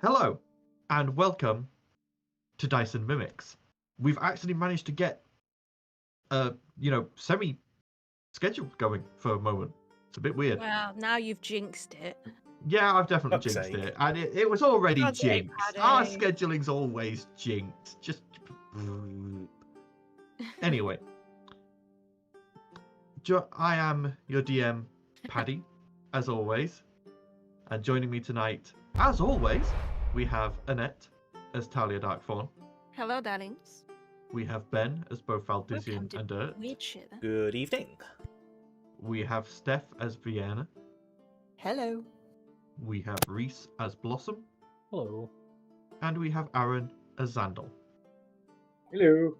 Hello, and welcome to Dice and Mimics. We've actually managed to get semi-schedule going for a moment. It's a bit weird. Well, now you've jinxed it. Yeah, I've definitely Fuck's jinxed sake. it, and it was already God's sake, jinxed. Paddy. Our scheduling's always jinxed. Just anyway, I am your DM, Paddy, as always, and joining me tonight, as always, we have Annette as Talia Darkfawn. Hello, darlings. We have Ben as both Valdizian Welcome to and Urt. Weird shit. Good evening. We have Steph as Vienna. Hello. We have Reese as Blossom. Hello. And we have Aaron as Xandal. Hello.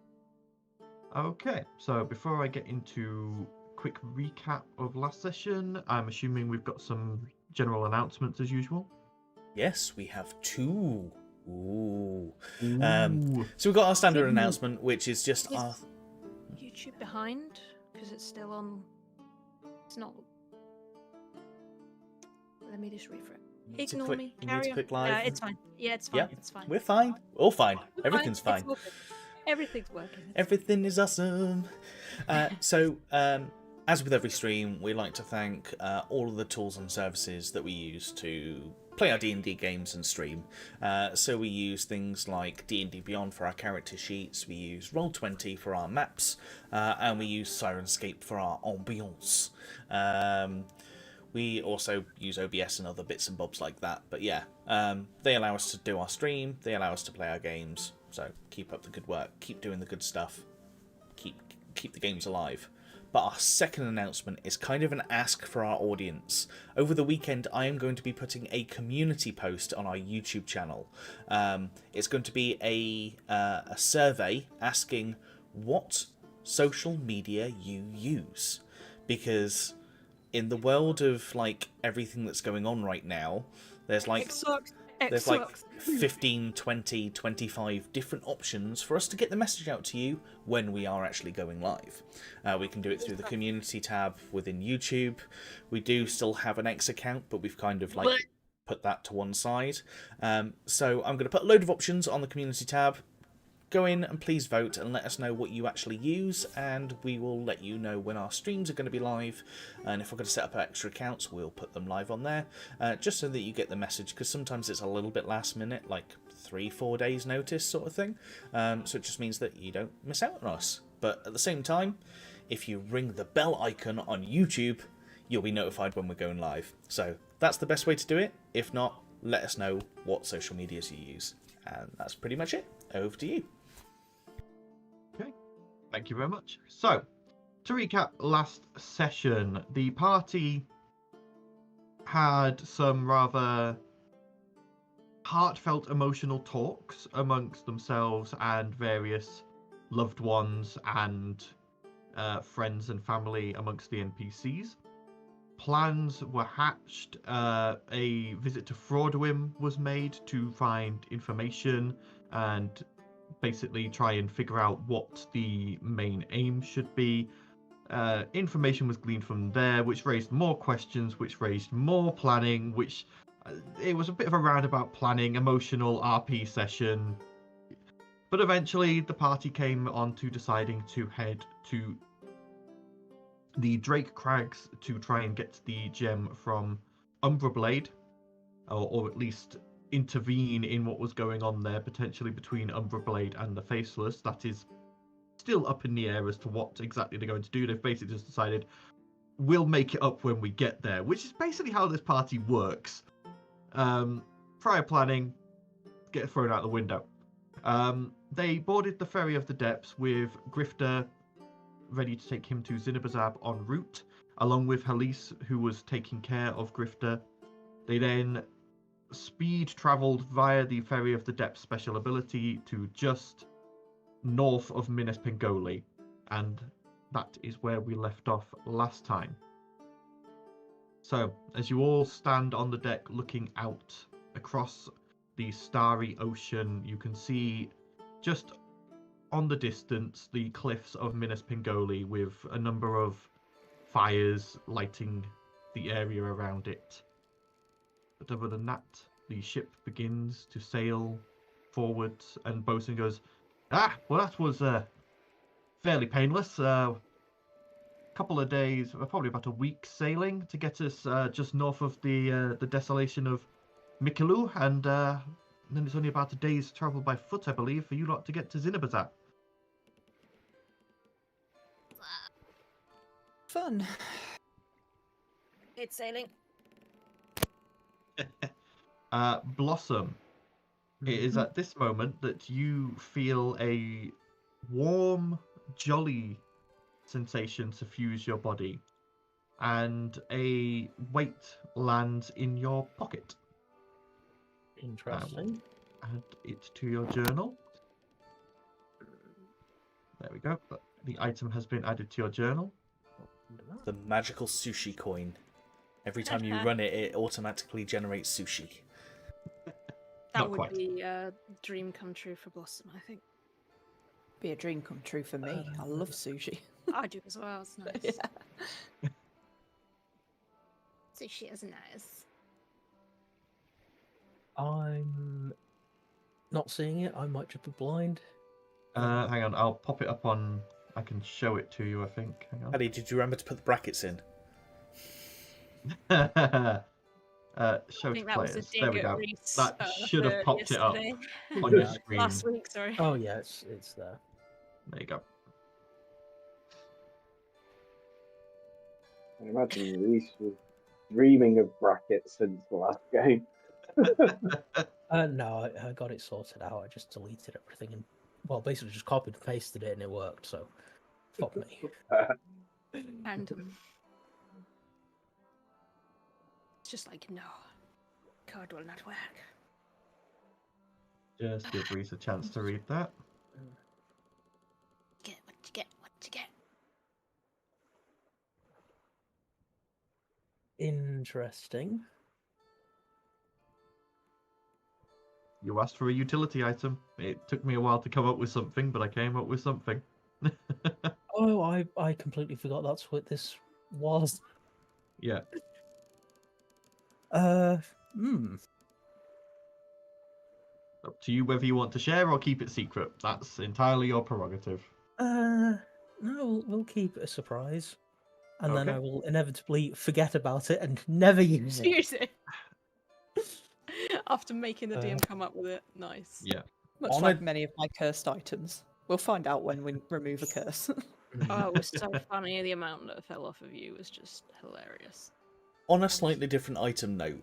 Okay, so before I get into quick recap of last session, I'm assuming we've got some general announcements as usual. Yes, we have two. Ooh. Ooh. So we've got our standard announcement, which is just Is our... YouTube behind? Because it's still on. It's not. Let me just refresh. Ignore me. You need Carry to on. click live. No, it's fine. Yeah, it's fine. Yeah, It's fine. We're fine. All fine. We're Everything's It's fine. all good. Everything's working. Everything is awesome. As with every stream, we like to thank all of the tools and services that we use to play our D&D games and stream. So we use things like DnD Beyond for our character sheets, we use Roll20 for our maps, and we use Sirenscape for our ambiance. We also use OBS and other bits and bobs like that. But yeah, they allow us to do our stream, they allow us to play our games. So keep up the good work, keep doing the good stuff, keep the games alive. But our second announcement is kind of an ask for our audience. Over the weekend, I am going to be putting a community post on our YouTube channel. It's going to be a survey asking what social media you use. Because in the world of like everything that's going on right now, there's like 15, 20, 25 different options for us to get the message out to you when we are actually going live. We can do it through the community tab within YouTube. We do still have an X account, but we've kind of like put that to one side. So I'm going to put a load of options on the community tab. Go in and please vote and let us know what you actually use, and we will let you know when our streams are going to be live, and if we're going to set up extra accounts, we'll put them live on there, just so that you get the message, because sometimes it's a little bit last minute, like 3-4 days notice sort of thing, so it just means that you don't miss out on us. But at the same time, if you ring the bell icon on YouTube, you'll be notified when we're going live. So that's the best way to do it. If not, let us know what social medias you use. And that's pretty much it. Over to you. Okay, thank you very much. So, to recap last session, the party had some rather heartfelt emotional talks amongst themselves and various loved ones and friends and family amongst the NPCs. Plans were hatched. A visit to Fraudwim was made to find information and basically try and figure out what the main aim should be. Information was gleaned from there, which raised more questions, which raised more planning, which it was a bit of a roundabout planning, emotional RP session. But eventually the party came on to deciding to head to the Drake Crags to try and get the gem from Umbra Blade, or at least intervene in what was going on there, potentially between Umbra Blade and the Faceless. That is still up in the air as to what exactly they're going to do. They've basically just decided, we'll make it up when we get there, which is basically how this party works. Prior planning, get thrown out the window. They boarded the Ferry of the Depths with Grifter ready to take him to Zinabazab en route, along with Halise, who was taking care of Grifter. They then speed travelled via the Ferry of the Depths special ability to just north of Minas Pingoli, and that is where we left off last time. So, as you all stand on the deck looking out across the starry ocean, you can see just on the distance the cliffs of Minas Pingoli with a number of fires lighting the area around it. But other than that, the ship begins to sail forwards, and bosun goes, "Ah, well, that was fairly painless. Couple of days, probably about a week sailing to get us just north of the desolation of Mikilu, and then it's only about a day's travel by foot, I believe, for you lot to get to Zinabazat." Fun. It's sailing. Blossom, it is at this moment that you feel a warm, jolly sensation suffuse your body, and a weight lands in your pocket. Interesting. Add it to your journal. There we go. The item has been added to your journal. The magical sushi coin. Every time you run it, it automatically generates sushi. That Not would quite. be a dream come true for Blossom, I think. Be a dream come true for me. I love sushi. I do as well. It's nice. Yeah. Sushi is nice. I'm not seeing it. I might just be blind. Hang on, I'll pop it up on. I can show it to you, I think. Hang on. Paddy, did you remember to put the brackets in? Show I to think that was a players. dig There we at go. Reese, That should have for popped it up yesterday. on your Yeah. screen. Last week, sorry. Oh yeah, it's there. There you go. I imagine Reese was dreaming of brackets since the last game. No, I got it sorted out. I just deleted everything and, well, basically just copied and pasted it and it worked. So, fuck me. Random. It's just like, no. Code will not work. Just give Reese a chance to read that. Get what you get, what you get. Interesting. You asked for a utility item. It took me a while to come up with something, but I came up with something. Oh, I completely forgot that's what this was. Yeah. Hmm. Up to you whether you want to share or keep it secret. That's entirely your prerogative. No, we'll keep it a surprise. And then Okay. I will inevitably forget about it and never use it. Seriously. After making the DM come up with it. Nice. Yeah. Much On like a- many of my cursed items. We'll find out when we remove a curse. Oh, it was so funny. The amount that fell off of you was just hilarious. On a slightly different item note,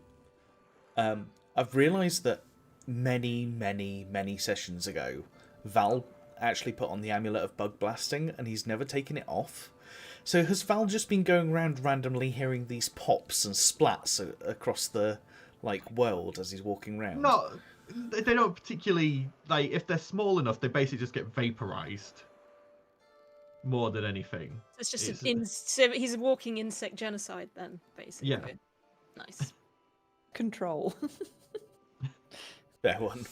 I've realised that many sessions ago, Val actually put on the amulet of bug blasting, and he's never taken it off. So has Val just been going around randomly hearing these pops and splats across the world as he's walking around? No, they don't particularly, if they're small enough, they basically just get vaporized. More than anything. It's just It's- so he's walking insect genocide then, basically. Yeah. Nice. Control. Fair one.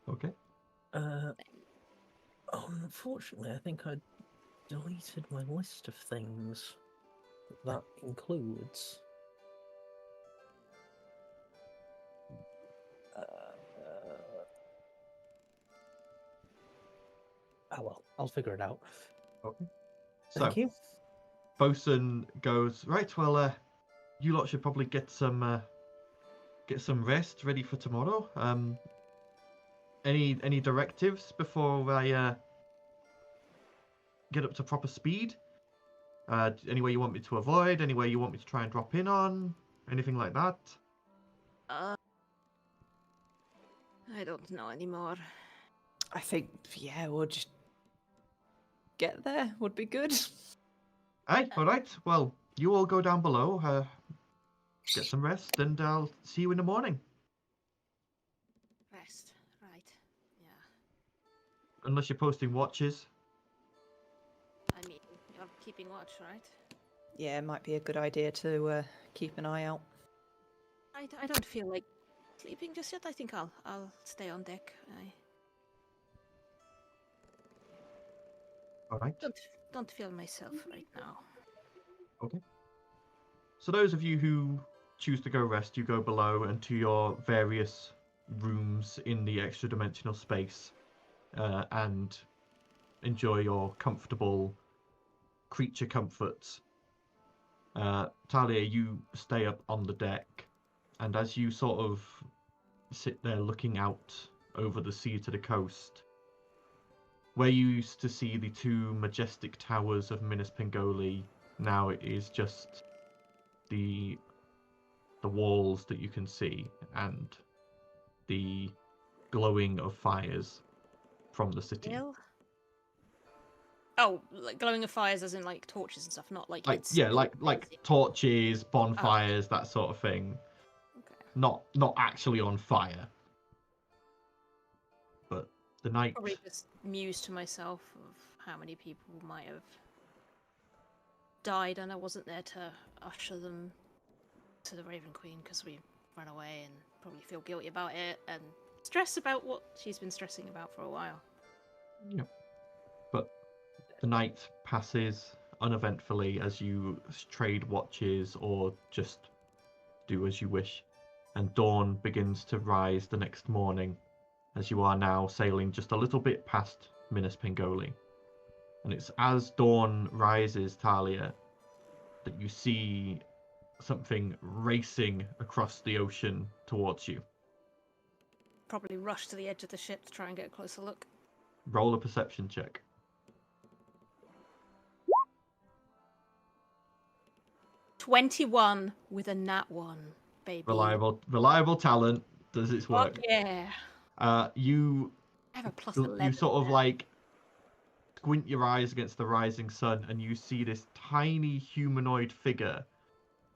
Okay. Unfortunately, I think I deleted my list of things that includes. Oh well, I'll figure it out. Okay. Thank you. Bosun goes, right, well, you lot should probably get some rest ready for tomorrow. Any directives before I get up to proper speed? Anywhere you want me to avoid? Anywhere you want me to try and drop in on? Anything like that? I don't know anymore. I think, yeah, we'll just get there. Would be good. Aye, all right. Well, you all go down below, get some rest, and I'll see you in the morning. Rest. Right. Yeah. Unless you're posting watches. I mean, you're keeping watch, right? Yeah, it might be a good idea to keep an eye out. I don't feel like sleeping just yet. I think I'll stay on deck. I All right. don't feel myself right now. Okay. So those of you who choose to go rest, you go below and to your various rooms in the extra dimensional space, and enjoy your comfortable creature comforts. Talia, you stay up on the deck, and as you sort of sit there looking out over the sea to the coast, where you used to see the two majestic towers of Minas Pingoli, now it is just the walls that you can see and the glowing of fires from the city. Still? Oh, like glowing of fires as in like torches and stuff, not like Like it's yeah, like blazing. torches, bonfires, that sort of thing. Okay. Not actually on fire. But the night Probably just muse to myself of how many people might have died, and I wasn't there to usher them to the Raven Queen because we ran away and probably feel guilty about it and stress about what she's been stressing about for a while. Yeah. But the night passes uneventfully as you trade watches or just do as you wish, and dawn begins to rise the next morning as you are now sailing just a little bit past Minas Pingoli. And it's as dawn rises, Talia, that you see something racing across the ocean towards you. Probably rush to the edge of the ship to try and get a closer look. Roll a perception check. 21 with a nat 1, baby. Reliable talent does its work. Fuck yeah. You I have a plus 11. you sort of there. like squint your eyes against the rising sun, and you see this tiny humanoid figure,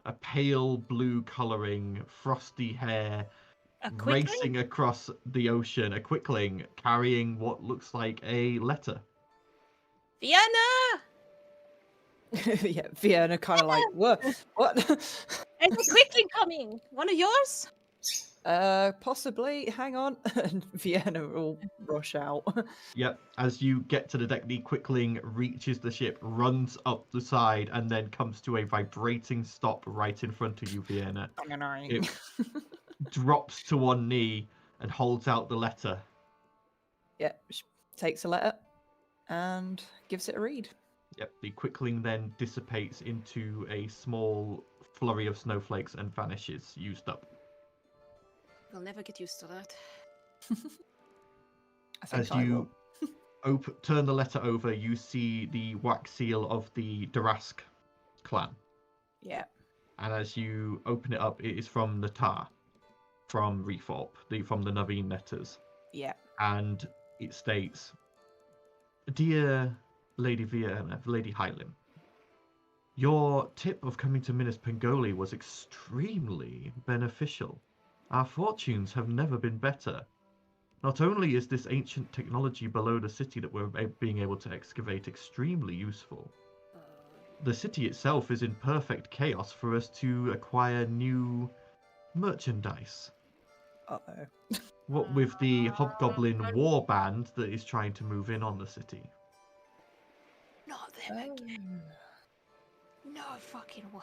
a pale blue coloring, frosty hair, A quickling? racing across the ocean, a quickling carrying what looks like a letter. Vienna! Yeah, Vienna kind of like, what? There's a quickling coming! One of yours? Possibly. Hang on. And Vienna will rush out. Yep, as you get to the deck, the quickling reaches the ship, runs up the side, and then comes to a vibrating stop right in front of you, Vienna. It drops to one knee and holds out the letter. Yeah, she takes a letter and gives it a read. Yep, the quickling then dissipates into a small flurry of snowflakes and vanishes, used up. We'll never get used to that. I think As I you will. turn the letter over, you see the wax seal of the Darask clan. Yeah. And as you open it up, it is from Natar, from Refalp, from the Naveen letters. Yeah. And it states, "Dear Lady Vienna, Lady Hylim, your tip of coming to Minas Pingoli was extremely beneficial. Our fortunes have never been better. Not only is this ancient technology below the city that we're being able to excavate extremely useful, the city itself is in perfect chaos for us to acquire new merchandise. Uh-oh. What with the Hobgoblin war band that is trying to move in on the city." Not them again. No fucking way.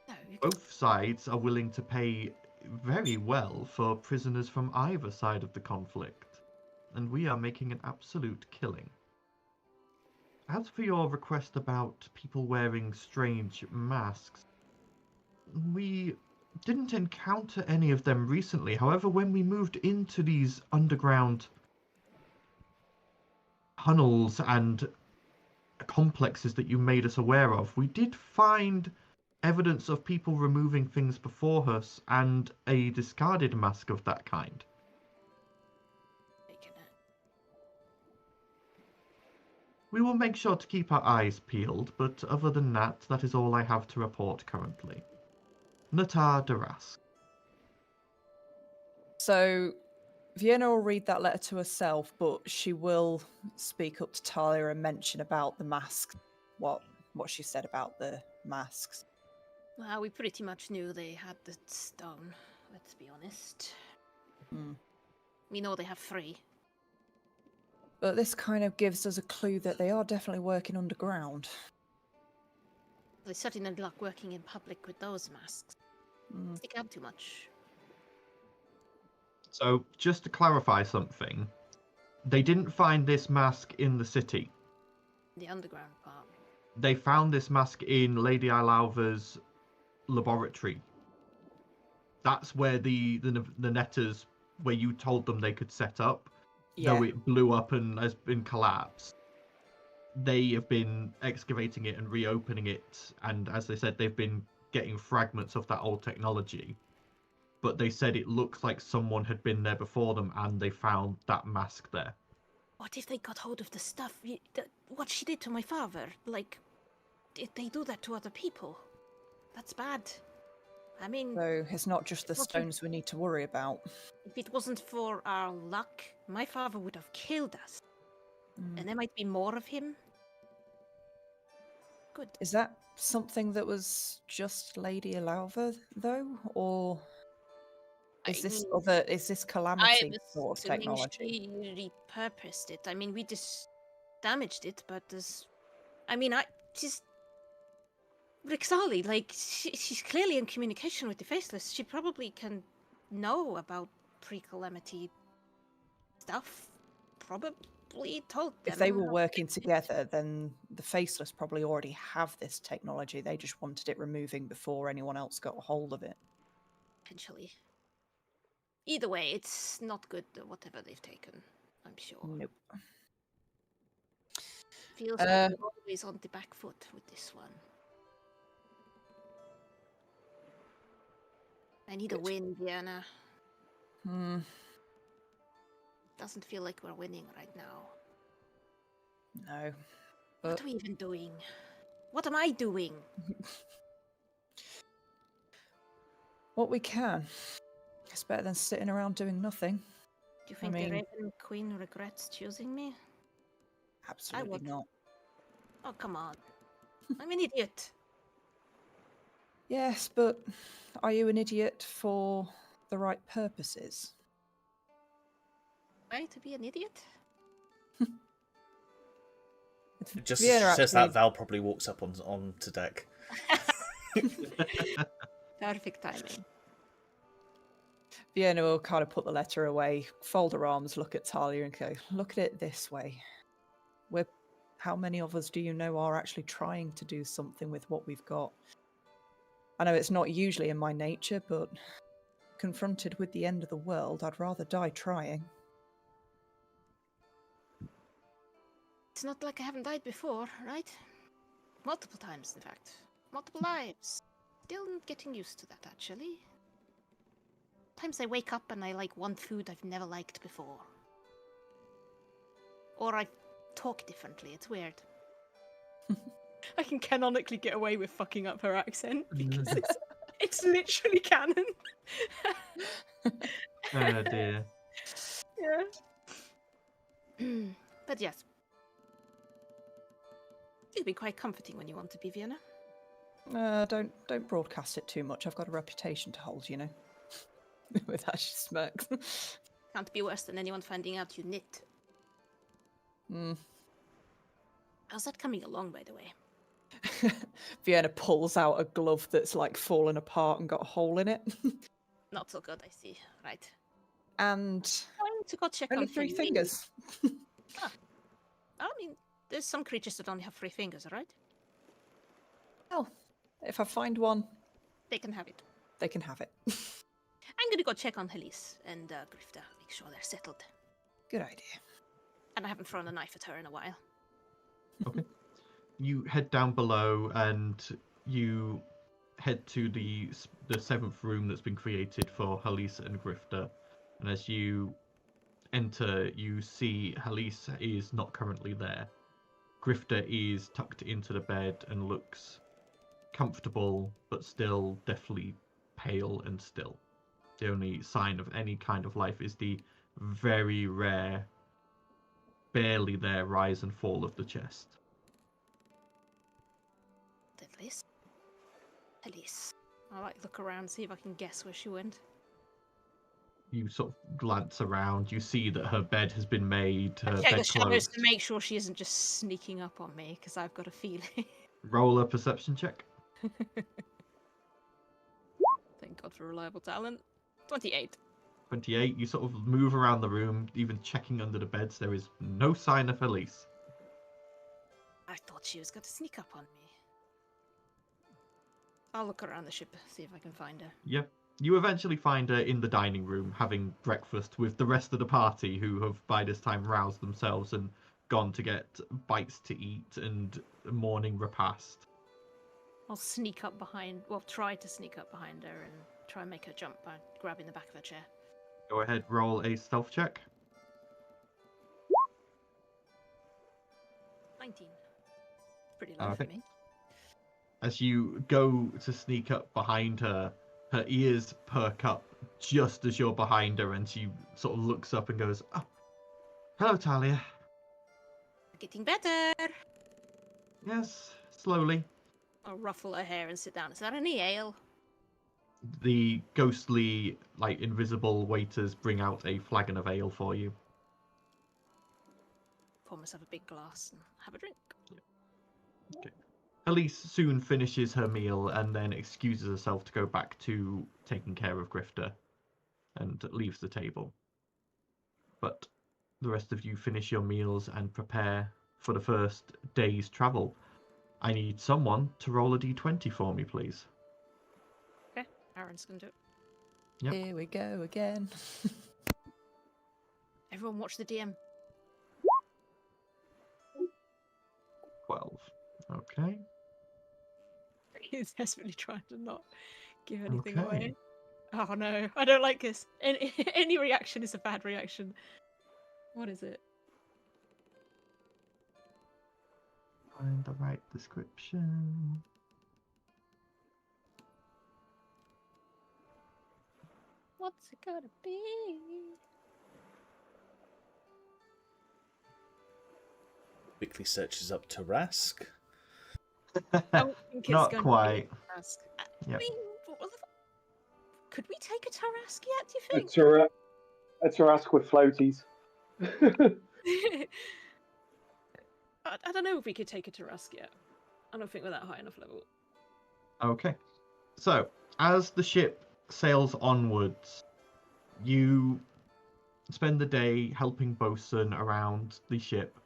No, you can't. Both sides are willing to pay very well for prisoners from either side of the conflict, and we are making an absolute killing. As for your request about people wearing strange masks, we didn't encounter any of them recently. However, when we moved into these underground tunnels and complexes that you made us aware of, we did find evidence of people removing things before us and a discarded mask of that kind. Taking it. We will make sure to keep our eyes peeled, but other than that, that is all I have to report currently. Natar Darask. So Vienna will read that letter to herself, but she will speak up to Talia and mention about the masks. What she said about the masks. Well, we pretty much knew they had the stone, let's be honest. Hmm. We know they have 3. But this kind of gives us a clue that they are definitely working underground. They certainly like working in public with those masks. Mm. Stick out too much. So, just to clarify something, they didn't find this mask in the city. The underground part. They found this mask in Lady Ilalva's laboratory. That's where the netters, where you told them they could set up, though it blew up and has been collapsed. They have been excavating it and reopening it, and as they said, they've been getting fragments of that old technology. But they said it looks like someone had been there before them, and they found that mask there. What if they got hold of the stuff? What she did to my father? Like, did they do that to other people? That's bad. I mean... So it's not just the stones we need to worry about. If it wasn't for our luck, my father would have killed us. Mm. And there might be more of him. Good. Is that something that was just Lady Ilalva, though? Or is this calamity sort of technology? She repurposed it. I mean, we just damaged it, but Rixali, like, she's clearly in communication with the Faceless. She probably can know about pre-calamity stuff. Probably told them. If they were working together, then the Faceless probably already have this technology. They just wanted it removing before anyone else got a hold of it. Potentially. Either way, it's not good, whatever they've taken, I'm sure. Nope. Feels like we're always on the back foot with this one. I need a win, Diana. Doesn't feel like we're winning right now. No. What are we even doing? What am I doing? What we can. It's better than sitting around doing nothing. Do you think the Raven Queen regrets choosing me? Absolutely not. Oh, come on. I'm an idiot. Yes, but are you an idiot for the right purposes? Why to be an idiot? Just Vienna says actually- that Val probably walks up on to deck. Perfect timing. Vienna will kind of put the letter away, fold her arms, look at Talia and go, look at it this way. How many of us do you know are actually trying to do something with what we've got? I know it's not usually in my nature, but confronted with the end of the world, I'd rather die trying. It's not like I haven't died before, right? Multiple times, in fact. Multiple lives. Still getting used to that, actually. Times I wake up and I like one food I've never liked before. Or I talk differently, it's weird. I can canonically get away with fucking up her accent because it's literally canon. Oh dear. Yeah. But yes. It'd be quite comforting when you want to be, Vienna. Don't broadcast it too much. I've got a reputation to hold, you know. With that, she smirks. Can't be worse than anyone finding out you knit. How's that coming along, by the way? Vienna pulls out a glove that's like fallen apart and got a hole in it. Not so good, I see. Right. And I need to go check only on 3 Feli. fingers. I mean, there's some creatures that only have 3 fingers, right? Well, if I find one, They can have it. they can have it. I'm gonna go check on Helise and Grifta, make sure they're settled. Good idea. And I haven't thrown a knife at her in a while. Okay. You head down below and you head to the 7th room that's been created for Helise and Grifta. And as you enter, you see Helise is not currently there. Grifta is tucked into the bed and looks comfortable, but still deathly pale and still. The only sign of any kind of life is the very rare, barely there rise and fall of the chest. Helise? Helise. I like look around, see if I can guess where she went. You sort of glance around, you see that her bed has been made, her Check the bedclothes. shadows to make sure she isn't just sneaking up on me, because I've got a feeling. Roll a perception check. Thank God for reliable talent. 28. 28. You sort of move around the room, even checking under the beds. There is no sign of Elise. I thought she was going to sneak up on me. I'll look around the ship, see if I can find her. Yeah. You eventually find her in the dining room having breakfast with the rest of the party, who have by this time roused themselves and gone to get bites to eat and a morning repast. I'll sneak up behind, well, try to sneak up behind her and try and make her jump by grabbing the back of her chair. Go ahead, roll a stealth check. 19. Pretty low for me. As you go to sneak up behind her, her ears perk up just as you're behind her, and she sort of looks up and goes, "Oh, hello, Talia." Getting better. Yes, slowly. I'll ruffle her hair and sit down. Is that any ale? The ghostly, like, invisible waiters bring out a flagon of ale for you. Pour myself a big glass and have a drink. Okay. Elise soon finishes her meal and then excuses herself to go back to taking care of Grifter and leaves the table. But the rest of you finish your meals and prepare for the first day's travel. I need someone to roll a d20 for me, please. Okay, Aaron's gonna do it. Yep. Here we go again. Everyone watch the DM. 12. Okay. He's desperately trying to not give anything Okay. away. Oh no, I don't like this. Any reaction is a bad reaction. What is it? Find the right description. What's it gonna be? Quickly searches up Tarask. I don't think it's Not gonna quite. Be a Tarask. Yep. I mean, could we take a Tarask yet, do you think? A Tarask with floaties. I don't know if we could take a Tarask yet. I don't think we're that high enough level. Okay. So, as the ship sails onwards, you spend the day helping Bosun around the ship,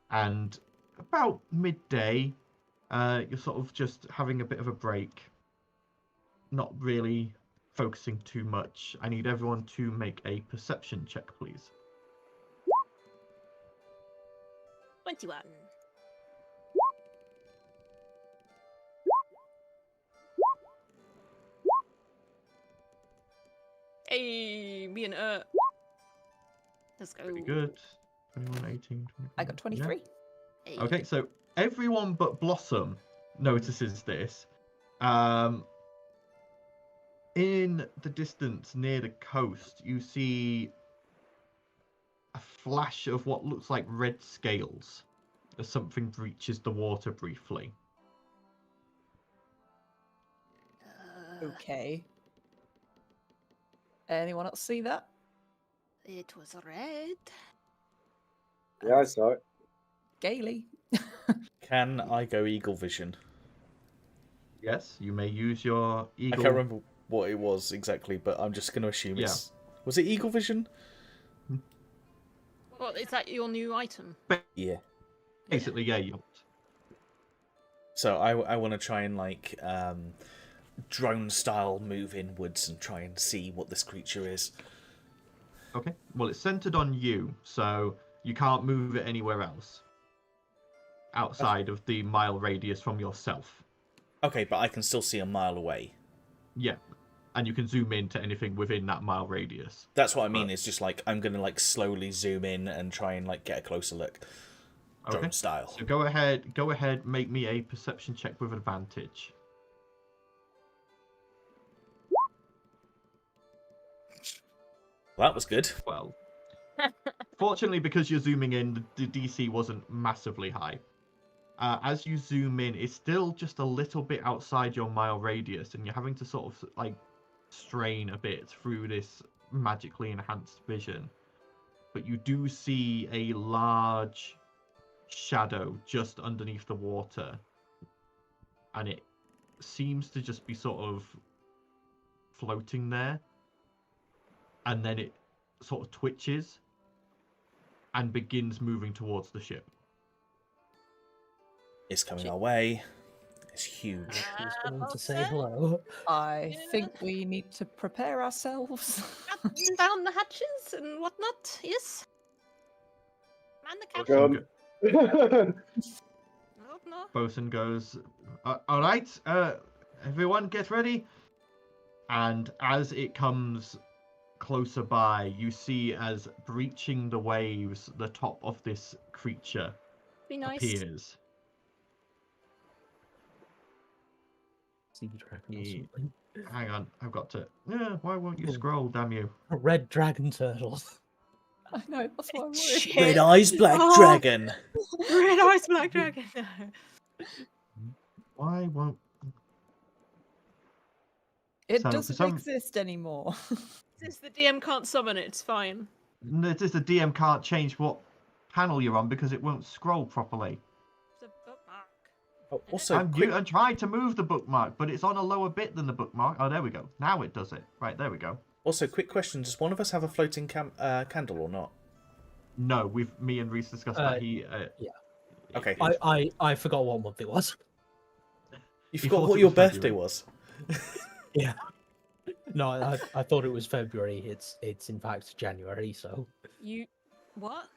and about midday, you're sort of just having a bit of a break, not really focusing too much. I need everyone to make a perception check, please. 21. Hey, me and let's go. Pretty good. 21, 18, 20. I got 23. Hey. Okay, so everyone but Blossom notices this. In the distance near the coast, you see a flash of what looks like red scales as something breaches the water briefly. Okay. Anyone else see that? It was red. Yeah, I saw it. Gaily. Can I go eagle vision? Yes, you may use your eagle. I can't remember what it was exactly, but I'm just going to assume it's... Was it eagle vision? Well, is that your new item? Yeah. Basically, yeah. You... So I want to try and, like, drone-style move inwards and try and see what this creature is. Okay. Well, it's centered on you, so you can't move it anywhere else outside of the mile radius from yourself. Okay, but I can still see a mile away. Yeah, and you can zoom in to anything within that mile radius. That's what I mean. It's just like I'm gonna like slowly zoom in and try and like get a closer look, drone Okay. style. So go ahead, make me a perception check with advantage. Well, that was good. Well, fortunately, because you're zooming in, the DC wasn't massively high. As you zoom in, it's still just a little bit outside your mile radius, and you're having to sort of like strain a bit through this magically enhanced vision. But you do see a large shadow just underneath the water, and it seems to just be sort of floating there, and then it sort of twitches and begins moving towards the ship. It's coming our way. It's huge. Who's going to say hello? I think we need to prepare ourselves. Batten down the hatches and whatnot, yes? Man the Welcome. captain. Oh, no. Bosun goes, all right, everyone get ready. And as it comes closer by, you see as breaching the waves, the top of this creature Be nice. appears. Sea dragon or Yeah. something. Hang on, I've got to... why won't you Oh. scroll, damn you? A red dragon turtle. I know, that's what I'm worried. Shit. Red eyes, black Oh. dragon. Red eyes, black dragon. Why won't... It So, for doesn't some- exist anymore. Since the DM can't summon it, it's fine. Notice the DM can't change what panel you're on because it won't scroll properly. It's a bookmark. Oh, also, I'm trying to move the bookmark, but it's on a lower bit than the bookmark. Oh, there we go. Now it does it. Right, there we go. quick question. Does one of us have a floating candle or not? No, me and Reese discussed that. Okay. I forgot what month it was. You He forgot thought what it your was birthday February. was. Yeah. No, I thought it was February. It's in fact January. So You what?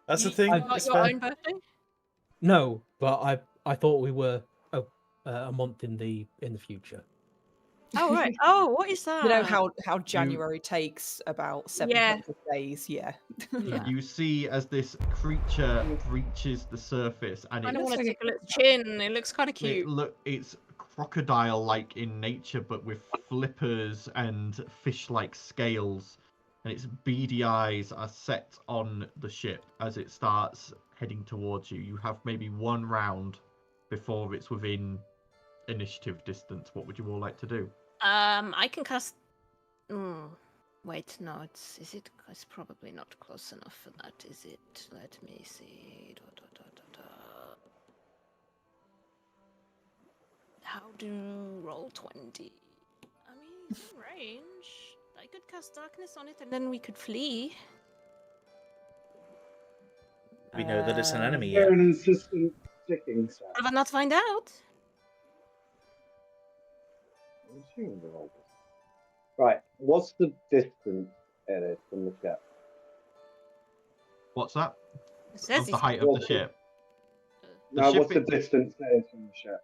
That's the You- thing. You got It's your fair. own birthday? no, but I thought we were a month in the future. Oh right. Oh, what is that? You know how January takes about 700 Yeah. days? Yeah. Yeah. You see as this creature breaches the surface and I it don't want to like a- tickle its chin. It looks kind of cute. it's crocodile-like in nature, but with flippers and fish-like scales, and its beady eyes are set on the ship as it starts heading towards you. You have maybe one round before it's within initiative distance. What would you all like to do? I can cast. Wait, no. It's probably not close enough for that, is it? Let me see. How do Roll20? I mean, it's in range. I could cast darkness on it, and then we could flee. We know that it's an enemy Is yet. there an insistent ticking sound? Will I not find out? I'm assuming they're all this. Right, what's the distance in it from the ship? What's that? It says Of the it's height of the ship. The No, ship what's the distance that is from the ship?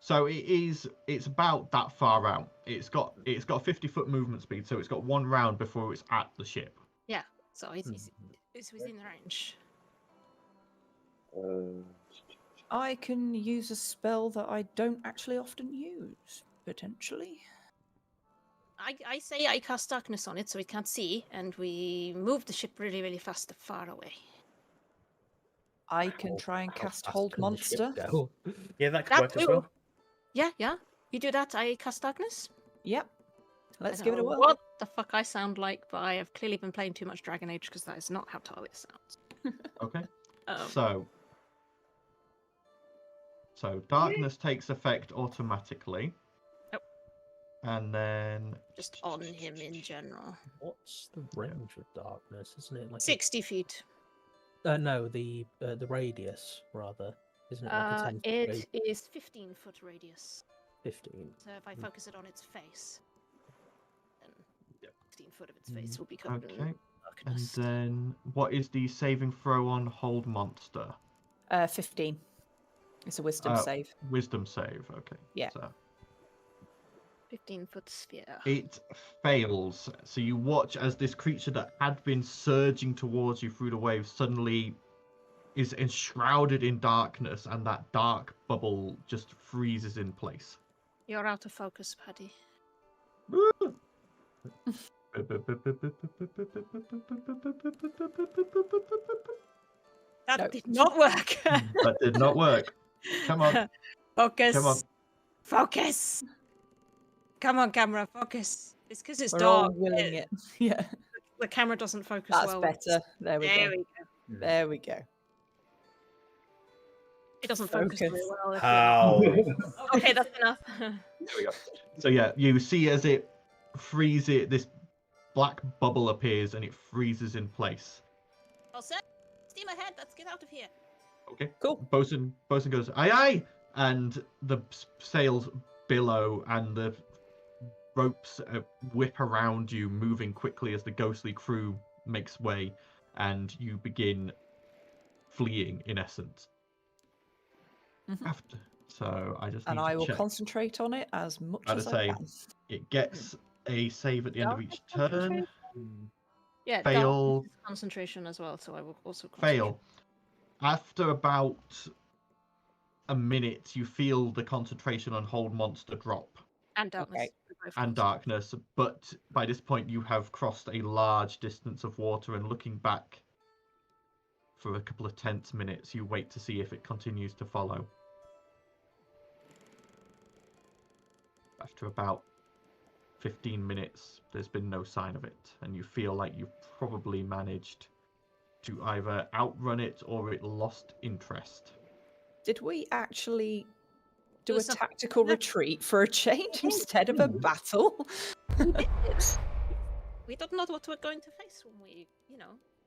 So it's about that far out. It's got a 50-foot movement speed, so it's got one round before it's at the ship. so it's within range. I can use a spell that I don't actually often use, potentially. I say I cast darkness on it so it can't see, and we move the ship really, really fast far away. I can try and How cast fast Hold can the ship Monster. go? Yeah, that could That work as too. well. Yeah. You do that, I cast darkness. Yep. Let's I give it a don't know whirl. What the fuck I sound like, but I have clearly been playing too much Dragon Age because that is not how Talia sounds. Okay. Um, So darkness takes effect automatically. Yep. And then just on him in general. What's the range of darkness? Isn't it like 60 feet. no, the radius rather. Isn't it like a 10 It is 15-foot radius. 15? So if I focus it on its face, then Yep. 15 foot of its face will be covered in okay. And darkness. then what is the saving throw on Hold Monster? 15. It's a wisdom save. Wisdom save. Okay. Yeah. So 15-foot sphere. it fails. So you watch as this creature that had been surging towards you through the waves suddenly is enshrouded in darkness, and that dark bubble just freezes in place. You're out of focus, Paddy. That No. did not work. That did not work. Come on. Focus. Come on. Focus. Come on, camera. Focus. It's because it's We're all dark. willing it. Yeah. The camera doesn't focus That's well. better. There we There go. we go. There we go. It doesn't focus very Focus. well. If How? Okay, that's enough. There we go. So yeah, you see as it freezes, this black bubble appears and it freezes in place. All set. Steam ahead. Let's get out of here. Okay. Cool. Bosun goes, aye aye, and the sails billow and the ropes whip around you, moving quickly as the ghostly crew makes way, and you begin fleeing in essence. Mhm. So I just need And to I will check. concentrate on it as much I'd as I say can. it gets a save at the end of each turn. Concentration? Yeah, Fail. darkness is concentration as well, so I will also concentrate. Fail. After about a minute, you feel the concentration on hold monster drop And darkness. Okay. and darkness, but by this point you have crossed a large distance of water, and looking back for a couple of tense minutes, you wait to see if it continues to follow. After about 15 minutes, there's been no sign of it, and you feel like you've probably managed to either outrun it or it lost interest. Did we actually do Do a some- tactical retreat for a change instead of a battle? We don't know what we're going to face when we,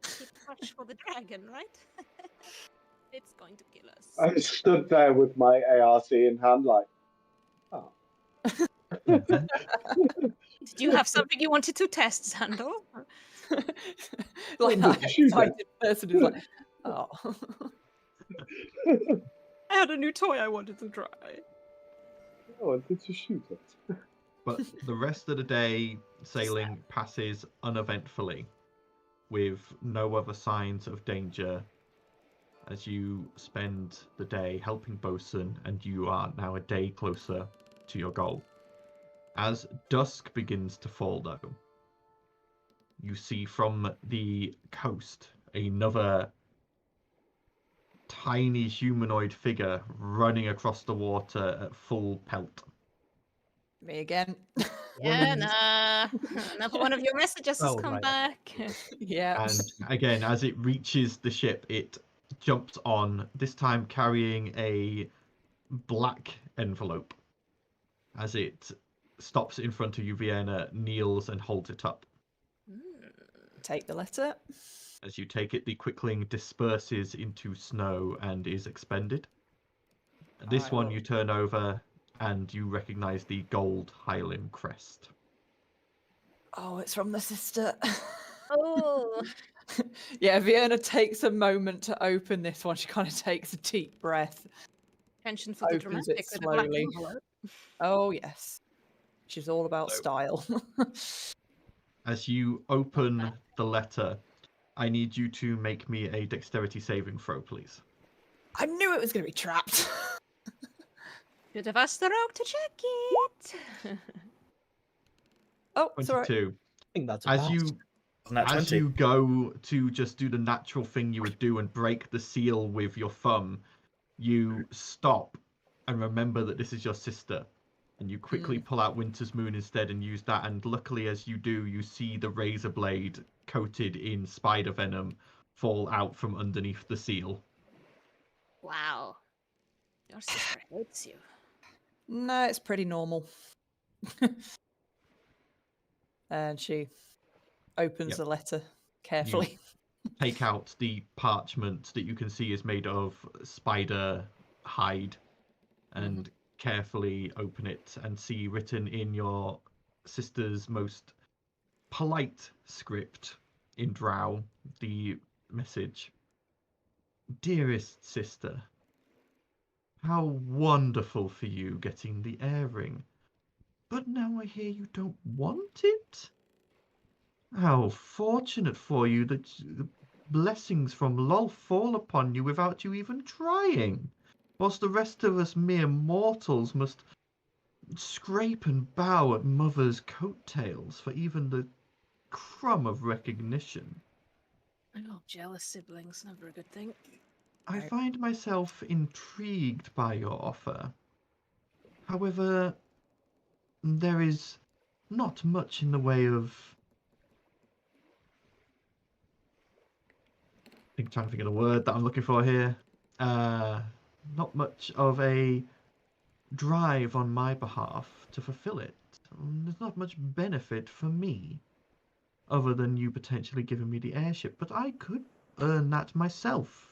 keep watch for the dragon, right? It's going to kill us. I stood there with my ARC in hand, like, oh. Did you have something you wanted to test, Xandor? Like Well, that shoot it. excited person who's like, oh. I had a new toy I wanted to try. I wanted to shoot it. But the rest of the day, sailing passes uneventfully, with no other signs of danger, as you spend the day helping Bosun, and you are now a day closer to your goal. As dusk begins to fall, though, you see from the coast another tiny humanoid figure running across the water at full pelt. Me again. Yeah, nah. Another one of your messages has Oh, come right. back. Yeah. And again, as it reaches the ship, it jumps on, this time carrying a black envelope. As it stops in front of you, Vienna kneels and holds it up. Take the letter. As you take it, the quickling disperses into snow and is expended. This one you turn over and you recognize the gold Highlim crest. Oh, it's from the sister. Oh, Yeah, Vienna takes a moment to open this one. She kind of takes a deep breath. pension for the Opens dramatic it with a black slowly. envelope. Oh, yes. She's all about So- style. As you open the letter, I need you to make me a dexterity saving throw, please. I knew it was going to be trapped. Should have asked the rogue to check it. Oh, it's all right. 22. I think that's a As pass. you Nat As 20. you go to just do the natural thing you would do and break the seal with your thumb, you stop and remember that this is your sister. And you quickly pull out Winter's Moon instead and use that. And luckily, as you do, you see the razor blade coated in spider venom fall out from underneath the seal. Wow. Your sister hates you. No, it's pretty normal. And she opens Yep. the letter carefully. Take out the parchment that you can see is made of spider hide and carefully open it and see written in your sister's most polite script in Drow the message. Dearest sister, how wonderful for you getting the air ring. But now I hear you don't want it? How fortunate for you that the blessings from Lol fall upon you without you even trying, whilst the rest of us mere mortals must scrape and bow at Mother's coattails for even the crumb of recognition. Oh, jealous siblings, never a good thing. I Right. find myself intrigued by your offer. However, there is not much in the way of... I'm trying to think of the word that I'm looking for here. not much of a drive on my behalf to fulfill it. There's not much benefit for me, other than you potentially giving me the airship, but I could earn that myself,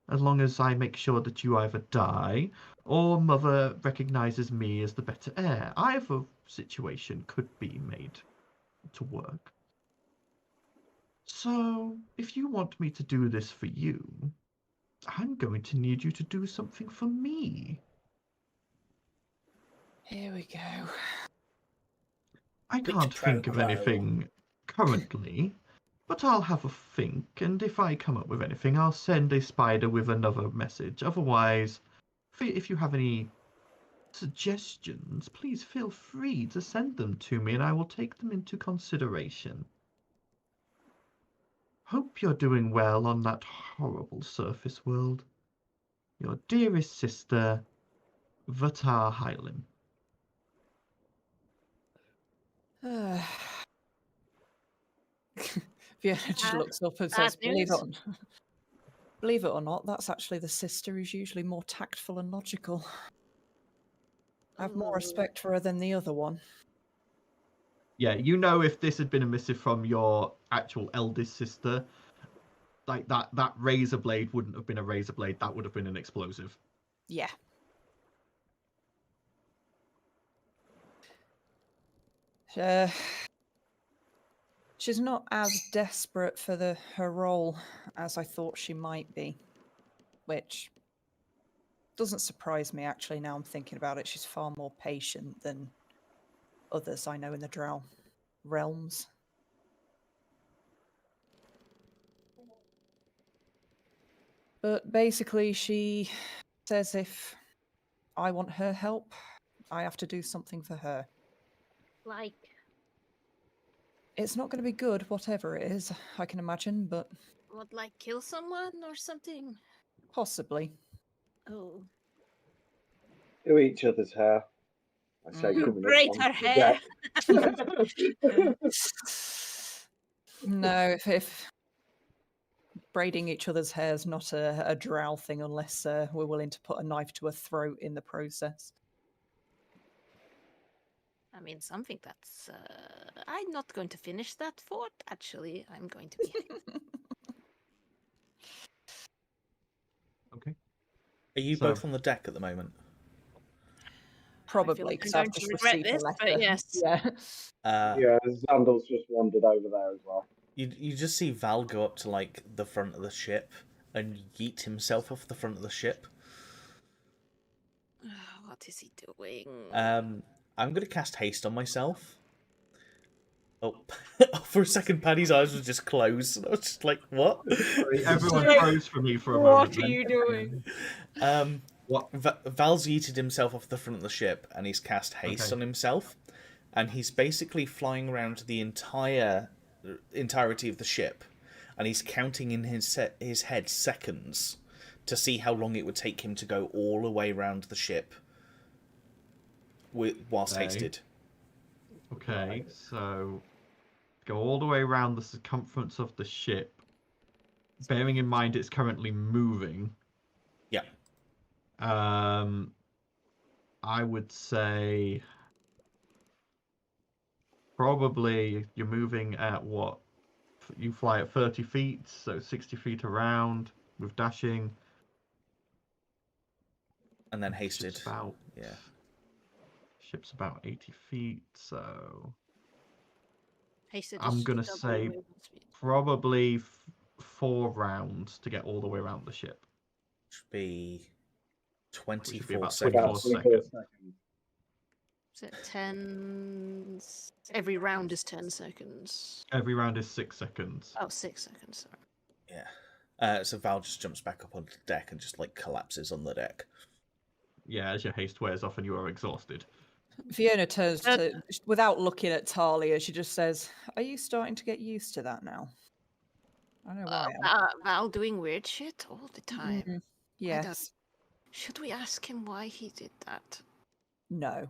as long as I make sure that you either die, or Mother recognizes me as the better heir. Either situation could be made to work. So, if you want me to do this for you, I'm going to need you to do something for me. Here we go. I Quid can't pro think of quo. anything currently, but I'll have a think, and if I come up with anything, I'll send a spider with another message. Otherwise, if you have any suggestions, please feel free to send them to me, and I will take them into consideration. Hope you're doing well on that horrible surface world. Your dearest sister, Vatar Hylim. Fiona just Bad- looks up and bad says, news. believe it or not, that's actually the sister who's usually more tactful and logical. I have more Ooh. respect for her than the other one. Yeah, you know, if this had been a missive from your actual eldest sister, like that razor blade wouldn't have been a razor blade, that would have been an explosive. Yeah. She's not as desperate for her role as I thought she might be, which doesn't surprise me, actually, now I'm thinking about it. She's far more patient than others I know in the Drow realms. But basically, she says if I want her help, I have to do something for her. Like, It's not going to be good, whatever it is, I can imagine, but what, like kill someone or something? possibly. Oh. Do each other's hair. I say, Mm. coming Braid up her on hair. the deck. No, if braiding each other's hair is not a drow thing unless we're willing to put a knife to a throat in the process. I mean, something that's. I'm not going to finish that fort, actually. I'm going to be. Okay. Are you So- both on the deck at the moment? Probably, because I've just received a letter. But yes. Yeah. Yeah, Xandal's just wandered over there as well. You just see Val go up to like the front of the ship and yeet himself off the front of the ship. What is he doing? I'm gonna cast haste on myself. Oh, for a second, Paddy's eyes were just closed, and I was just like, "What?" Sorry, everyone froze for me for a What moment. are then. you doing? What? Val's yeeted himself off the front of the ship, and he's cast haste Okay. on himself, and he's basically flying around the entirety of the ship, and he's counting in his head seconds to see how long it would take him to go all the way around the ship whilst Okay. hasted. Okay, so go all the way around the circumference of the ship, bearing in mind it's currently moving. Yeah. I would say probably you're moving at what? You fly at 30 feet, so 60 feet around with dashing. And then hasted. Ship's about, Yeah. Ship's about 80 feet, so Hasted I'm is gonna double say movement speed. probably 4 rounds to get all the way around the ship. Should be Which would be 24 about seconds. 24 About 24 seconds. seconds. Is it 10? Every round is 10 seconds. Every round is 6 seconds. Oh, 6 seconds. Sorry. Yeah. So Val just jumps back up onto the deck and just like collapses on the deck. Yeah, as your haste wears off and you are exhausted. Fiona turns to, without looking at Talia, she just says, "Are you starting to get used to that now?" I know I am. Val doing weird shit all the time. Mhm. Yes. Should we ask him why he did that? No.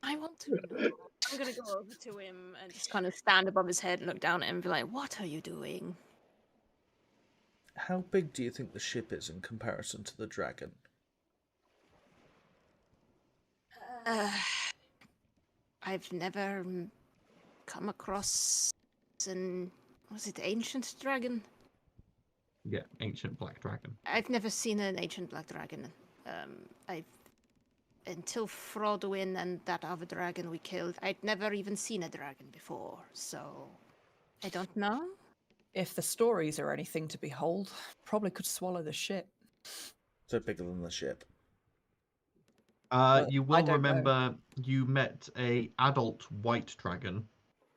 I want to know. I'm gonna go over to him and just kind of stand above his head and look down at him and be like, "What are you doing?" How big do you think the ship is in comparison to the dragon? I've never come across was it ancient dragon? Yeah, ancient black dragon. I've never seen an ancient black dragon. Until Frodwin and that other dragon we killed, I'd never even seen a dragon before, so I don't know. If the stories are anything to behold, probably could swallow the ship. So bigger than the ship. You I will don't know. remember you met a adult white dragon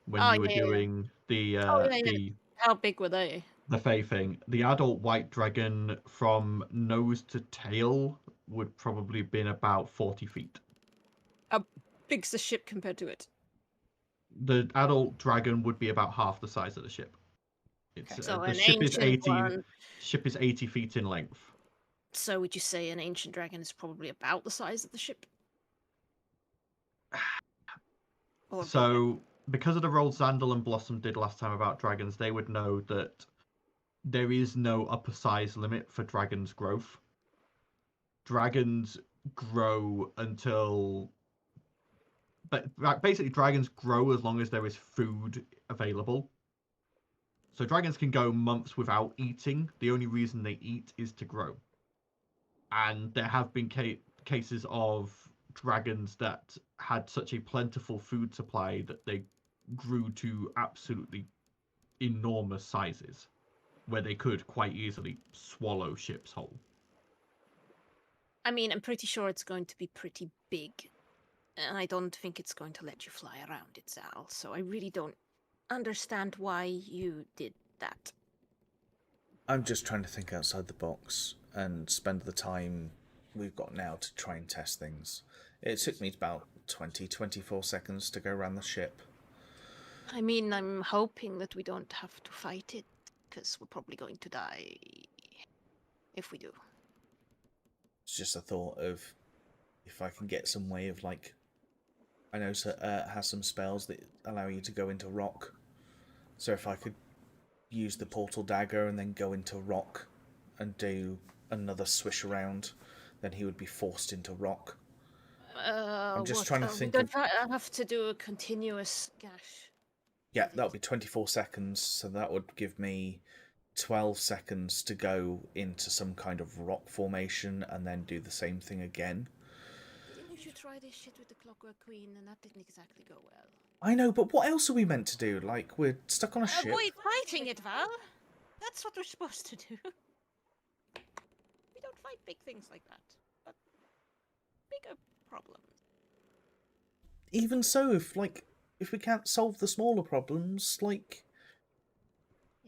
when Oh, you were yeah, yeah. doing the Yeah. How big were they? the Fey thing. The adult white dragon from nose to tail would probably been about 40 feet. How big's the ship compared to it? The adult dragon would be about half the size of the ship. It's Okay. So the an ship is ancient 80 one. ship is 80 feet in length. So would you say an ancient dragon is probably about the size of the ship? Or So because of the role Xandal and Blossom did last time about dragons, they would know that there is no upper size limit for dragons' growth. Dragons grow until... But basically, dragons grow as long as there is food available. So dragons can go months without eating. The only reason they eat is to grow. And there have been cases of dragons that had such a plentiful food supply that they grew to absolutely enormous sizes, where they could quite easily swallow ships whole. I mean, I'm pretty sure it's going to be pretty big. And I don't think it's going to let you fly around it, Zal. So I really don't understand why you did that. I'm just trying to think outside the box and spend the time we've got now to try and test things. It took me about 24 seconds to go around the ship. I mean, I'm hoping that we don't have to fight it, because we're probably going to die if we do. It's just a thought of if I can get some way of, like, I know it has some spells that allow you to go into rock. So if I could use the portal dagger and then go into rock and do another swish around, then he would be forced into rock. I'm just trying to think of... I have to do a continuous gash. Yeah, that would be 24 seconds, so that would give me 12 seconds to go into some kind of rock formation and then do the same thing again. Didn't you try this shit with the Clockwork Queen and that didn't exactly go well? I know, but what else are we meant to do? Like, we're stuck on a ship? Avoid fighting it, Val! That's what we're supposed to do. We don't fight big things like that, but bigger problems. Even so, if we can't solve the smaller problems, like,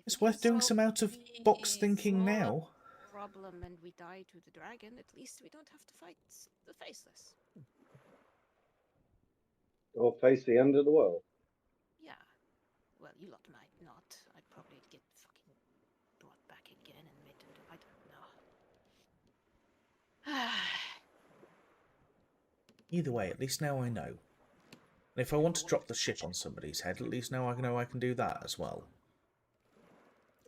it's worth doing some out-of-box thinking now. Problem and we die to the dragon, at least we don't have to fight the faceless. Or face the end of the world. Yeah. Well, you lot might not. I'd probably get fucking brought back again and made into... I don't know. Either way, at least now I know. And if I want to drop the ship on somebody's head, at least now I know I can do that as well.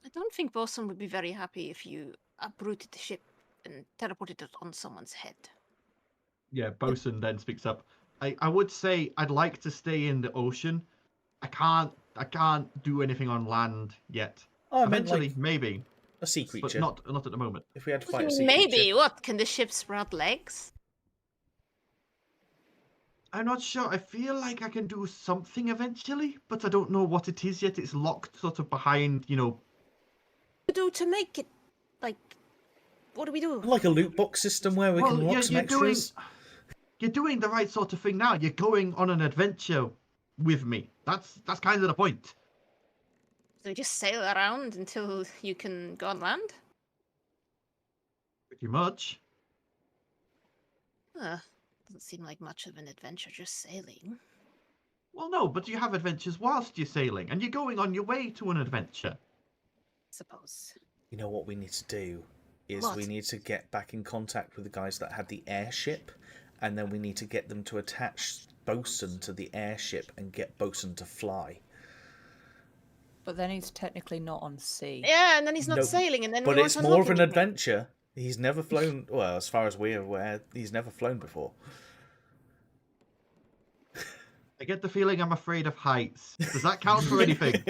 I don't think Bosun would be very happy if you uprooted the ship and teleported it on someone's head. Yeah, Bosun then speaks up. I would say I'd like to stay in the ocean. I can't do anything on land yet. Oh, I Eventually, meant, like, maybe. a sea creature. But not at the moment. If we had to fight a sea Maybe. creature. What? Can the ship sprout legs? I'm not sure. I feel like I can do something eventually, but I don't know what it is yet. It's locked sort of behind, What do to make it, like, what do we do? Like a loot box system where we can lock some extras. You're doing the right sort of thing now. You're going on an adventure with me. That's kind of the point. So we just sail around until you can go on land? Pretty much. Doesn't seem like much of an adventure, just sailing. Well, no, but you have adventures whilst you're sailing, and you're going on your way to an adventure. Suppose. You know what we need to do? Is What? we need to get back in contact with the guys that had the airship, and then we need to get them to attach Bosun to the airship and get Bosun to fly. But then he's technically not on sea. Yeah, and then he's not No, sailing, and then but we it's won't more of unlock an anything. adventure. He's never flown. Well, as far as we're aware, he's never flown before. I get the feeling I'm afraid of heights. Does that count for anything?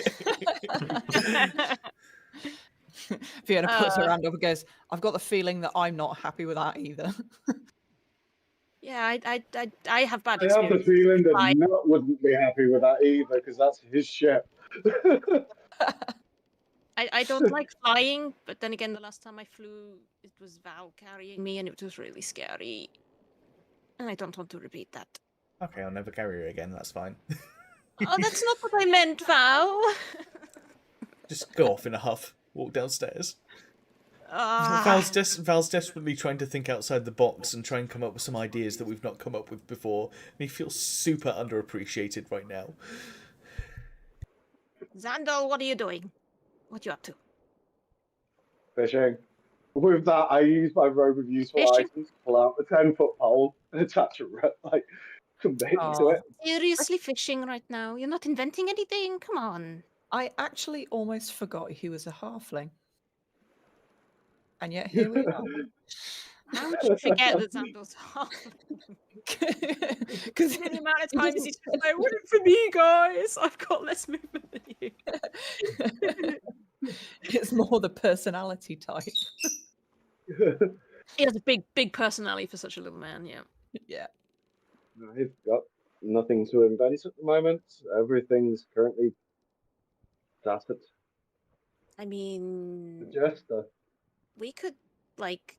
Fiona puts her hand up and goes, "I've got the feeling that I'm not happy with that either." Yeah, I have bad I have the experience. feeling that Nut wouldn't be happy with that either, because that's his ship. I don't like flying, but then again, the last time I flew, it was Val carrying me, and it was really scary. And I don't want to repeat that. Okay, I'll never carry her again. That's fine. Oh, that's not what I meant, Val. Just go off in a huff. Walk downstairs. Ah. Val's desperately trying to think outside the box and try and come up with some ideas that we've not come up with before. And he feels super underappreciated right now. Xandal, what are you doing? What you up to? Fishing. With that, I use my robe of useful Fishing? items, pull out a 10-foot pole, and attach a rope, bait to it. Seriously fishing right now? You're not inventing anything? Come on. I actually almost forgot he was a halfling. And yet here we are. How would you forget that Xandal's half? Because The amount of times he's just like, what for me, guys? I've got less movement than you. it's more the personality type. He has a big personality for such a little man, yeah. Yeah. I've got nothing to invent at the moment. Everything's currently started. I mean, The jester. we could, like,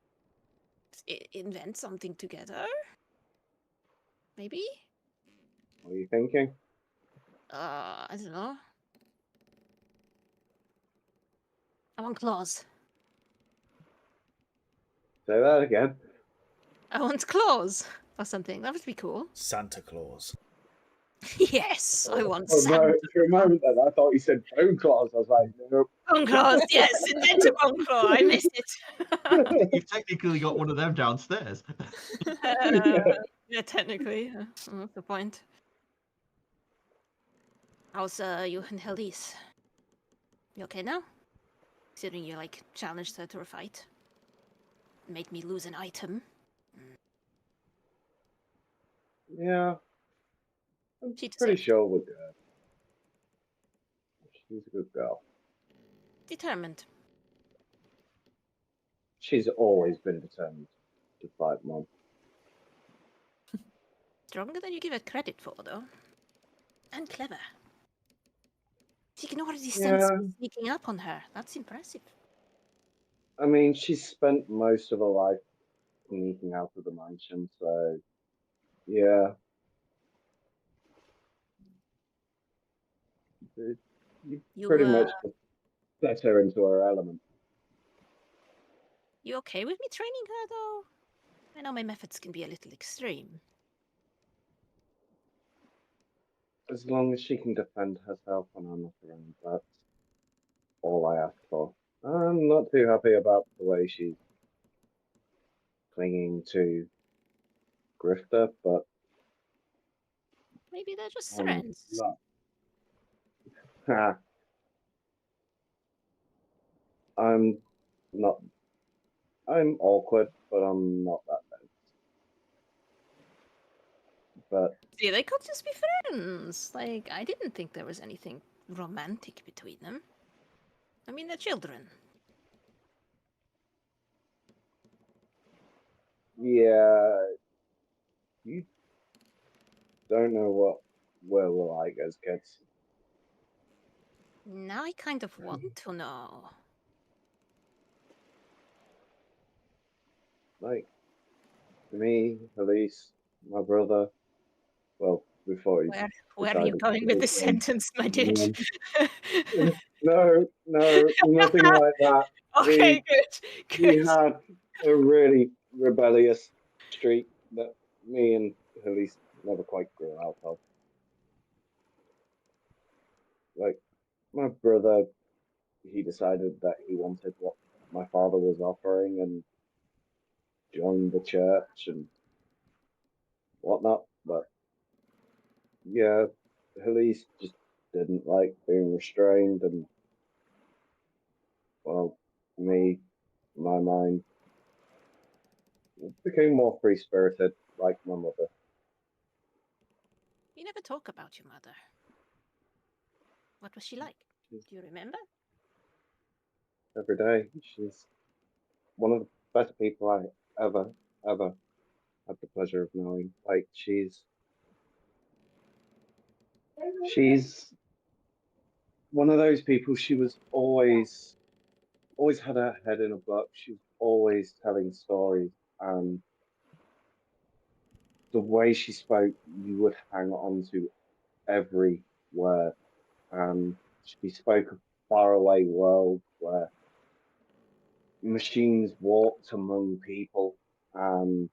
invent something together? Maybe? What are you thinking? I don't know. I want claws. Say that again. I want claws or something. That would be cool. Santa Claus. Yes, I want For Santa. a moment then, I thought you said bone claws. I was like, nope. Bone claws, yes, invent a bone claw. I missed it. You've technically got one of them downstairs. Yeah, technically. That's the point. How's you and Helise? You okay now? Considering you like challenged her to a fight, made me lose an item. Yeah. I'm She pretty deserved it. sure we're good. She's a good girl. Determined. She's always been determined to fight Mom. Stronger than you give it credit for, though. And clever. She can already sense me sneaking up on her. That's impressive. I mean, she's spent most of her life sneaking out of the mansion, so yeah. You pretty much set her into her element. You okay with me training her, though? I know my methods can be a little extreme. As long as she can defend herself when I'm not around, that's all I ask for. I'm not too happy about the way she's clinging to Grifter, but Maybe they're just friends. I'm not. I'm awkward, but I'm not that bad. But See, they could just be friends. Like, I didn't think there was anything romantic between them. I mean, they're children. yeah, you don't know what we're like as kids. Now I kind of want to know. Like me, Elise, my brother. Well, before he. Where are you going with this sentence, my dude? No, nothing like that. Okay, good. We had a really rebellious streak that me and Elise never quite grew out of. Like, my brother, he decided that he wanted what my father was offering and joined the church and whatnot. But yeah, Elise just didn't like being restrained, and well, my mind became more free-spirited, like my mother. You never talk about your mother. What was she like? Do you remember? Every day, she's one of the best people I ever had the pleasure of knowing. Like, she's one of those people. She was always had her head in a book. She was always telling stories, and the way she spoke, you would hang on to every word. And she spoke of a faraway world where machines walked among people, and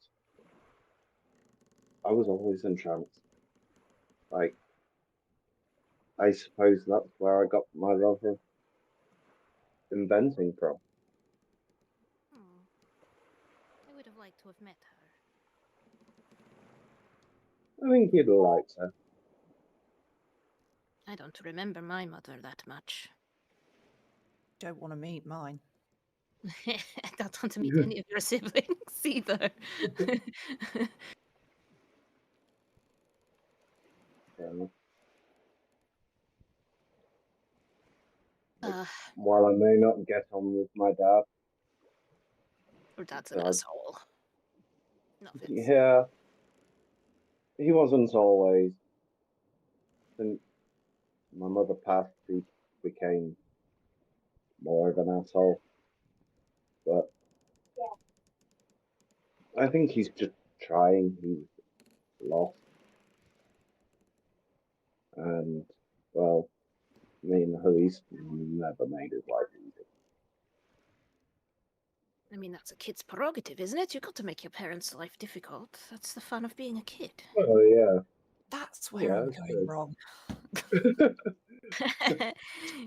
I was always entranced. Like, I suppose that's where I got my love of inventing from. I would have liked to have met her. I think you'd have liked her. I don't remember my mother that much. Don't want to meet mine. I don't want to meet any of your siblings either. While I may not get on with my dad, Your dad's an asshole. No offense. yeah, he wasn't always. Since my mother passed, he became more of an asshole. But I think he's just trying. He's lost. And, well, me and Elise never made his life easy. I mean, that's a kid's prerogative, isn't it? You've got to make your parents' life difficult. That's the fun of being a kid. Oh, yeah. That's where I'm going wrong.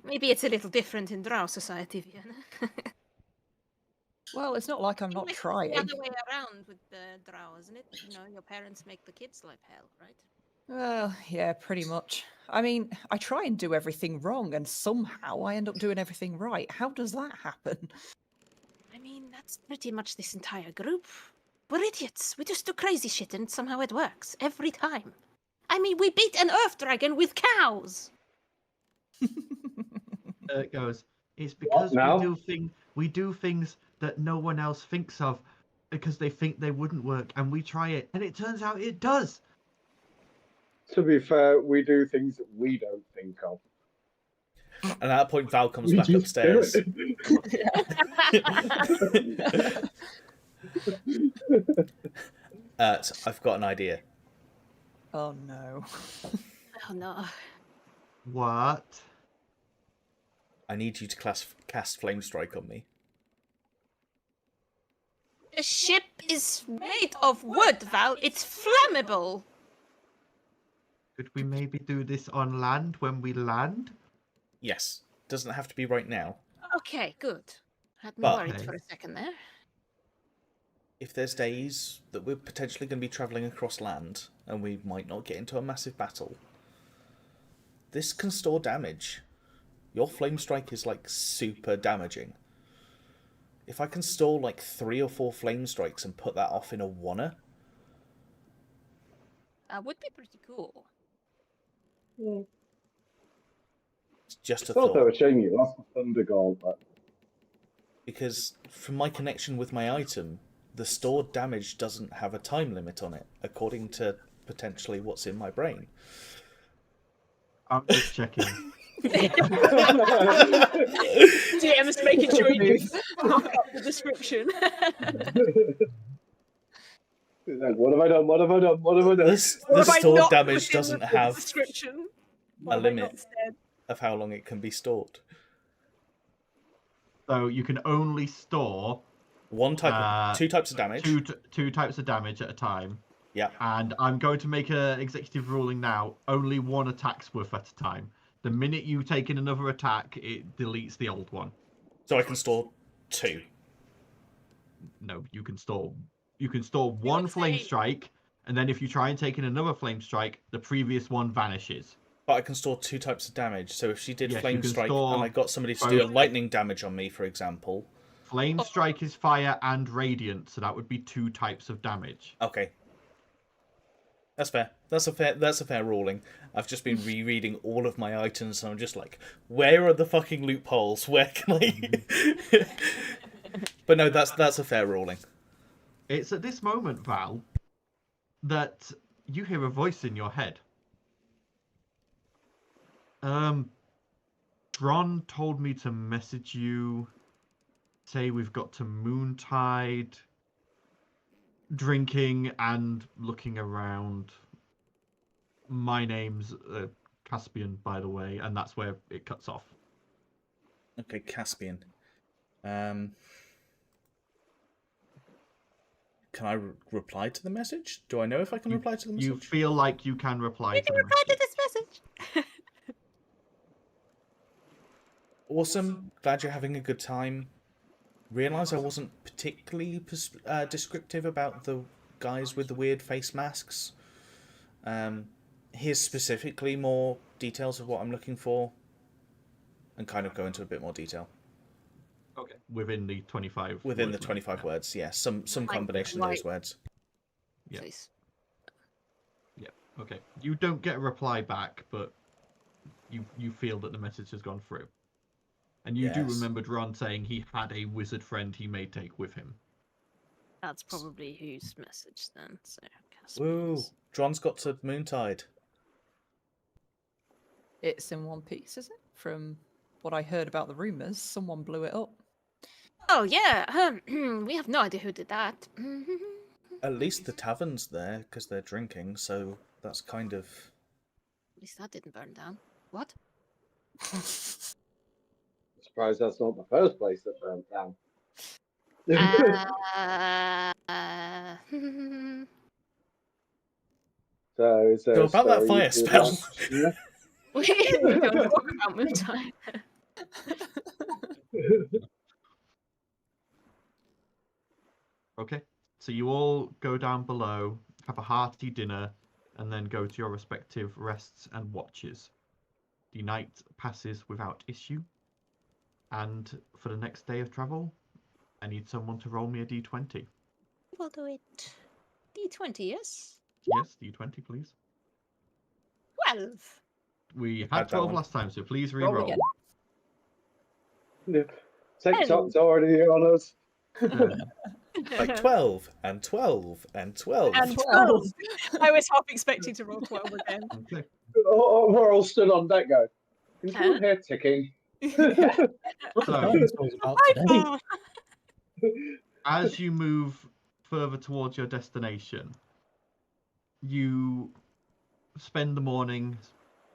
Maybe it's a little different in Drow society, Vienna. Well, it's not like I'm not trying. It's the other way around with the Drow, isn't it? You know, your parents make the kids' life hell, right? Well, yeah, pretty much. I mean, I try and do everything wrong, and somehow I end up doing everything right. How does that happen? I mean, that's pretty much this entire group. We're idiots. We just do crazy shit, and somehow it works. Every time. I mean, we beat an earth dragon with cows! It goes, it's because we do things that no one else thinks of because they think they wouldn't work, and we try it, and it turns out it does. To be fair, we do things that we don't think of. And at that point, Val comes back upstairs. I've got an idea. Oh no. Oh no. What? I need you to cast Flame Strike on me. The ship is made of wood, Val. It's flammable. Could we maybe do this on land when we land? Yes. Doesn't have to be right now. Okay, good. Had me But- worried for a second there. If there's days that we're potentially going to be travelling across land and we might not get into a massive battle, this can store damage. Your Flame Strike is like super damaging. If I can store like 3 or 4 Flame Strikes and put that off in a oneer, That would be pretty cool. it's just a It's also thought. a shame you lost the Thunder Gauntlet. Because from my connection with my item, the stored damage doesn't have a time limit on it, according to potentially what's in my brain. I'm just checking. DM's making sure you look up the description. Like, what have I done? What have I done? What have I done? The stored damage doesn't have description. a limit of how long it can be stored. So you can only store Two types of damage. two types of damage at a time. Yeah. And I'm going to make an executive ruling now. Only one attack's worth at a time. The minute you take in another attack, it deletes the old one. So I can store 2. No, you can store one flame strike, and then if you try and take in another flame strike, the previous one vanishes. But I can store 2 types of damage. So if she did Yes, you Flame can Strike store and I got somebody to do a both. lightning damage on me, for example. Flame Strike is fire and radiant, so that would be 2 types of damage. Okay. That's fair. That's a fair ruling. I've just been rereading all of my items, and I'm just like, where are the fucking loopholes? Where can I? But no, that's a fair ruling. It's at this moment, Val, that you hear a voice in your head. Dron told me to message you, say we've got to Moontide, drinking and looking around. My name's Caspian, by the way, and that's where it cuts off. Okay, Caspian. Can I reply to the message? Do I know if I can reply to the message? You feel like you can reply You to can the reply to message. this message. Awesome. Glad you're having a good time. Realise I wasn't particularly descriptive about the guys with the weird face masks. Here's specifically more details of what I'm looking for, and kind of go into a bit more detail. Okay. Within the 25. Within the words 25 limit. words, yeah. Some combination of those words. Yeah. Please. Yeah. Okay. You don't get a reply back, but you feel that the message has gone through. And you do Yes. remember Dron saying he had a wizard friend he may take with him. That's probably whose message then. So, Woo! Caspian's. Dron's got to Moontide. It's in one piece, is it? From what I heard about the rumours, someone blew it up. Oh yeah, we have no idea who did that. At least the tavern's there, because they're drinking, so that's kind of... At least that didn't burn down. What? Surprised that's not the first place that burnt down. So, is there So a about that story fire you'd spell. like to share? We don't talk about Moontide. Okay. So you all go down below, have a hearty dinner, and then go to your respective rests and watches. The night passes without issue. And for the next day of travel, I need someone to roll me a d20. We'll do it. D20, yes? Yes, d20, please. 12. We Had had that 12 one. last time, so please Roll re-roll. again. Yeah. TikTok's Hello. already on us. Like 12, and 12, and 12. And 12. I was half expecting to roll 12 again. Okay. We're all stood on deck going, can Huh? someone hear ticking? So, Dinosaurs about today. as you move further towards your destination, you spend the morning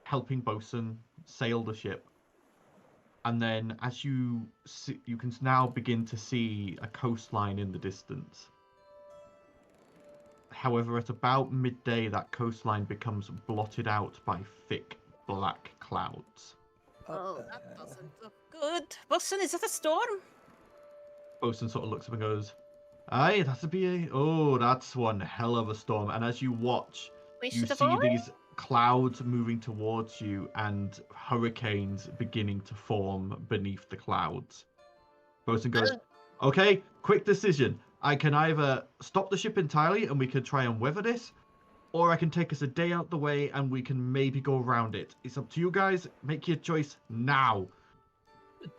helping Bosun sail the ship. And then as you can now begin to see a coastline in the distance. However, at about midday, that coastline becomes blotted out by thick black clouds. Oh, that doesn't look good. Wilson, is it a storm? Bosun sort of looks up and goes, "Aye, that'd be that's one hell of a storm." And as you watch, We you should see avoid? these clouds moving towards you and hurricanes beginning to form beneath the clouds. Bosun goes, "Okay, quick decision. I can either stop the ship entirely and we can try and weather this, or I can take us a day out the way and we can maybe go around it. It's up to you guys. Make your choice now."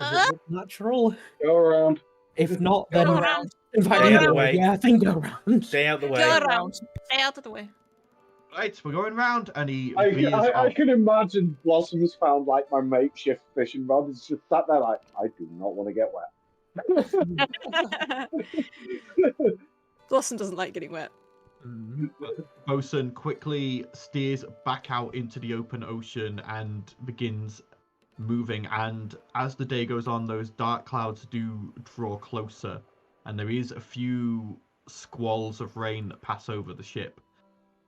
Does it look natural? Go around. If not, Go then around. in fact, Stay out either the way. way. Yeah, I think go around. Stay out the way. Go around. Stay out of the way. Right, we're going round, and he I veers I off. can imagine Blossom's found like my makeshift fishing rod. It's just sat there like, I do not want to get wet. Blossom doesn't like getting wet. Bosun quickly steers back out into the open ocean and begins moving. And as the day goes on, those dark clouds do draw closer, and there is a few squalls of rain that pass over the ship.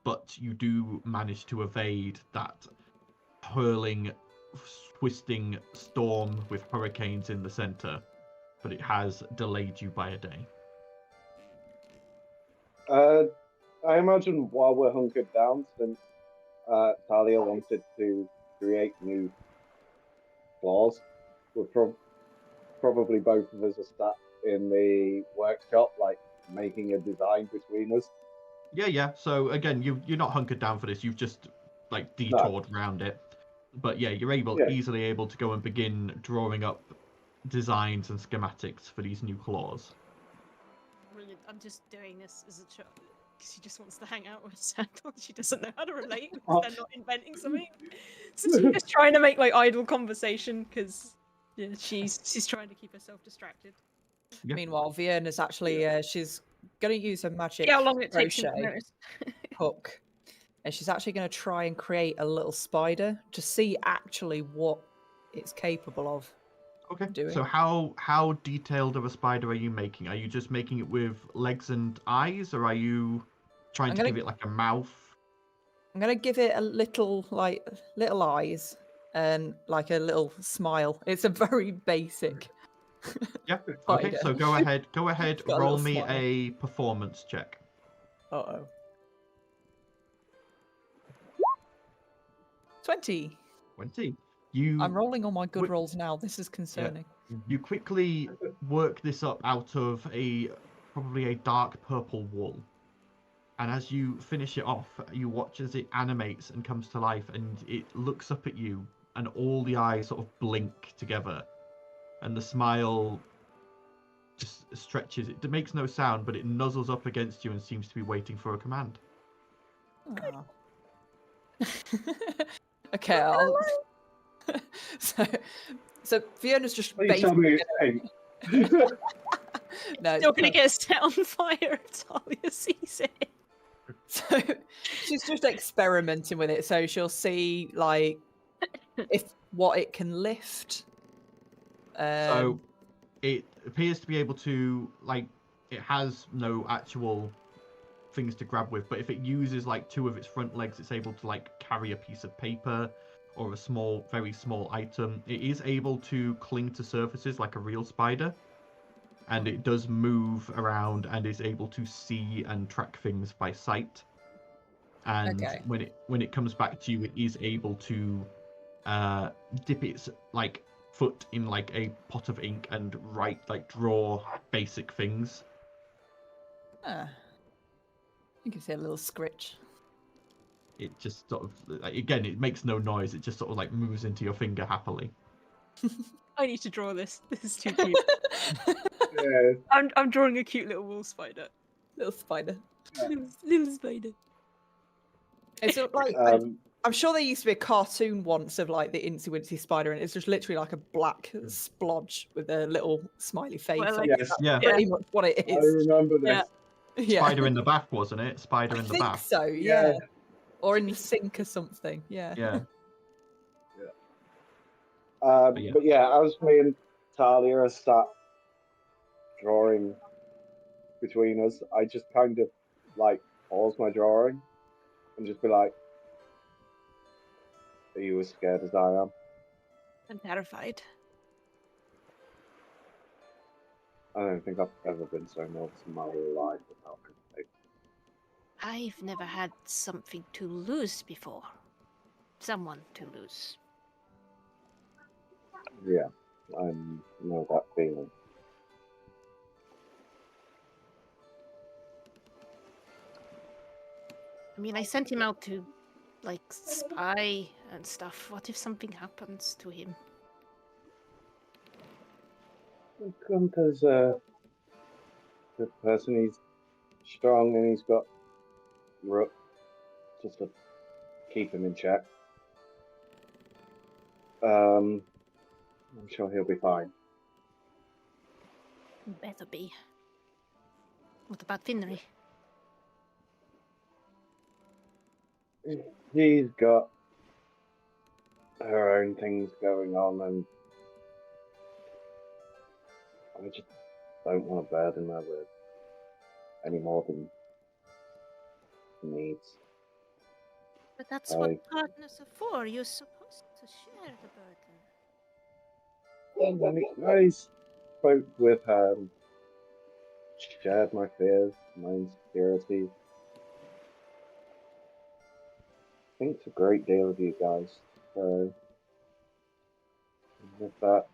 But you do manage to evade that hurling, twisting storm with hurricanes in the center. But it has delayed you by a day. I imagine while we're hunkered down, since Talia wanted to create new claws. We're probably both of us are sat in the workshop, like making a design between us. Yeah. So again, you're not hunkered down for this. You've just like detoured around it. But yeah, you're easily able to go and begin drawing up designs and schematics for these new claws. Brilliant. I'm just doing this as a child because she just wants to hang out with Sandal. She doesn't know how to relate because they're not inventing something. So she's just trying to make like idle conversation because she's trying to keep herself distracted. Yeah. Meanwhile, Vienna's actually she's going to use her magic See how long it takes him to crochet notice. hook, and she's actually going to try and create a little spider to see actually what it's capable of. Okay. doing. So how detailed of a spider are you making? Are you just making it with legs and eyes, or are you trying to give it like a mouth? I'm going to give it a little little eyes and like a little smile. It's a very basic. Yeah. Okay. spider. So go ahead. Got a Roll little me smile. a performance check. 20. 20. I'm rolling all my good rolls now. This is concerning. You quickly work this up out of probably a dark purple wool. And as you finish it off, you watch as it animates and comes to life, and it looks up at you, and all the eyes sort of blink together, and the smile just stretches. It makes no sound, but it nuzzles up against you and seems to be waiting for a command. Aw. Okay, so Fiona's just Please tell me basically it's pink. no, Still gonna get set on fire if Talia sees it. so she's just experimenting with it. So she'll see like what it can lift. So it appears to be able to, like, it has no actual things to grab with, but if it uses like two of its front legs, it's able to like carry a piece of paper or a very small item. It is able to cling to surfaces like a real spider, and it does move around and is able to see and track things by sight. And Okay. when it comes back to you, it is able to dip its like foot in like a pot of ink and draw basic things. You can see a little scritch. It just sort of, again, it makes no noise. It just sort of like moves into your finger happily. I need to draw this. This is too cute. Yeah. I'm drawing a cute little wool spider. Little spider. Little spider. It's like I'm sure there used to be a cartoon once of like the Incy Wincy spider, and it's just literally like a black splodge with a little smiley face. Well, on like- it. Yes. That's Yeah. pretty much what it I is. remember this. Yeah. Spider in the bath, wasn't it? Spider I in the think bath. so. Yeah. Yeah. Or in the sink or something. Yeah. Yeah. But yeah, as me and Talia are sat drawing between us, I just kind of like pause my drawing and just be like, "Are you as scared as I am?" I'm terrified. I don't think I've ever been so nervous in my whole life about it. I've never had something to lose before. Someone to lose. Yeah, I know that feeling. I mean, I sent him out to, like, spy and stuff. What if something happens to him? Gunther's a good person. He's strong and he's got Rook just to keep him in check. I'm sure he'll be fine. Better be. What about Finnery? She's got her own things going on, and I just don't want to burden her with any more than she needs. But that's what partners are for. You're supposed to share the burden. And then I spoke with her, and shared my fears, my insecurities. Thinks a great deal of you guys. So, with that,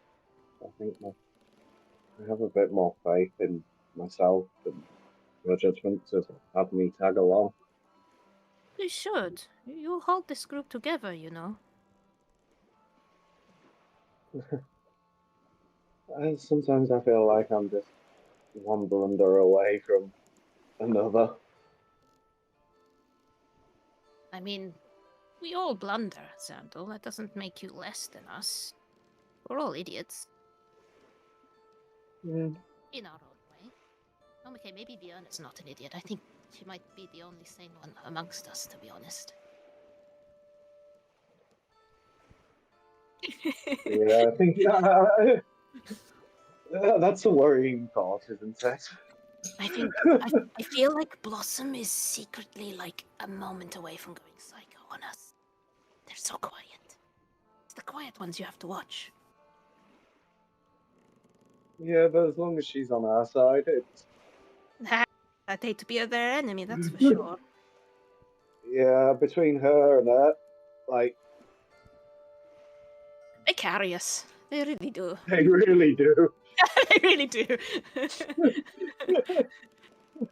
I think I have a bit more faith in myself and your judgment to have me tag along. You should. You hold this group together, you know. And sometimes I feel like I'm just one blunder away from another. I mean, we all blunder, Xandal. That doesn't make you less than us. We're all idiots. Mm. In our own way. Okay, maybe Björn is not an idiot. I think she might be the only sane one amongst us, to be honest. Yeah, I think that's a worrying thought, isn't it? I feel like Blossom is secretly like a moment away from going psycho on us. They're so quiet. It's the quiet ones you have to watch. Yeah, but as long as she's on our side, it's... I'd hate to be their enemy, that's for sure. Yeah, between her and that, like... They carry us. They really do. They really do. They really do.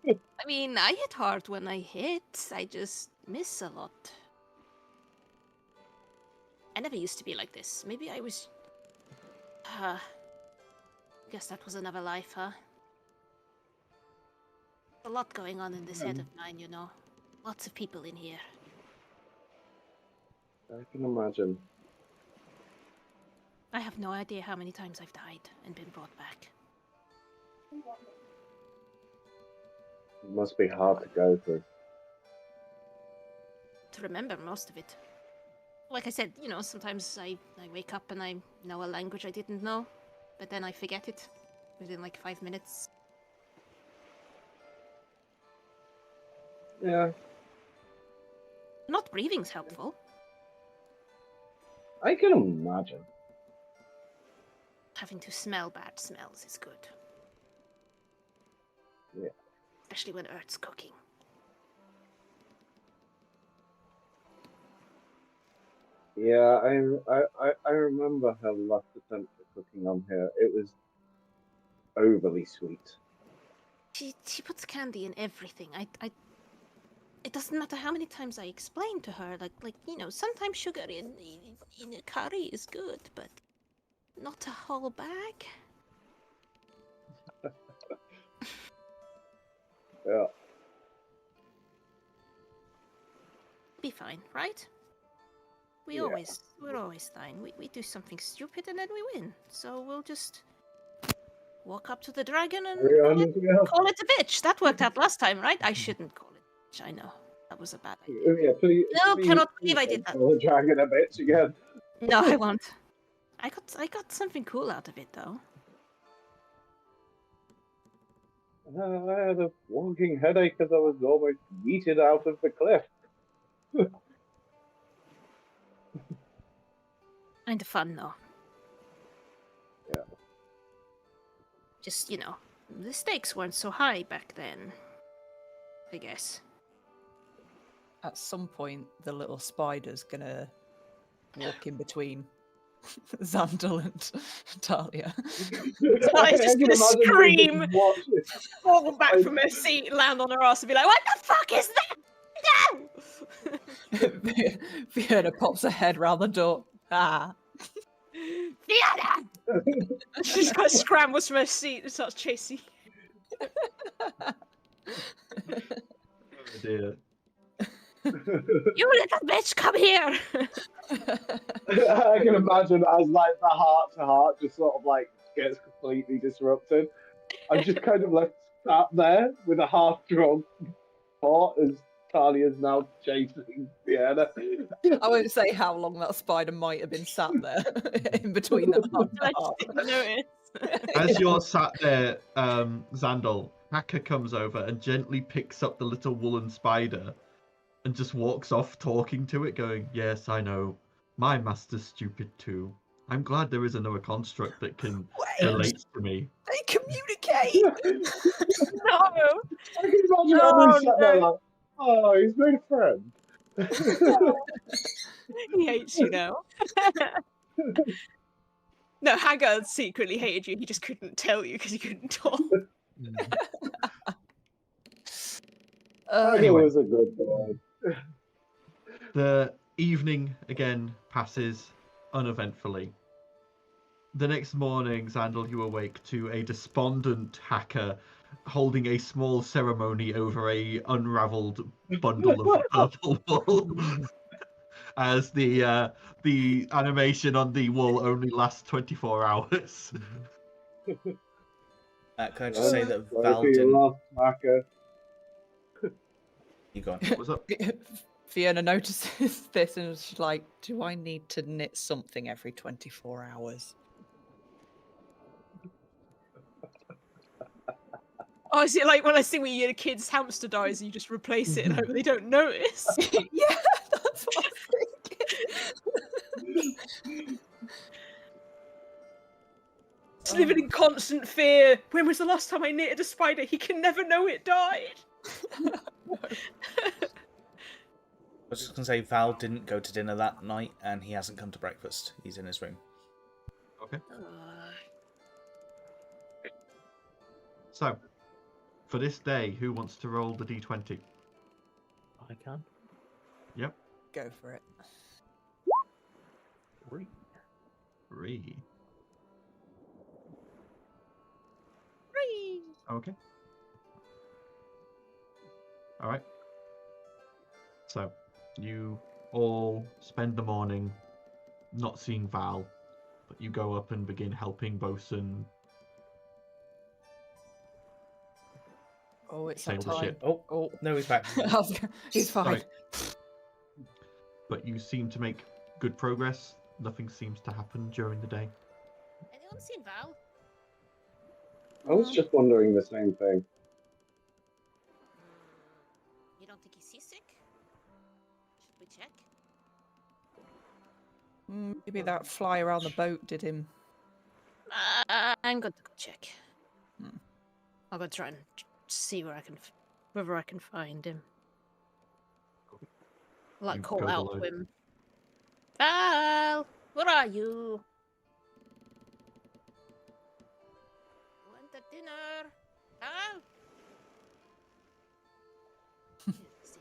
I mean, I hit hard when I hit. I just miss a lot. I never used to be like this. Maybe I was... Guess that was another life, huh? A lot going on in this head of mine, you know. Lots of people in here. I can imagine. I have no idea how many times I've died and been brought back. It must be hard to go through. To remember most of it. Like I said, you know, sometimes I wake up and I know a language I didn't know, but then I forget it within like 5 minutes. Yeah. Not breathing's helpful. I can imagine. Having to smell bad smells is good. Yeah. Especially when Earth's cooking. Yeah, I remember her last attempt at cooking on here. It was overly sweet. She puts candy in everything. It doesn't matter how many times I explain to her, like you know, sometimes sugar in a curry is good, but not a whole bag. Yeah. Be fine, right? We're always fine. We do something stupid and then we win. So we'll just walk up to the dragon and call it a bitch. That worked out last time, right? I shouldn't call it a bitch. I know that was a bad idea. Yeah, please, Cannot believe I did that. Call the dragon a bitch again. No, I won't. I got something cool out of it though. I had a walking headache because I was almost yeeted out of the cliff. Kind of fun though. Yeah. Just, you know, the stakes weren't so high back then, I guess. At some point, the little spider's gonna walk in between Xandal and Talia. I was just gonna scream, fall back from her seat, land on her ass, and be like, "What the fuck is that?" No! Fiona pops her head round the door. Ah. Fiona! She just kind of scrambles from her seat and starts chasing. Oh dear. You little bitch, come here! I can imagine as like the heart to heart just sort of like gets completely disrupted. I'm just kind of left sat there with a half-drawn thought as Talia's now chasing Vienna. I won't say how long that spider might have been sat there in between them. I just didn't notice. As you're sat there, Xandal, Haka comes over and gently picks up the little woolen spider and just walks off talking to it, going, "Yes, I know. My master's stupid too. I'm glad there is another construct that can relate to me." They communicate! No! I can imagine everyone sat there like, oh, he's made a friend. He hates you now. No, Haggard secretly hated you. He just couldn't tell you because he couldn't talk. He Anyway. was a good boy. The evening again passes uneventfully. The next morning, Xandal, you awake to a despondent hacker holding a small ceremony over a unraveled bundle of purple wool. As the animation on the wool only lasts 24 hours. Can I just say that Sorry Val for your didn't... loss, Maka. You go on. What's up? Fiona notices this and she's like, do I need to knit something every 24 hours? Oh, is it like when I see when your kid's hamster dies and you just replace it and hope they don't notice? Yeah, that's what I'm thinking. Just living in constant fear. When was the last time I knitted a spider? He can never know it died. I was just going to say, Val didn't go to dinner that night, and he hasn't come to breakfast. He's in his room. Okay. So, for this day, who wants to roll the d20? I can. Yep. Go for it. 3. 3. Okay. Alright. So, you all spend the morning not seeing Val, but you go up and begin helping Bosun Oh, it's sail that the time. ship. Oh, No, he's back. he's fine. Sorry. But you seem to make good progress. Nothing seems to happen during the day. Anyone seen Val? I was just wondering the same thing. You don't think he's seasick? Should we check? Maybe that fly around the boat did him. I'm going to go check. Hmm. I'll go try and see whether I can find him. Like You call go out below. to him. Val, where are you? Went to dinner. Val. See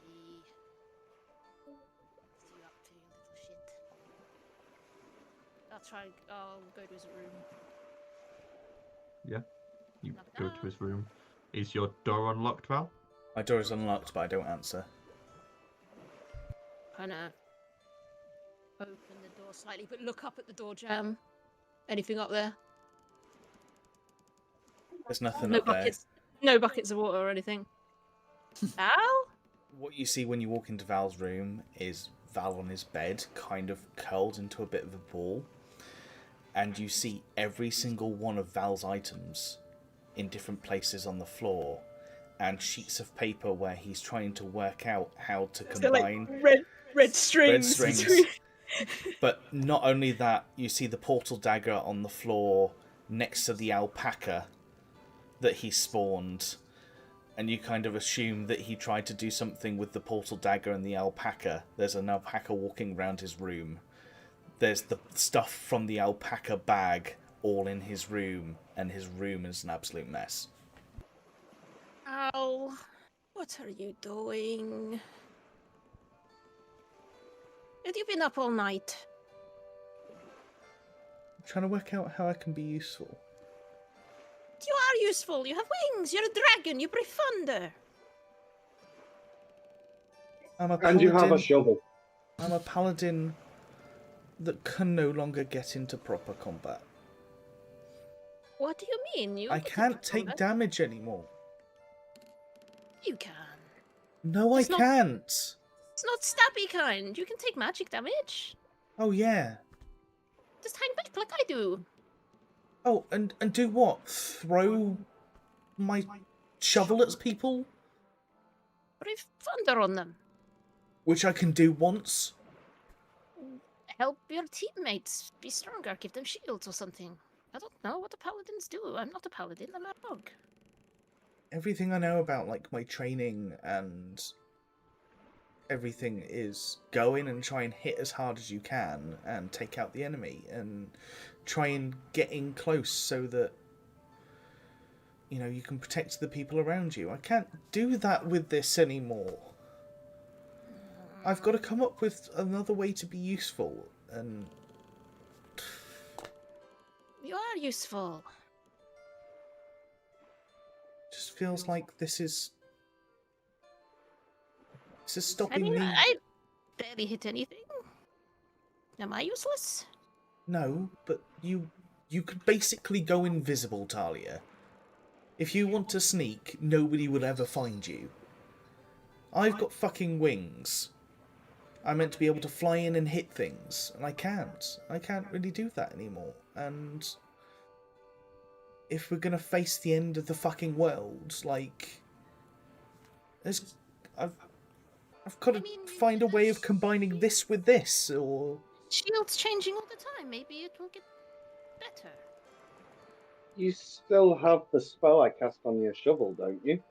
you up to, you little shit. I'll go to his room. You Knock, go to knock. his room. Is your door unlocked, Val? My door is unlocked, but I don't answer. Kinda open the door slightly, but look up at the door jamb. Anything up there? There's nothing No up there. buckets. No buckets of water or anything. Val? What you see when you walk into Val's room is Val on his bed, kind of curled into a bit of a ball. And you see every single one of Val's items in different places on the floor, and sheets of paper where he's trying to work out how to So like combine red strings. strings. between- But not only that, you see the portal dagger on the floor next to the alpaca that he spawned, and you kind of assume that he tried to do something with the portal dagger and the alpaca. There's an alpaca walking around his room. There's the stuff from the alpaca bag all in his room, and his room is an absolute mess. Val, what are you doing? Have you been up all night? I'm trying to work out how I can be useful. You are useful. You have wings. You're a dragon. You breathe thunder. I'm a And you have a paladin. shovel. I'm a paladin that can no longer get into proper combat. What do you mean? You I get can't into take combat? damage anymore. You can. No, It's I not- can't. It's not stabby kind. You can take magic damage. Oh, yeah. Just hang back like I do. Oh, and do what? Throw my shovel at people? Breathe thunder on them. Which I can do once? Help your teammates be stronger. Give them shields or something. I don't know what the paladins do. I'm not a paladin. I'm a rogue. Everything I know about, like, my training and everything is, go in and try and hit as hard as you can and take out the enemy and try and get in close so that, you know, you can protect the people around you. I can't do that with this anymore. I've got to come up with another way to be useful, and... You are useful. just feels like this is stopping me. I barely hit anything. Am I useless? No, but you could basically go invisible, Talia. If you want to sneak, nobody would ever find you. I've got fucking wings. I'm meant to be able to fly in and hit things, and I can't. I can't really do that anymore. And if we're gonna face the end of the fucking world, like, I've got to find a way of combining this with this, or... Shield's changing all the time. Maybe it will get better. You still have the spell I cast on your shovel, don't you?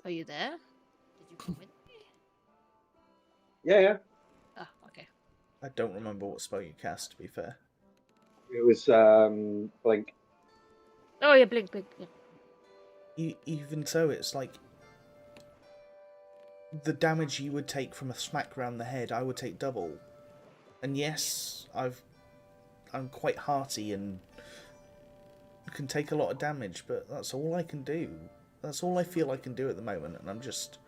Are you there? Did you come with me? Yeah. Ah, okay. I don't remember what spell you cast, to be fair. It was Blink. Oh yeah, blink. Yeah. Even so, it's like... the damage you would take from a smack round the head, I would take double. And yes, I'm quite hearty and can take a lot of damage, but that's all I can do. That's all I feel I can do at the moment, and I'm just...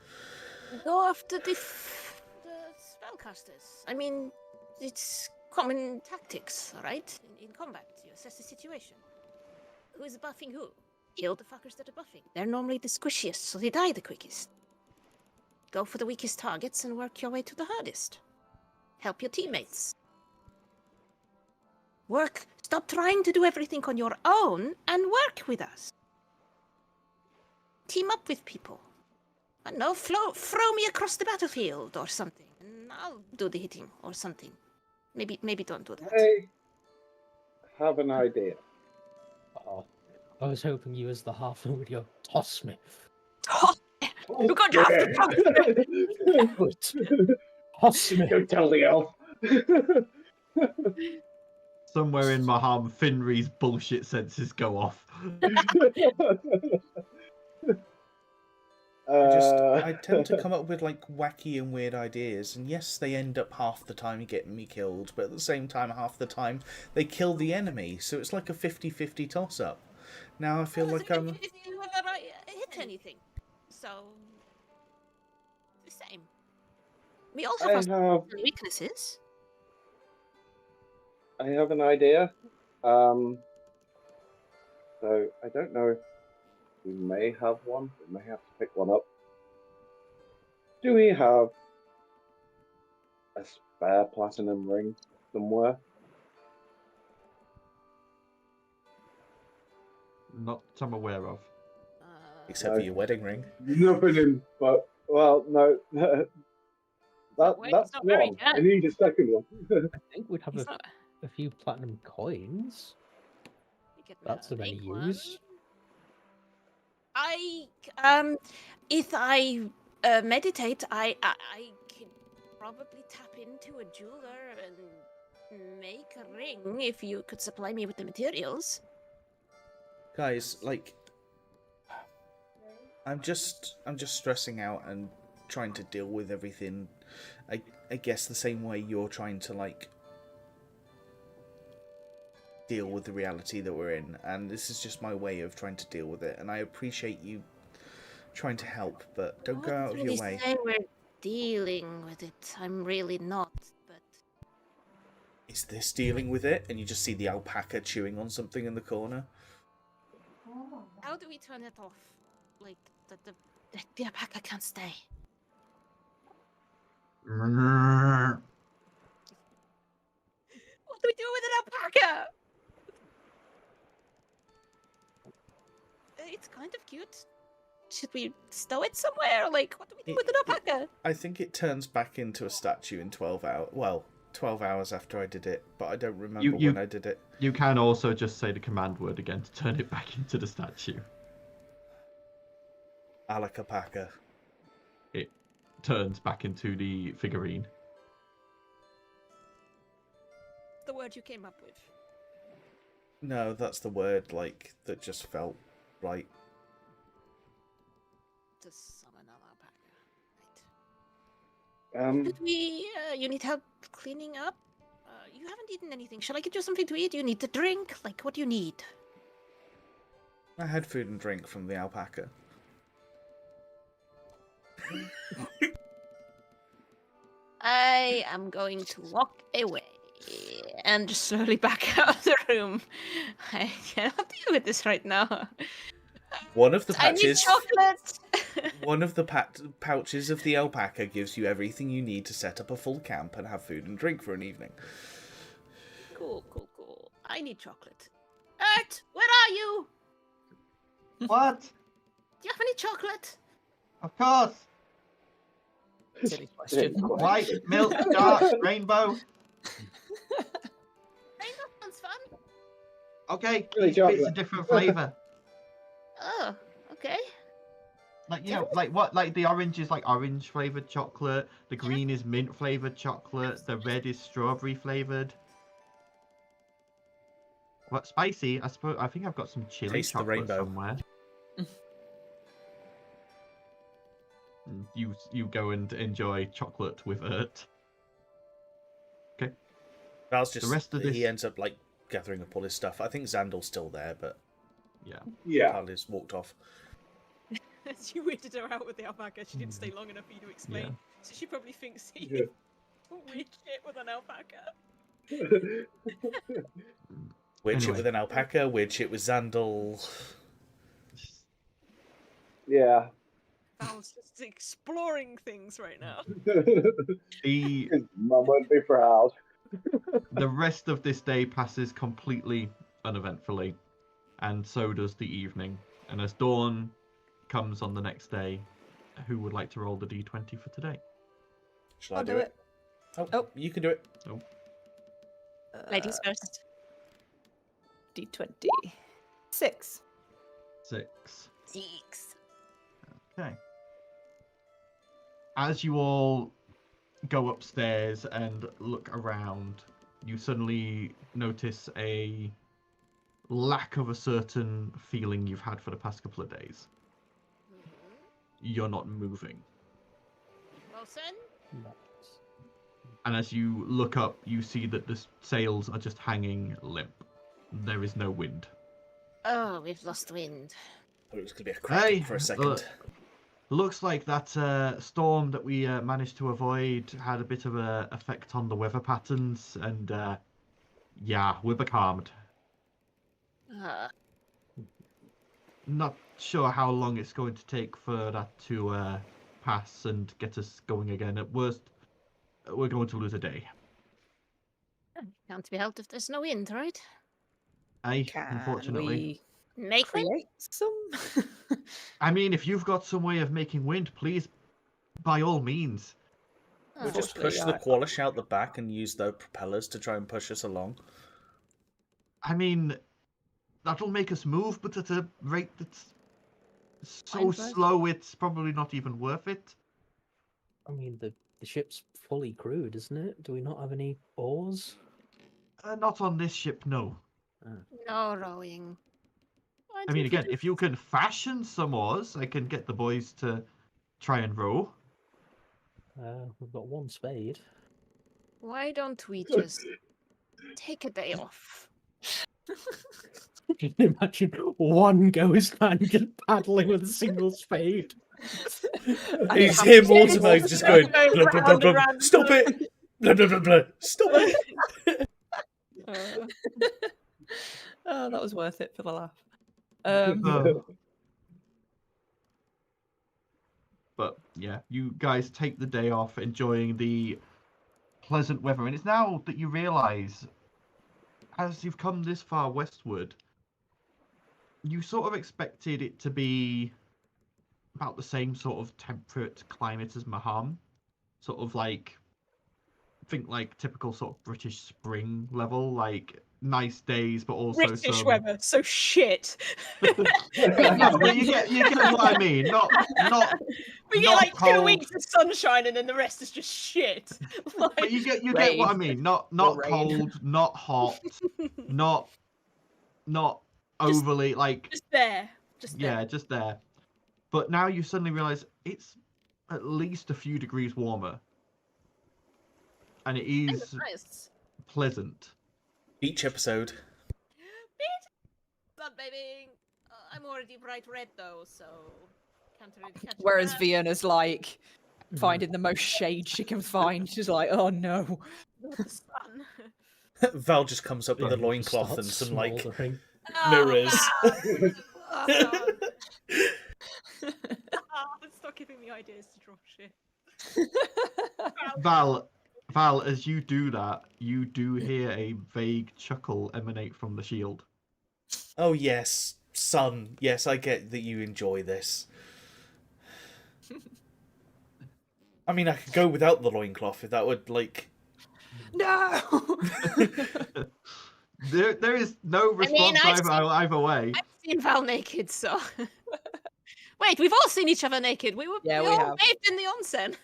Go after the spellcasters. I mean, it's common tactics, right? In combat, you assess the situation. Who is buffing who? Kill the fuckers that are buffing. They're normally the squishiest, so they die the quickest. Go for the weakest targets and work your way to the hardest. Help your teammates. Stop trying to do everything on your own and work with us. Team up with people. I don't know, throw me across the battlefield or something, and I'll do the hitting or something. Maybe don't do that. I have an idea. Oh, I was hoping you as the halfling would go, toss me. You got to have to Toss me. Don't tell the elf. Somewhere in Maham, Finry's bullshit senses go off. I tend to come up with like wacky and weird ideas, and yes, they end up half the time getting me killed, but at the same time, half the time they kill the enemy, so it's like a 50-50 toss-up. Now I feel like I'm... If you ever hit anything, so the same. We all have our weaknesses. I have an idea. So I don't know if we may have one. We may have to pick one up. Do we have a spare platinum ring somewhere? Not that I'm aware of. Except for your wedding ring. Nothing in, but, well, no. That's not very one. good. I need a second one. I think we'd have a few platinum coins. That's of any use. If I meditate, I can probably tap into a jeweler and make a ring if you could supply me with the materials. Guys, like, I'm just stressing out and trying to deal with everything. I guess the same way you're trying to like deal with the reality that we're in, and this is just my way of trying to deal with it. And I appreciate you trying to help, but don't go out of your way. Say we're dealing with it. I'm really not. But is this dealing with it? And you just see the alpaca chewing on something in the corner. How do we turn it off? Like the alpaca can't stay. What do we do with an alpaca? It's kind of cute. Should we stow it somewhere? Like, what do we do with an alpaca? I think it turns back into a statue in 12 hours. Well, 12 hours after I did it, but I don't remember when I did it. You can also just say the command word again to turn it back into the statue. Alakapaca. turns back into the figurine. The word you came up with. No, that's the word, like, that just felt right. To summon an alpaca. Right. Could we, you need help cleaning up? You haven't eaten anything. Shall I get you something to eat? You need to drink? Like, what do you need? I had food and drink from the alpaca. I am going to walk away and just slowly back out of the room. I cannot deal with this right now. One of the I need patches. chocolate. One of the pouches of the alpaca gives you everything you need to set up a full camp and have food and drink for an evening. Cool. I need chocolate. Ert, where are you? What? Do you have any chocolate? Of course. Silly question. White, milk, dark, rainbow. Rainbow sounds fun. Okay, Really each bit's a chocolate. different flavour. Oh, okay. Like, you know, like what? Like the orange is like orange flavoured chocolate. The green is mint flavoured chocolate. The red is strawberry flavoured. What, spicy? I suppose. I think I've got some chili Taste the chocolate rainbow. somewhere. You go and enjoy chocolate with Ert. Okay. Val's just The rest of he this- ends up like gathering up all his stuff. I think Xandal's still there, but Yeah. Yeah. Talia's walked off. She weirded her out with the alpaca. She didn't stay long enough for you to explain. Yeah. So she probably thinks he Yeah. weird shit with an alpaca. Weird shit Anyway. with an alpaca, weird shit with Xandal. Yeah. Val's just exploring things right now. The Mum won't be proud. the rest of this day passes completely uneventfully, and so does the evening. And as dawn comes on the next day, who would like to roll the d20 for today? Shall I I'll do do it? Oh, you can do it. Ladies first. D20. 6. 6. 6. Okay. As you all go upstairs and look around, you suddenly notice a lack of a certain feeling you've had for the past couple of days. You're not moving. Wilson? And as you look up, you see that the sails are just hanging limp. There is no wind. Oh, we've lost wind. Thought it was going to be a crack for a second. Looks like that storm that we managed to avoid had a bit of an effect on the weather patterns, and yeah, we're becalmed. Not sure how long it's going to take for that to pass and get us going again. At worst, we're going to lose a day. Can't be helped if there's no wind, right? Aye, Can unfortunately. we Make wind? create some? I mean, if you've got some way of making wind, please, by all means. Oh, We'll just Unfortunately, push the Qualish out the back and use the propellers to try and push us along. I mean, that'll make us move, but at a rate that's so Fine, fine. slow, it's probably not even worth it. I mean, the ship's fully crewed, isn't it? Do we not have any oars? Not on this ship, no. No rowing. Why I mean, don't we again, just- if you can fashion some oars, I can get the boys to try and row. We've got one spade. Why don't we just take a day off? Can you imagine one ghost man just paddling with a single spade? It's him automated just going, blah, blah, blah, blah, stop it! Blah, blah, blah, blah, stop it! Oh, that was worth it for the laugh. But yeah, you guys take the day off, enjoying the pleasant weather. And it's now that you realise, as you've come this far westward, you sort of expected it to be about the same sort of temperate climate as Maham. Sort of like, think like typical sort of British spring level, like nice days, but also British some. weather, so shit. But you get what I mean. Not We get not like 2 cold. weeks of sunshine, and then the rest is just shit. But Like, you get what Rain. I mean. Not rain. cold, not hot, not overly like just there, just there. yeah, just there. But now you suddenly realize it's at least a few degrees warmer, and it is Nice. pleasant. Each episode. Sunbathing. I'm already bright red though, so can't really catch Whereas that. Vienna's like finding the most shade she can find. She's like, oh no. Not the sun. Val just comes up with a Starts loincloth and some like smouldering. mirrors. Oh, God. Stop giving me ideas to draw shit. Val, as you do that, you do hear a vague chuckle emanate from the shield. Oh yes, son. Yes, I get that you enjoy this. I mean, I could go without the loincloth if that would like. No. There is no response either way. I've seen Val naked, so. Wait, we've all seen each other naked. We Yeah, we all have. bathed in the onsen.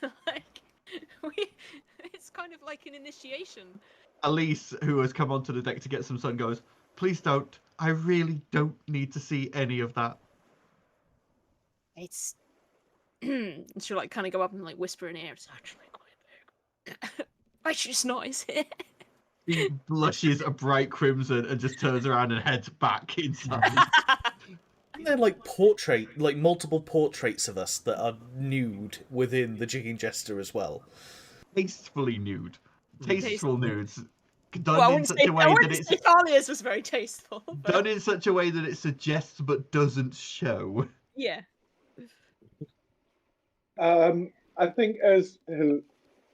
It's kind of like an initiation. Elise, who has come onto the deck to get some sun, goes, "Please don't. I really don't need to see any of that." It's. She'll like kind of go up and like whisper in her ear. It's actually quite big. Actually, it's not, is it? He blushes a bright crimson and just turns around and heads back inside. And they're like multiple portraits of us that are nude within the Jigging Jester as well. Tastefully nude. Tasteful nudes. Well, I wouldn't say Thalia's was very tasteful. But... done in such a way that it suggests but doesn't show. Yeah. I think as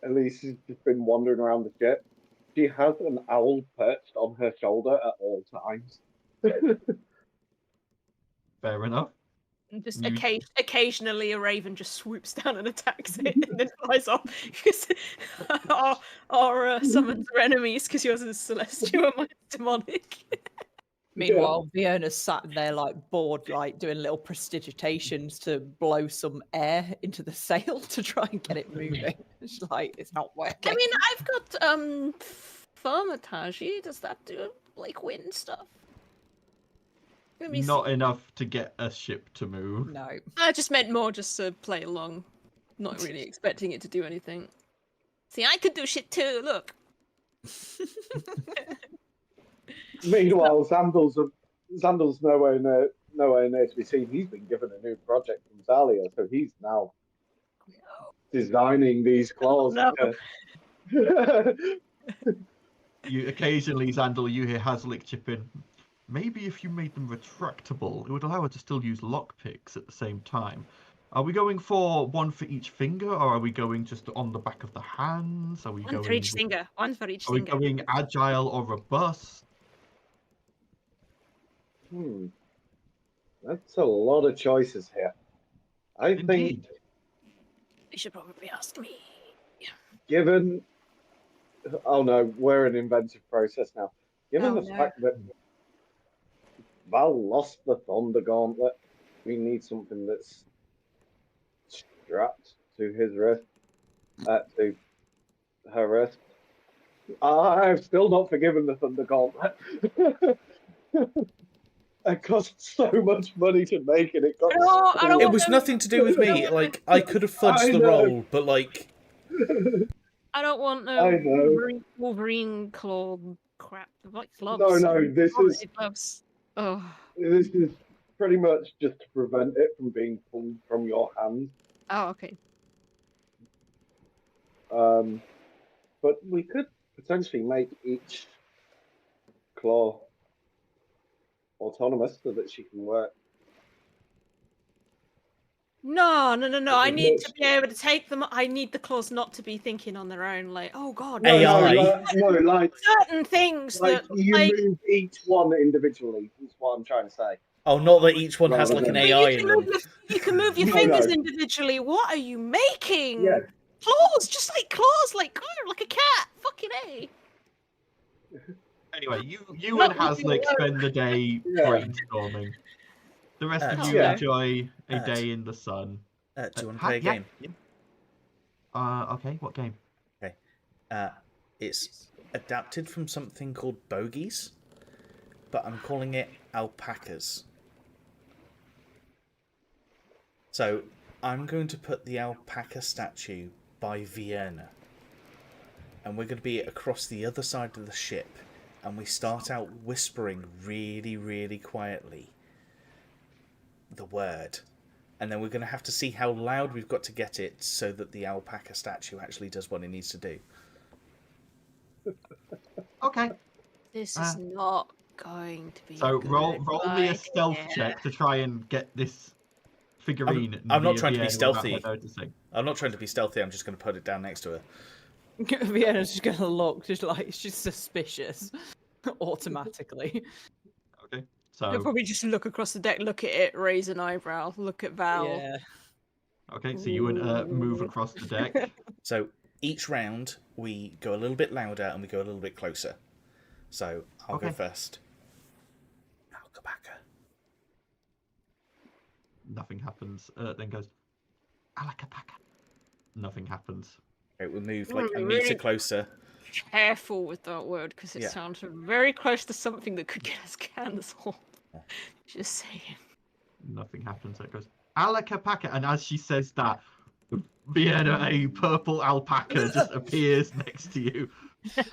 Elise has just been wandering around the ship, she has an owl perched on her shoulder at all times. Fair enough. And just You- occasionally a raven just swoops down and attacks it and then flies off. Because our summons are enemies because yours is celestial and mine's demonic. Meanwhile, Vienna's sat there like bored, like doing little prestidigitations to blow some air into the sail to try and get it moving. It's like it's not working. I mean, I've got Armatae. Does that do like wind stuff? Let me Not see. enough to get a ship to move. No. I just meant more just to play along, not really expecting it to do anything. See, I could do shit too. Look. Meanwhile, Xandal's nowhere near to be seen. He's been given a new project from Thalia, so he's now designing these claws. No. You occasionally, Xandal, you hear Hazlick chip in. Maybe if you made them retractable, it would allow her to still use lockpicks at the same time. Are we going for one for each finger, or are we going just on the back of the hands? Are we One going? for each finger. One for each Are we finger. going agile or robust? That's a lot of choices here. I think, Indeed. You should probably ask me. given, oh no, we're an inventive process now. Given Oh, the no. fact that Val lost the Thunder Gauntlet, we need something that's strapped to his wrist, to her wrist. I've still not forgiven the Thunder Gauntlet. It cost so much money to make it. It got. No, I don't It want was them- nothing to do with me. Like I could have fudged I the know. roll, but like I don't want I no know. Wolverine claw crap. Like gloves. No, this is Quality gloves. Oh. this is pretty much just to prevent it from being pulled from your hand. Oh, okay. But we could potentially make each claw autonomous so that she can work. No. I It need looks- to be able to take them. I need the claws not to be thinking on their own. Like, oh god, No, AI. no, like certain things like that you like. move each one individually. Is what I'm trying to say. oh, not that each one has Rather like an than- AI you, in can move them. you can move your No, fingers no. individually. What are you making? Yeah. Claws, just like claws, like a cat. Fucking A. Anyway, you and Haslick spend the day brainstorming. The rest of you enjoy a day in the sun. Do you want to play a game? Okay, what game? Okay. It's adapted from something called Bogies, but I'm calling it Alpacas. So, I'm going to put the alpaca statue by Vienna. And we're going to be across the other side of the ship. And we start out whispering really, really quietly the word. And then we're going to have to see how loud we've got to get it so that the alpaca statue actually does what it needs to do. Okay. This is not going to be. So roll me a stealth check to try and get this figurine. I'm not trying to be stealthy. I'm not trying to be stealthy. I'm just going to put it down next to her. Vienna's just going to look, just like she's suspicious, automatically. Okay. So You'll probably just look across the deck, look at it, raise an eyebrow, look at Val. Yeah. Okay, so you would move across the deck. So each round we go a little bit louder and we go a little bit closer. So I'll go first. Alpaca. Nothing happens. Then goes Alpaca. Nothing happens. Okay, we'll move like a meter closer. Careful with that word because it sounds very close to something that could get us cancelled. Just saying. Nothing happens. It goes Alpaca, and as she says that, Vienna, a purple alpaca just appears next to you.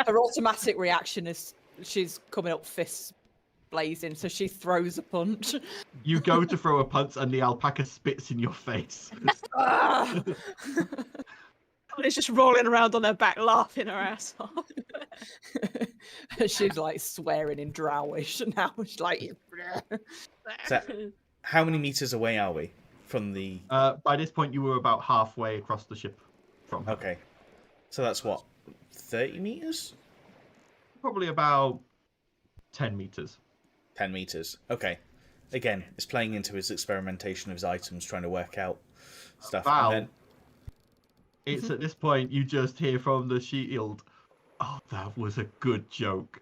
Her automatic reaction is she's coming up fists blazing, so she throws a punch. You go to throw a punch, and the alpaca spits in your face. It's just rolling around on her back, laughing her ass off. She's like swearing in Drowish now. She's like. So, how many meters away are we from the? By this point, you were about halfway across the ship from her. Okay, so that's what, 30 meters? Probably about 10 meters. 10 meters. Okay. Again, it's playing into his experimentation of his items, trying to work out stuff. Val, and then... It's at this point you just hear from the shield, "Oh, that was a good joke.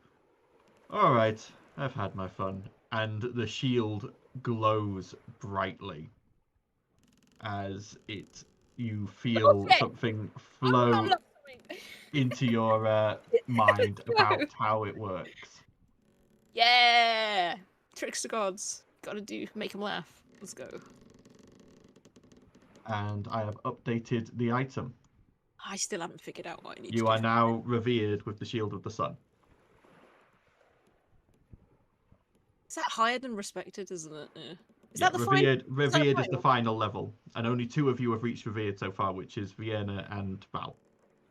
All right, I've had my fun." And the shield glows brightly as you feel something flow into your mind about how it works. Yeah, tricks to gods. Gotta make them laugh. Let's go. And I have updated the item. I still haven't figured out what I need to do. You are now revered with the Shield of the Sun. Is that higher than respected, isn't it? Yeah. Is Yeah, that the revered is the final level, and only 2 of you have reached revered so far, which is Vienna and Val.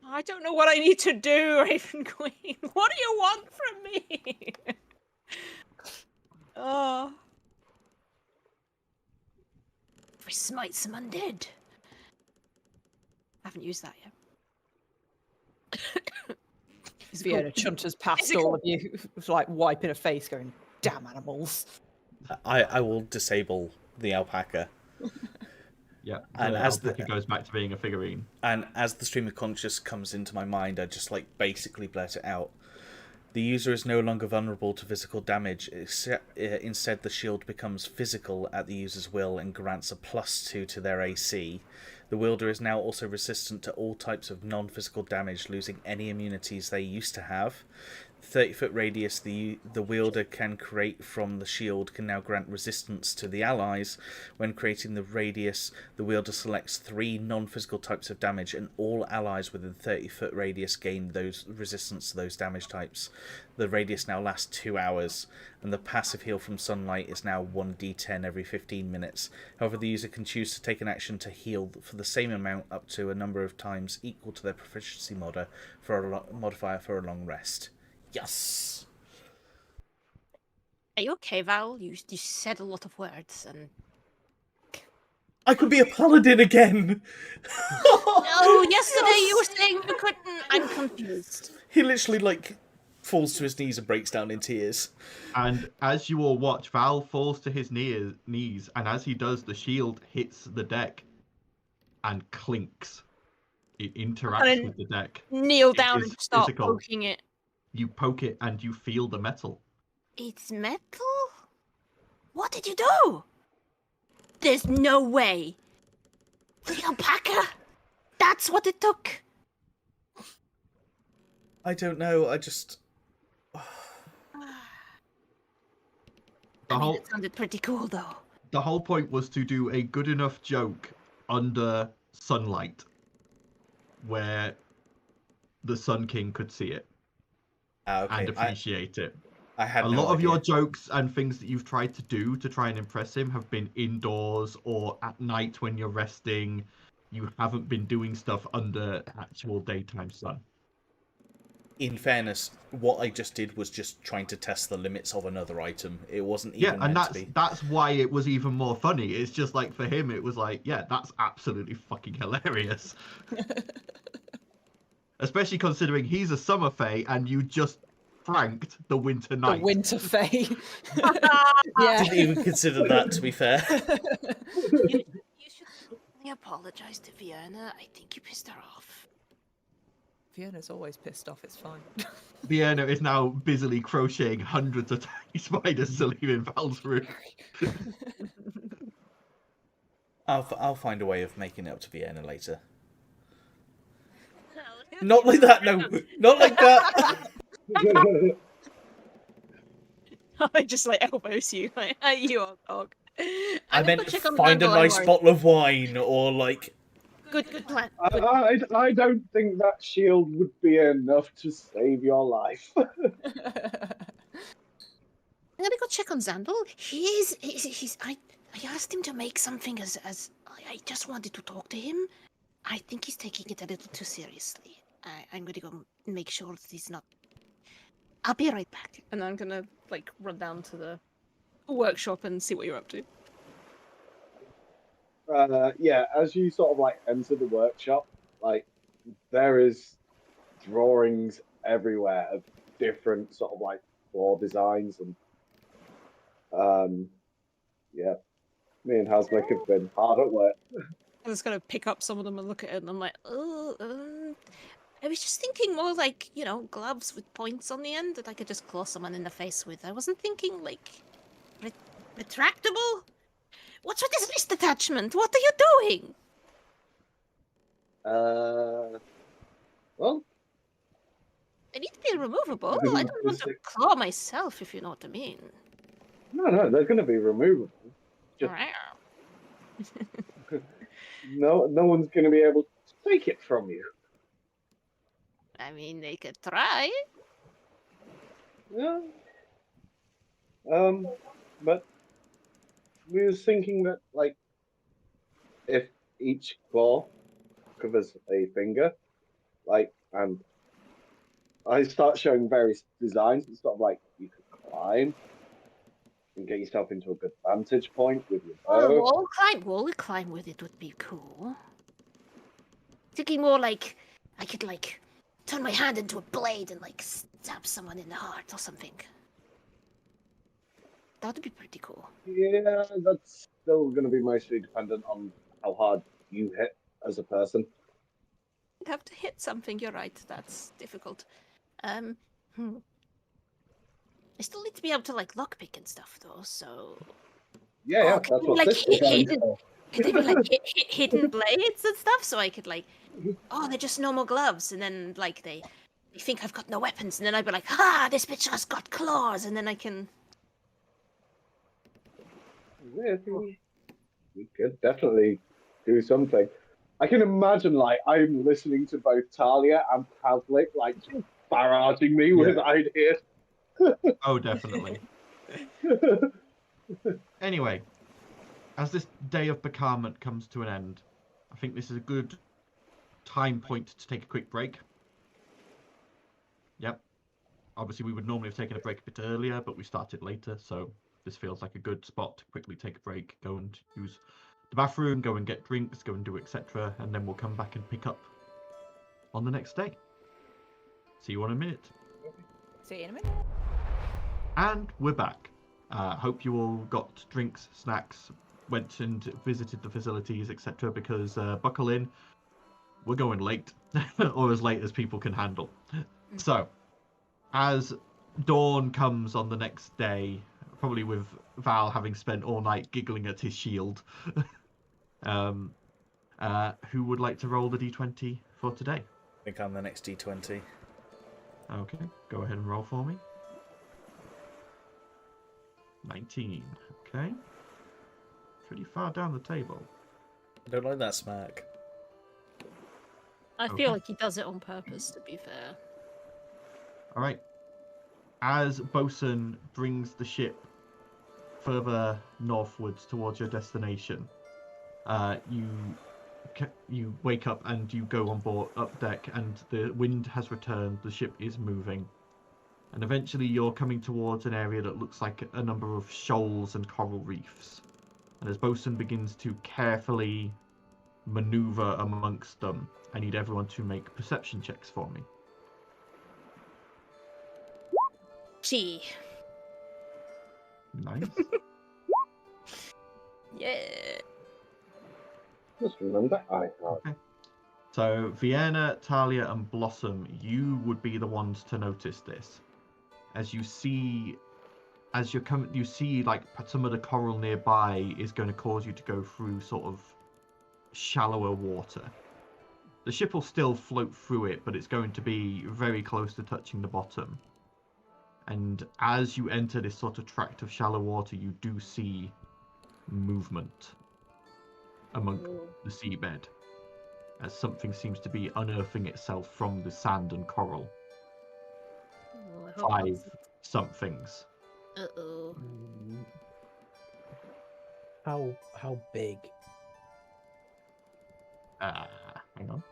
I don't know what I need to do, Raven Queen. What do you want from me? Oh. If I smite some undead. I haven't used that yet. Vienna chunters past all of you, like wiping her face, going, "Damn animals." I will disable the alpaca. Yeah, and as the goes back to being a figurine. And as the stream of conscious comes into my mind, I just like basically blurt it out. The user is no longer vulnerable to physical damage. Instead, the shield becomes physical at the user's will and grants a +2 to their AC. The wielder is now also resistant to all types of non-physical damage, losing any immunities they used to have. 30-foot radius the wielder can create from the shield can now grant resistance to the allies. When creating the radius, the wielder selects 3 non-physical types of damage, and all allies within 30-foot radius gain those resistance to those damage types. The radius now lasts 2 hours, and the passive heal from sunlight is now 1d10 every 15 minutes. However, the user can choose to take an action to heal for the same amount up to a number of times equal to their proficiency modifier for a long rest. Yes. Are you okay, Val? You said a lot of words and. I could be a paladin again. No, yesterday you were saying you couldn't. I'm confused. He literally falls to his knees and breaks down in tears. And as you all watch, Val falls to his knees, and as he does, the shield hits the deck and clinks. It interacts with the deck. Kneel down and start poking it. You poke it and you feel the metal. It's metal? What did you do? There's no way. The alpaca? That's what it took. I don't know. I just. It sounded pretty cool, though. The whole point was to do a good enough joke under sunlight, where the Sun King could see it and appreciate it. I had a no lot of idea. your jokes and things that you've tried to do to try and impress him have been indoors or at night when you're resting. You haven't been doing stuff under actual daytime sun. In fairness, what I just did was just trying to test the limits of another item. It wasn't even and meant to be. that's why it was even more funny. It's just like, for him, it was like, yeah, that's absolutely fucking hilarious. Especially considering he's a summer fae and you just pranked the winter knight. The winter fae. Yeah. Didn't even consider that, to be fair. You should really apologize to Fiona. I think you pissed her off. Fiona's always pissed off, it's fine. Vienna is now busily crocheting hundreds of tiny spiders to leave in Val's room. I'll find a way of making it up to Vienna later. Not like that, no! Not like that! I just like elbows you, like, you old dog. I meant find a nice bottle of wine, or like... Good plan. I don't think that shield would be enough to save your life. I'm gonna go check on Xandal. I asked him to make something as I just wanted to talk to him. I think he's taking it a little too seriously. I'm gonna go make sure that he's not. I'll be right back. And I'm gonna like run down to the workshop and see what you're up to. Yeah, as you sort of like enter the workshop, like there is drawings everywhere of different sort of like floor designs, and yeah, me and Hasmick have been hard at work. I'm just gonna pick up some of them and look at it, and I'm like, I was just thinking more like, you know, gloves with points on the end that I could just claw someone in the face with. I wasn't thinking like retractable. What's with this wrist attachment? What are you doing? Well, They need to be removable. I don't want to claw myself, if you know what I mean. No, they're going to be removable. Just... no one's going to be able to take it from you. I mean, they could try. Yeah. But we was thinking that, like, if each claw covers a finger, like, and I start showing various designs, it's sort of like you could climb and get yourself into a good vantage point with your bow. Wall climb with it would be cool. Thinking more like I could like turn my hand into a blade and like stab someone in the heart or something. That would be pretty cool. Yeah, that's still going to be mostly dependent on how hard you hit as a person. You'd have to hit something, you're right, that's difficult. I still need to be able to like lockpick and stuff though, so... Yeah, that's what like this is. Could they be like hidden blades and stuff, so I could like, oh, they're just normal gloves, and then like they think I've got no weapons, and then I'd be like, ah, this bitch has got claws, and then I can... Yeah, we could definitely do something. I can imagine, like, I'm listening to both Talia and Pavlik, like, barraging me with ideas. Oh, definitely. Anyway, as this day of becalment comes to an end, I think this is a good time point to take a quick break. Yep. Obviously, we would normally have taken a break a bit earlier, but we started later, so this feels like a good spot to quickly take a break, go and use the bathroom, go and get drinks, go and do etc., and then we'll come back and pick up on the next day. See you in a minute. See you in a minute. And we're back. Hope you all got drinks, snacks, went and visited the facilities, etc., because buckle in, we're going late, or as late as people can handle. So, as dawn comes on the next day, probably with Val having spent all night giggling at his shield, who would like to roll the d20 for today? I think I'm the next D20. Okay, go ahead and roll for me. 19. Okay. Pretty far down the table. I don't like that smack. I Okay. feel like he does it on purpose, to be fair. All right. As Bosun brings the ship further northwards towards your destination, you wake up and you go on board up deck, and the wind has returned. The ship is moving, and eventually you're coming towards an area that looks like a number of shoals and coral reefs. And as Bosun begins to carefully maneuver amongst them, I need everyone to make perception checks for me. Gee. Nice. Yeah. Just remember, I have. Okay. So Vienna, Talia, and Blossom, you would be the ones to notice this. As you see, you see like some of the coral nearby is going to cause you to go through sort of shallower water. The ship will still float through it, but it's going to be very close to touching the bottom. And as you enter this sort of tract of shallow water, you do see movement among the seabed, as something seems to be unearthing itself from the sand and coral. Oh, I hope 5 that's- somethings. Uh-oh. How big? Hang on.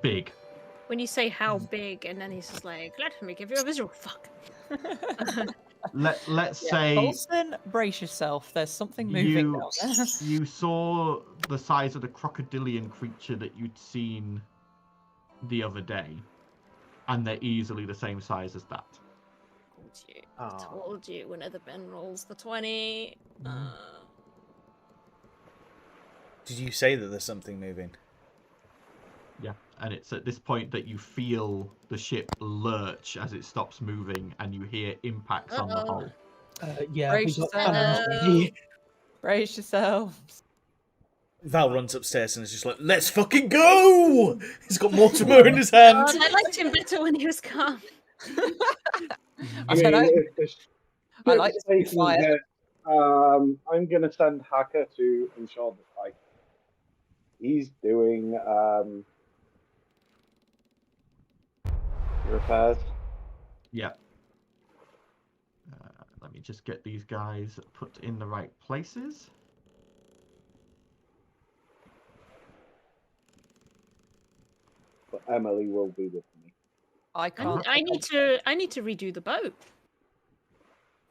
Big. When you say how big, and then he's just like, let me give you a visual. Fuck. Let's Yeah, say Bolson, brace yourself. There's something moving down there. you saw the size of the crocodilian creature that you'd seen the other day, and they're easily the same size as that. Told you. Ah. Told you. Whenever Ben rolls the 20. Did you say that there's something moving? Yeah, and it's at this point that you feel the ship lurch as it stops moving, and you hear impacts on the hull. Yeah, we Brace got yourself. cannons ready. Brace yourself. Val runs upstairs and is just like, let's fucking go! He's got Mortimer in his hand. God, I liked him better when he was calm. I said I I like to be fire. I'm gonna send Hacker to ensure that like he's doing repairs. Yeah. Let me just get these guys put in the right places. But Emily will be with me. I can't. I need to redo the boat.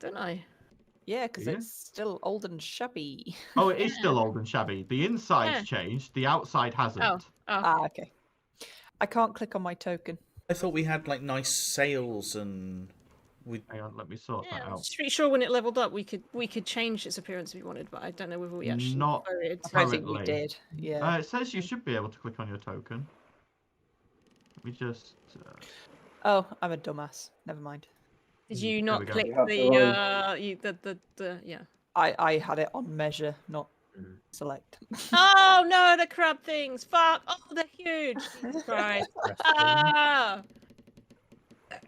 Don't I? Yeah, because Yeah. it's still old and shabby. Oh, it is still old and shabby. The inside's Yeah. changed, the outside hasn't. Oh. Ah, okay. I can't click on my token. I thought we had like nice sails and we. Hang on, let me sort Yeah, that I'm out. pretty sure when it leveled up, we could change its appearance if we wanted, but I don't know whether we actually. Not voted. I don't think we Currently. did. Yeah. It says you should be able to click on your token. Let me just. Oh, I'm a dumbass. Never mind. Did you There not we go. click You have the yeah? I had it on measure, not select. Oh no, the crab things! Fuck! Oh, they're huge! Jesus Christ! Ah!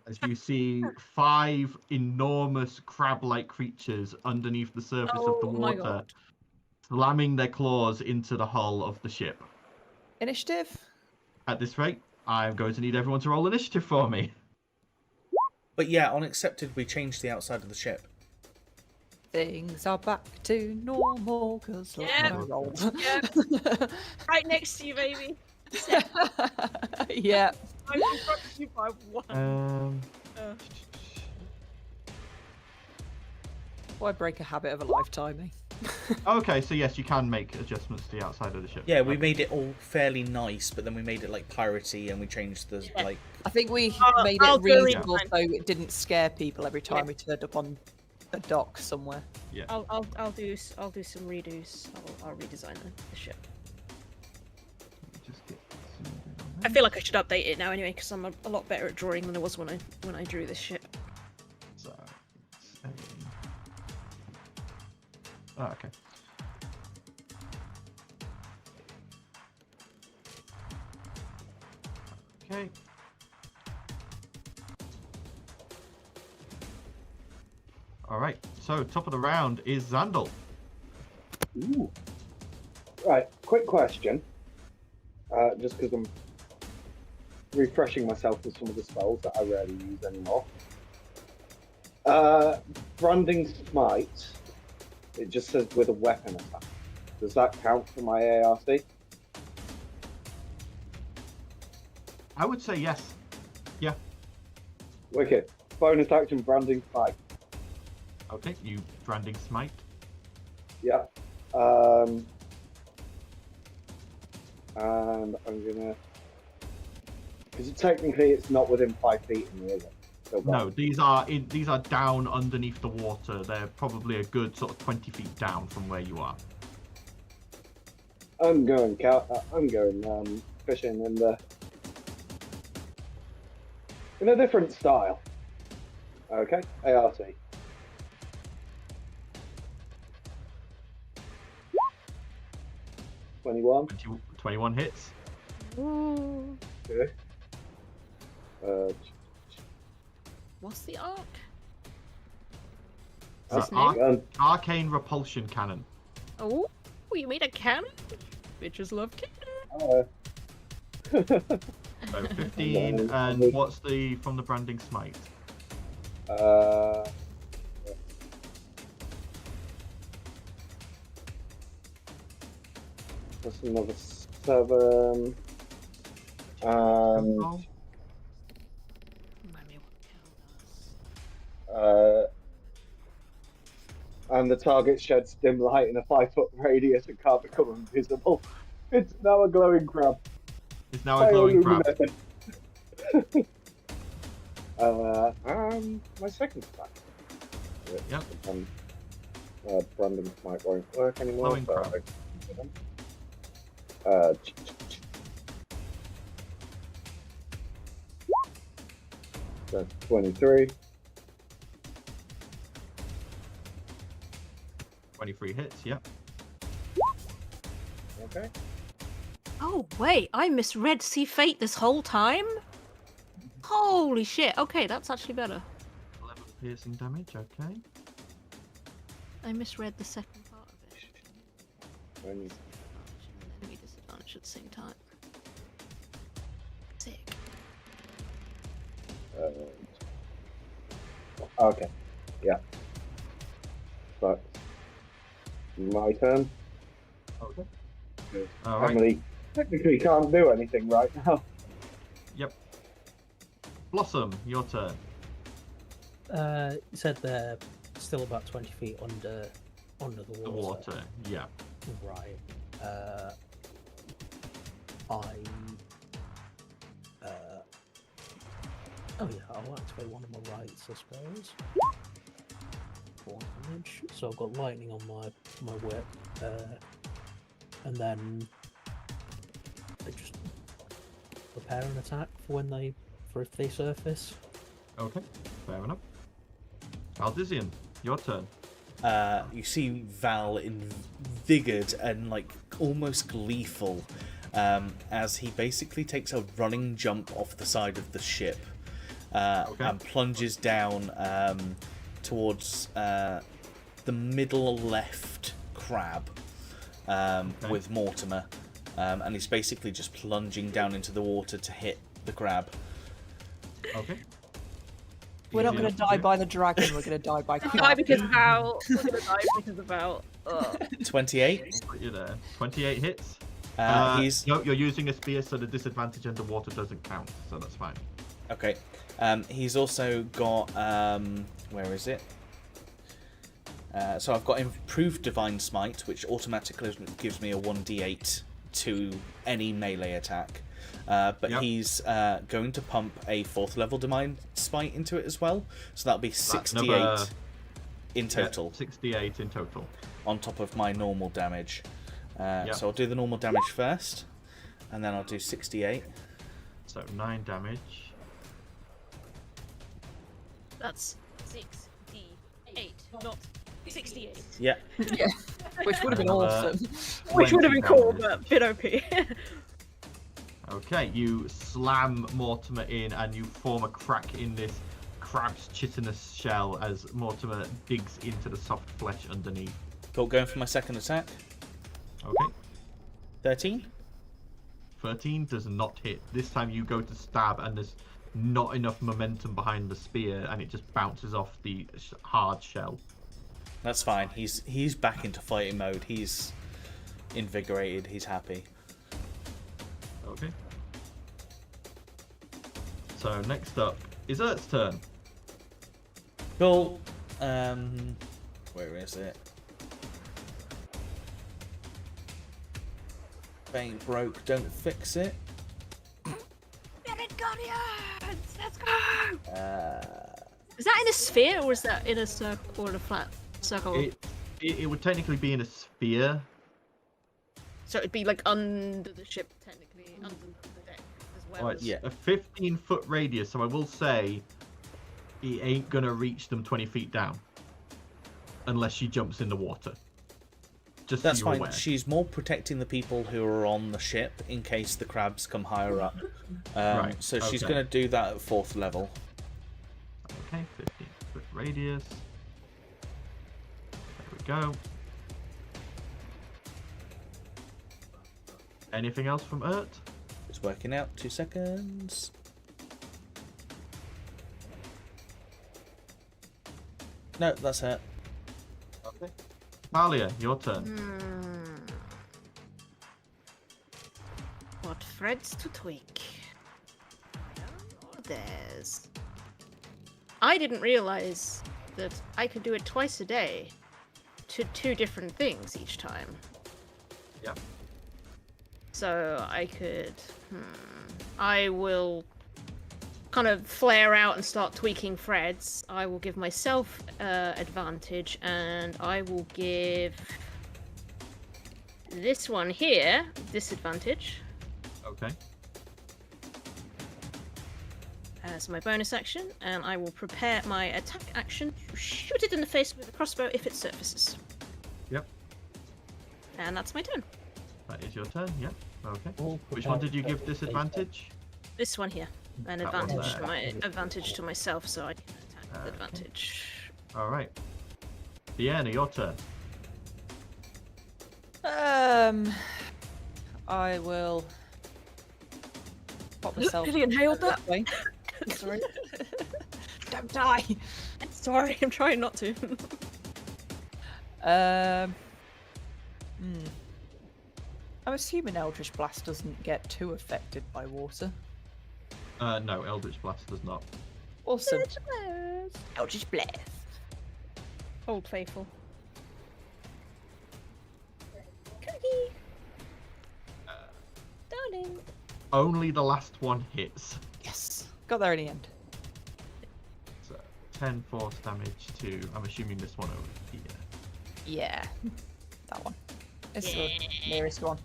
As you see 5 enormous crab-like creatures underneath the surface of the Oh my water, God. slamming their claws into the hull of the ship. Initiative. At this rate, I'm going to need everyone to roll initiative for me. But yeah, on accepted, we changed the outside of the ship. Things are back to normal because Yeah. roll. Yeah, right next to you, baby. Yeah. I'm in front of you by one. Why break a habit of a lifetime? Okay, so yes, you can make adjustments to the outside of the ship. Yeah, we Okay. made it all fairly nice, but then we made it like piratey and we changed the Yeah. like. I think we made I'll it do it reasonable fine. so it didn't scare people every time we turned up on a dock somewhere. I'll do some redos. I'll redesign the ship. Let me just get some I feel like I should update it now anyway, because I'm a lot better at drawing than I was when I drew this shit. So, oh, okay. Okay. All right. So top of the round is Xandal. Ooh. Right. Quick question. Just because I'm refreshing myself with some of the spells that I rarely use anymore. Branding Smite. It just says with a weapon attack. Does that count for my ARC? I would say yes. Yeah. Wicked. Bonus action Branding Smite. Okay. You branding smite. Yeah. And I'm gonna. Because technically it's not within 5 feet of me, is it? So No, these are down underneath the water. They're probably a good sort of 20 feet down from where you are. I'm going fishing in a different style. Okay, ARC. $21. 21 hits. Ooh. Okay. What's the arc? Arcane Repulsion Cannon. Oh, you made a cannon? Bitches love cannon. So 15, and what's from the branding smite? That's another 7. And and the target sheds dim light in a 5-foot radius and can't become invisible. It's now a glowing crab. It's now a glowing crab. And my second attack. Yep. Brandon Smite won't work anymore. Glowing crab. That's 23. 23 hits, yep. Okay. Oh, wait, I misread See Fate this whole time? Holy shit, okay, that's actually better. 11 piercing damage, okay. I misread the second part of it. When Enemy disadvantage at the same time. Sick. Okay. Yeah. But my turn. Okay. Good. All right. Emily technically can't do anything right now. Yep. Blossom, your turn. You said they're still about 20 feet under the water. The water, yeah. Right. Oh yeah, I'll activate one of my rights, I suppose. 4 damage. So I've got lightning on my whip, and then I just prepare an attack for if they surface. Okay, fair enough. Aldizian, your turn. You see Val invigorated and like almost gleeful as he basically takes a running jump off the side of the ship and plunges down towards the middle left crab with Mortimer, and he's basically just plunging down into the water to hit the crab. Okay. We're not going to die by the dragon, we're going to die by crab. Die because of Val. We're going to die because of Val. 28. You're there. 28 hits. He's No, you're using a spear, so the disadvantage underwater doesn't count, so that's fine. okay. He's also got where is it? So I've got improved divine smite, which automatically gives me a 1d8 to any melee attack. But he's going to pump a 4th level divine smite into it as well, so that'll be 68 in total. Yeah, 68 in total. On top of my normal damage. So I'll do the normal damage first, and then I'll do 68. So 9 damage. That's 6d8, not 68. Yeah. Yeah. Which would have been Another awesome. Which would have been cool, 20 but a bit OP. Okay, you slam Mortimer in and you form a crack in this crab's chitinous shell as Mortimer digs into the soft flesh underneath. Cool, going for my second attack. Okay, 13. 13 does not hit. This time you go to stab and there's not enough momentum behind the spear and it just bounces off the hard shell. That's fine. He's back into fighting mode. He's invigorated. He's happy. Okay. So next up is Ert's turn. Cool. Where is it? Ain't broke, don't fix it. Spirit Guardians! Let's go! Is that in a sphere or is that in a circle or in a flat circle? It would technically be in a sphere. So it'd be like under the ship, technically, under the deck as well. Oh, it's Yeah. a 15-foot radius, so I will say it ain't gonna reach them 20 feet down unless she jumps in the water. Just That's so you're fine. aware. She's more protecting the people who are on the ship in case the crabs come higher up. Right, So she's okay. going to do that at 4th level. Okay, 15-foot radius. There we go. Anything else from Ert? It's working out. 2 seconds. No, that's it. Okay. Talia, your turn. What threads to tweak? There's. I didn't realize that I could do it twice a day to 2 different things each time. Yeah. So I could. I will kind of flare out and start tweaking threads. I will give myself advantage, and I will give this one here disadvantage Okay. as my bonus action, and I will prepare my attack action to shoot it in the face with a crossbow if it surfaces. Yep. And that's my turn. That is your turn. Yep. Okay. All Which one did you prepared give for disadvantage? This one here. An That one advantage there. to my advantage to myself, so I can attack with Okay. advantage. All right. Deanna, your turn. I will pop myself. Did he inhale that? way. Sorry. Don't die! Sorry, I'm trying not to. I'm assuming Eldritch Blast doesn't get too affected by water. No, Eldritch Blast does not. Awesome. Eldritch Blast. Old Faithful. Cookie! Darling. Only the last one hits. Yes. Got there in the end. So 10 force damage to, I'm assuming this one over here. Yeah. That one. It's Yeah. the nearest one.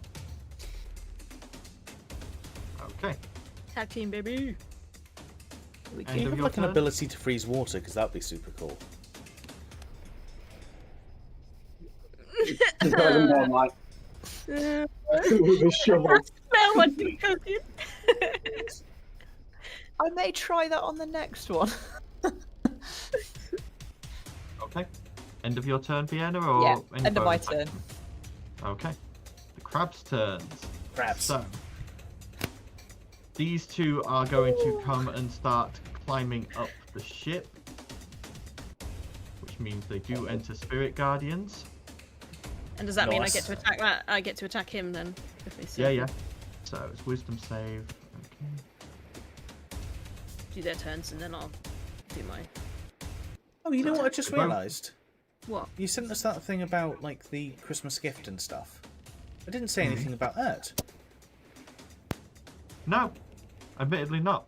Okay. Tag team, baby. We End You of have your like an turn? ability to freeze water because that'd be super cool. Just got him on like Uh, with a shovel. smell what you're cooking. I may try that on the next one. Okay. End of your turn, Vienna, or Yeah, any end of my bonus turn. action? Okay. The crab's turns. Crabs. So these two are going to come and start climbing up the ship, which means they do enter Spirit Guardians. And does that mean I Nice. get to attack that? I get to attack him then? If they Yeah, yeah. So it's Wisdom save. Okay. do their turns and then I'll do my. Oh, you know what I just Well- realised? What? You sent us that thing about like the Christmas gift and stuff. I didn't say anything about Ert. No, admittedly not.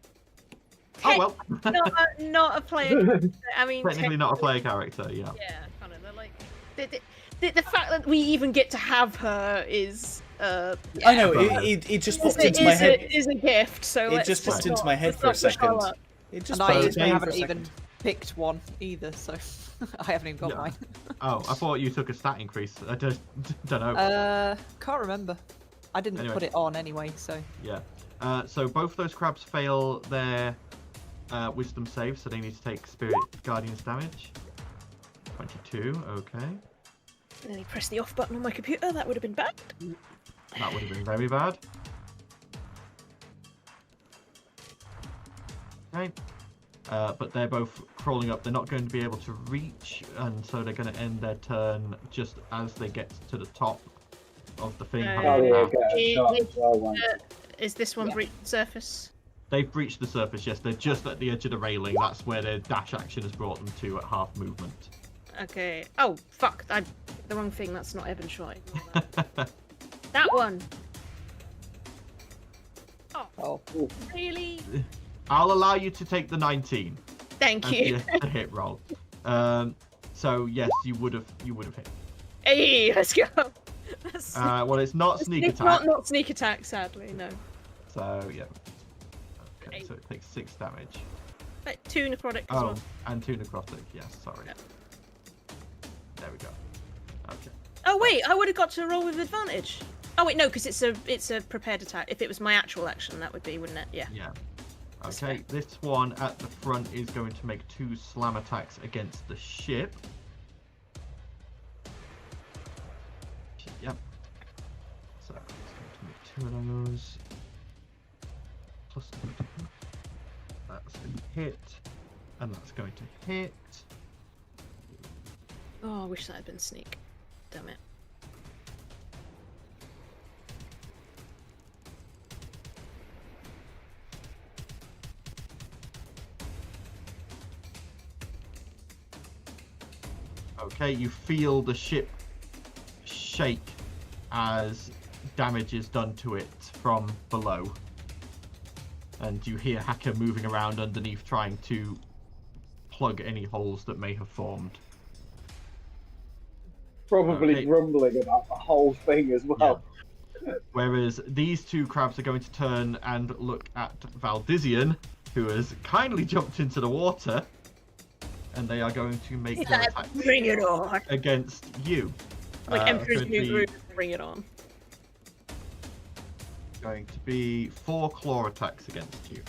Oh well. Not a player. I mean, Technically not a player character. Yeah. Yeah, kind of. They're like the fact that we even get to have her is I know, it just popped into my head. It is a gift, so It just popped into my head for a second. It just And I popped into my head for haven't a even second. picked one either, so I haven't even got Yeah. mine. Oh, I thought you took a stat increase. I just don't know. Can't remember. I didn't Anyway. put it on anyway, so. Yeah. So both those crabs fail their wisdom save, so they need to take Spirit Guardian's damage. 22, okay. And then he pressed the off button on my computer. That would have been bad. That would have been very bad. Okay. But they're both crawling up. They're not going to be able to reach, and so they're going to end their turn just as they get to the top of the thing. Talia get a shot as well, won't Is this one breached the surface? They've breached the surface, yes. They're just at the edge of the railing. That's where their dash action has brought them to at half movement. Okay. Oh, fuck. The wrong thing. That's not Evan Shot. That one. Oh. Really? I'll allow you to take the 19. Thank you. As the hit roll. So yes, you would have hit. Hey, let's go. Well, it's not sneak It's attack. not sneak attack, sadly. No. So yeah. Okay, so it takes 6 damage. Like 2 necrotic as Oh, well. and 2 necrotic. Yes, sorry. Yeah. There we go. Okay. Oh wait, I would have got to roll with advantage. Oh wait, no, because it's a prepared attack. If it was my actual action, that would be, wouldn't it? Yeah. Yeah. Okay, this one at the front is going to make 2 slam attacks against the ship. Yep. So it's going to make 2 of those. Plus 2. That's going to hit. And that's going to hit. Oh, I wish that had been sneak. Damn it. Okay, you feel the ship shake as damage is done to it from below. And you hear Hacker moving around underneath trying to plug any holes that may have formed. Probably Okay. grumbling about the whole thing as well. Whereas these 2 crabs are going to turn and look at Valdizian, who has kindly jumped into the water, and they are going to make their attacks Bring it on. against you. Like Emperor's could New be- Groove, bring it on. Going to be 4 claw attacks against you.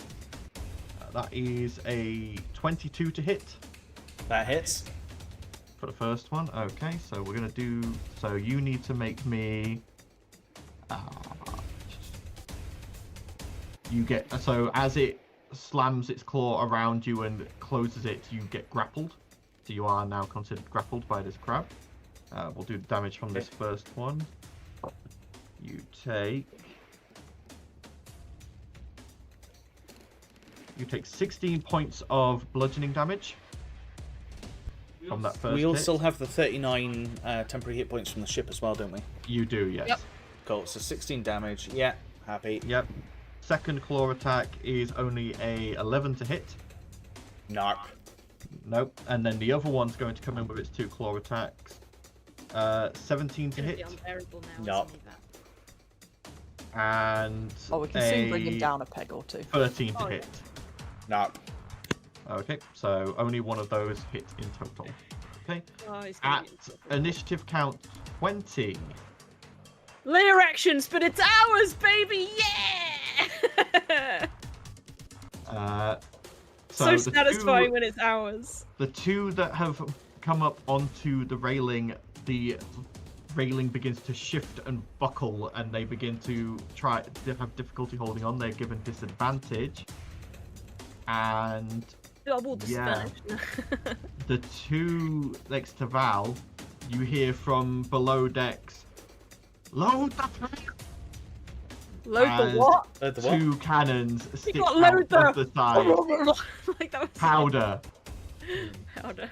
That is a 22 to hit That hits. for the first one. Okay, so we're gonna do. So you need to make me. You get so as it slams its claw around you and closes it, you get grappled. So you are now considered grappled by this crab. We'll do the damage from this first one. You take 16 points of bludgeoning damage from that first We all hit. still have the 39 temporary hit points from the ship as well, don't we? You do, yes. Yep. Cool, so 16 damage. Yeah, happy. Yep. Second claw attack is only a 11 to hit. Narp. Nope. And then the other one's going to come in with its 2 claw attacks. 17 to It's hit. unbearable now. Nope. Isn't it, that? And Oh, we can soon bring him down a peg or 2. 13 to Oh, hit. Narp. Okay, so only one of those hit in total. Okay. Oh, it's gonna At be insufferable. initiative count 20. Layer actions, but it's ours, baby! Yeah! So the satisfying two- when it's ours. The 2 that have come up onto the railing begins to shift and buckle, and they begin to have difficulty holding on. They're given disadvantage. And Double Yeah. disadvantage. the 2 next to Val, you hear from below decks, load the Load As- the what? The what? 2 cannons stick got out load of the side. Like that was Powder. Powder.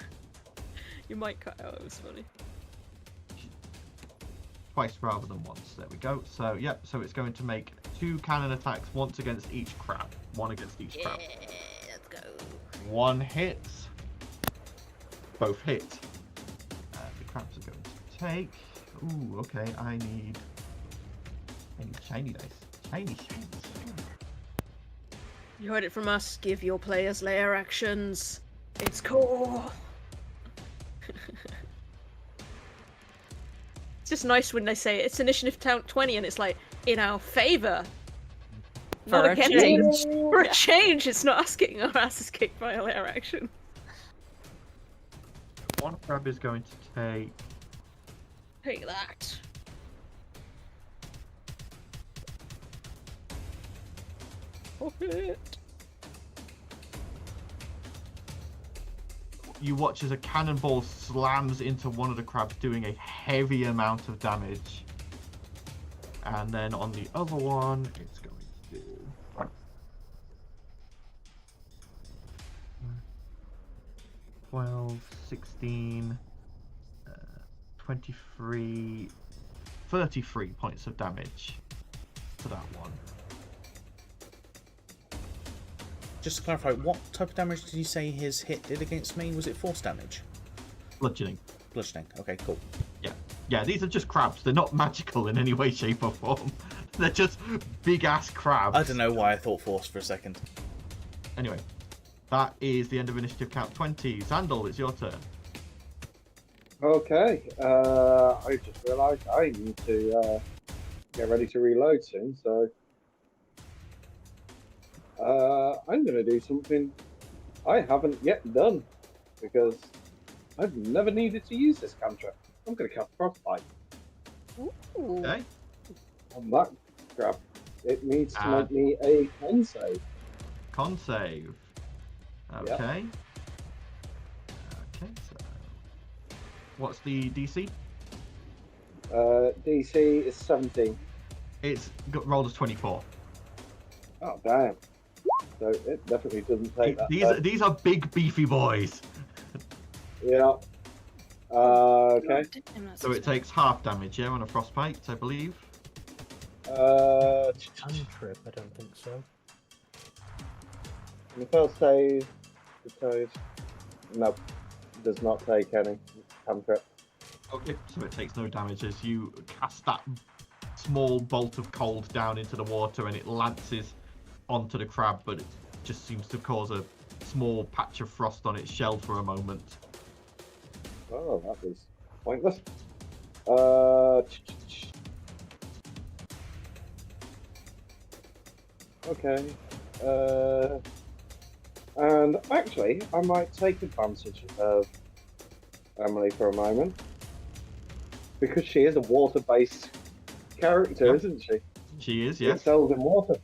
You might cut out. It was funny. Twice rather than once. There we go. So, yep. So it's going to make 2 cannon attacks, once against each crab. 1 against each crab. Let's go. 1 hits. Both hit. The crabs are going to take. Ooh, okay. I need Shiny dice. Shiny. You heard it from us. Give your players layer actions. It's cool. It's just nice when they say it's initiative count 20 and it's like, in our favor. For Not a against change. us. For a change, it's not us getting our asses kicked by a layer action. One crab is going to take... Take that. Oh, it. You watch as a cannonball slams into one of the crabs, doing a heavy amount of damage. And then on the other one, it's going to do... 12, 16, 23, 33 points of damage to that one. Just to clarify, what type of damage did you say his hit did against me? Was it force damage? Bludgeoning. Bludgeoning. Okay, cool. Yeah, these are just crabs. They're not magical in any way, shape, or form. They're just big-ass crabs. I don't know why I thought force for a second. Anyway, that is the end of initiative count 20. Sandal, it's your turn. Okay. I just realised I need to get ready to reload soon, so I'm going to do something I haven't yet done because I've never needed to use this cantrip. I'm going to cast Frostbite Okay. on that crap. It needs to make me a con save. Con save. Okay. Yep. Okay, so... What's the DC? DC is 17. It's got rolled as 24. Oh, damn. So it definitely doesn't take that. These are big, beefy boys. Yeah. Okay. So it takes half damage, yeah, on a frostbite, I believe. Cantrip, I don't think so. The first save, nope, does not take any cantrip. Okay, so it takes no damage as you cast that small bolt of cold down into the water and it lances onto the crab, but it just seems to cause a small patch of frost on its shell for a moment. Oh, that was pointless. Okay. And actually, I might take advantage of Emily for a moment. Because she is a water-based character, Yep. isn't she? She is, She yes. excels in water.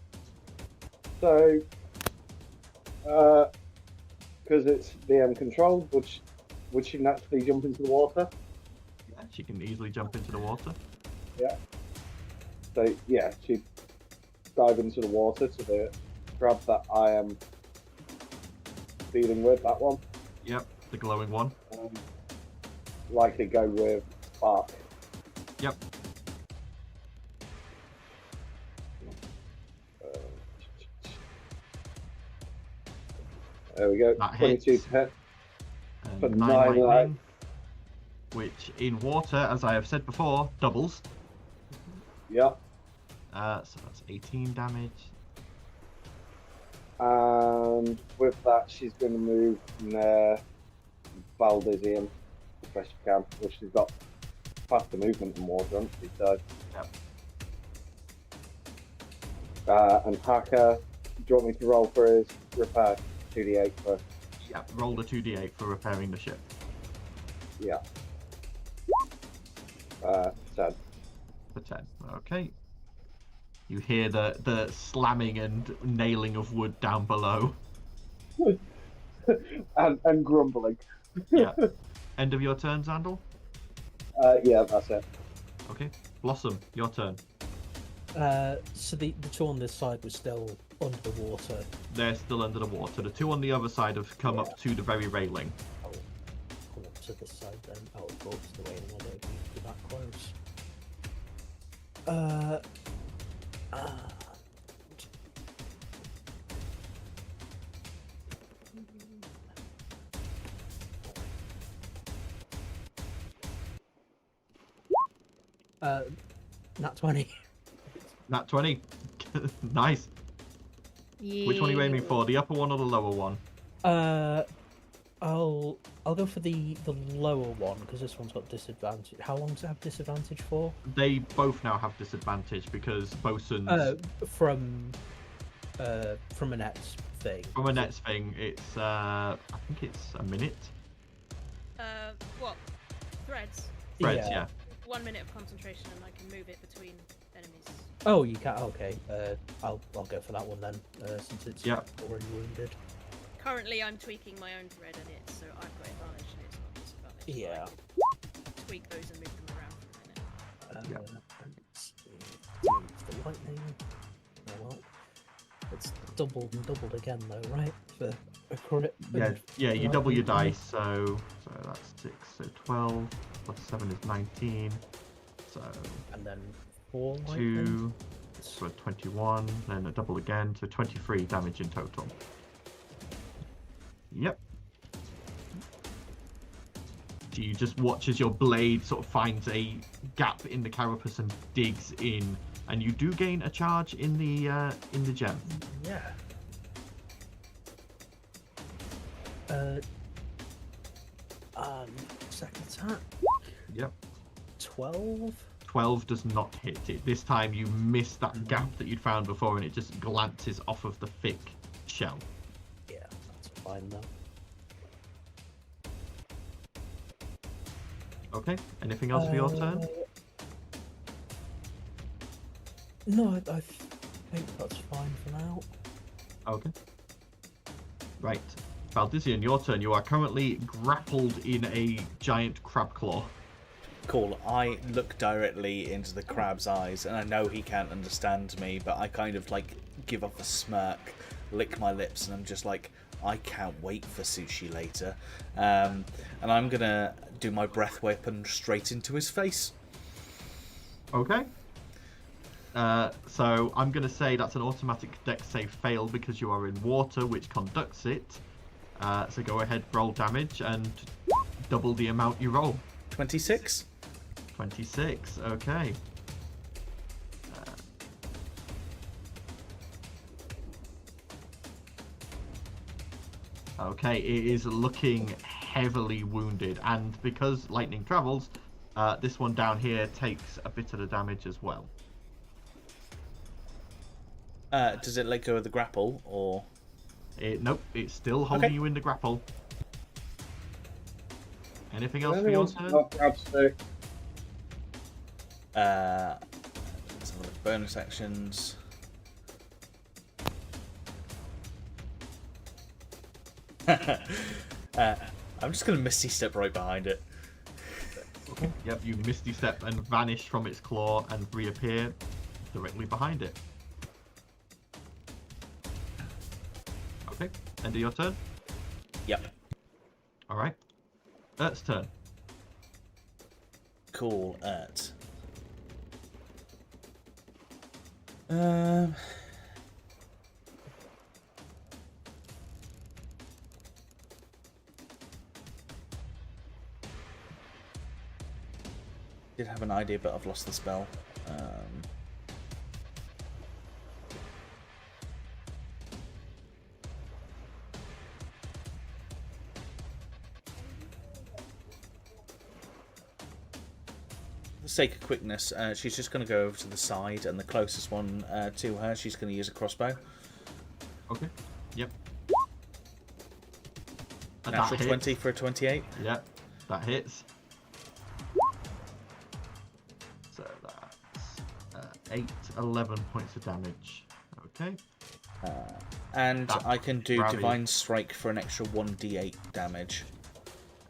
So, because it's DM controlled, would she naturally jump into the water? Yeah, she can easily jump into the water. Yeah. So, yeah, she'd dive into the water to the crab that I am dealing with, that one. Yep, the glowing one. Likely go with Spark. Yep. There we go. That 22 hits. to hit. And For 9 nine lightning, which in water, as I have said before, doubles. Yep. So that's 18 damage. And with that, she's going to move near Valdesian as best she can, which she's got faster movement in water, hasn't she? So, and Hacker, do you want me to roll for his repair? 2d8 for... Yep, roll the 2d8 for repairing the ship. Yeah. 10. For 10. Okay. You hear the slamming and nailing of wood down below. and grumbling. Yeah. End of your turn, Zandal? Yeah, that's it. Okay. Blossom, your turn. So the two on this side were still under the water. They're still under the water. The two on the other side have come up to the very railing. I'll come up to this side then. I'll go up to the railing. I don't need to be that close. Nat 20. Nat 20. Nice. Which one are you aiming for? The upper one or the lower one? I'll go for the lower one because this one's got disadvantage. How long does it have disadvantage for? They both now have disadvantage because bosun's... From Annette's thing. From Annette's thing, it's I think it's a minute. What? Threads? Threads, yeah. 1 minute of concentration, and I can move it between enemies. Oh, you can. Okay. I'll go for that one then, since it's already wounded. Currently, I'm tweaking my own thread in it, so I've got advantage and it's not disadvantage. Yeah. So I can tweak those and move them around for a minute. The lightning. Oh well. It's doubled and doubled again though, right? For a crit. Yeah, you double your dice, so that's 6, so 12 plus 7 is 19. So and then 4 2 for 21, then a double again, so 23 damage in total. Yep. So you just watch as your blade sort of finds a gap in the carapace and digs in, and you do gain a charge in the gem. Yeah. Second attack. Yep. 12. 12 does not hit it. This time you miss that gap that you'd found before, and it just glances off of the thick shell. Yeah, that's fine though. Okay. Anything else for your turn? No, I think that's fine for now. Okay. Right. Valdizian, your turn. You are currently grappled in a giant crab claw. Cool. I look directly into the crab's eyes, and I know he can't understand me, but I kind of like give off a smirk, lick my lips, and I'm just like, I can't wait for sushi later. And I'm gonna do my breath weapon straight into his face. Okay. So I'm going to say that's an automatic dex save fail because you are in water, which conducts it. So go ahead, roll damage, and double the amount you roll. 26. 26, okay. Okay, it is looking heavily wounded, and because lightning travels, this one down here takes a bit of the damage as well. Does it let go of the grapple, or...? Nope, it's still holding you in the grapple. Anything else for your turn? Let's have a look. Bonus actions. I'm just going to Misty Step right behind it. Okay. Yep, you Misty Step and vanish from its claw and reappear directly behind it. Okay, end of your turn? Yep. Alright. Ert's turn. Cool, Ert. Did have an idea, but I've lost the spell. For the sake of quickness, she's just going to go over to the side, and the closest one to her, she's going to use a crossbow. Okay. Yep. Natural 20 for a 28. Yep, that hits. So that's 8, 11 points of damage. Okay. And That I can do grabby. Divine Strike for an extra 1d8 damage.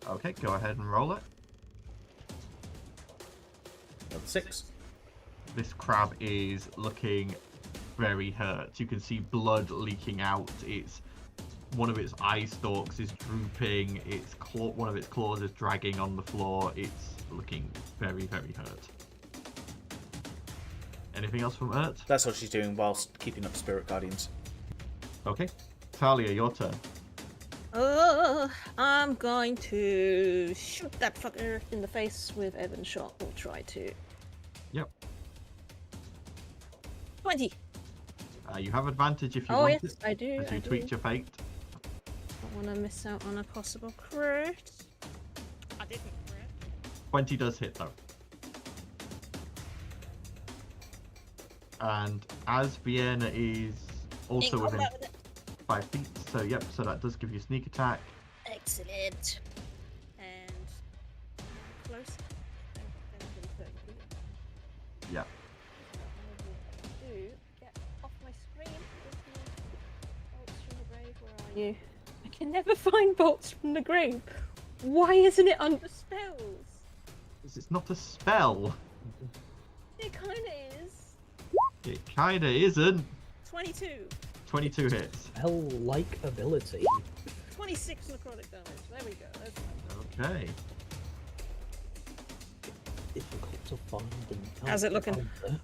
Okay, go ahead and roll it. That's 6. This crab is looking very hurt. You can see blood leaking out. One of its eye stalks is drooping. One of its claws is dragging on the floor. It's looking very, very hurt. Anything else from Ert? That's what she's doing whilst keeping up Spirit Guardians. Okay. Talia, your turn. I'm going to shoot that fucker in the face with Evan shot. We'll try to. Yep. 20. You have advantage if you Oh, want yes, it. I do. As you I tweaked do. your fate. Don't want to miss out on a possible crit. I didn't crit. 20 does hit though. And as Vienna is also In within combat with it. 5 feet, so yep, so that does give you sneak attack. Excellent. And close. Then within 30 feet. Yeah. So I will get off my screen. With my bolts from the grave. Where are you? I can never find bolts from the grave. Why isn't it under spells? It's not a spell. It kind of is. It kinda isn't. 22. 22 hits. Spell-like ability. 26 necrotic damage. There we go. That's fine. Okay. Difficult to find. And How's it looking? counter.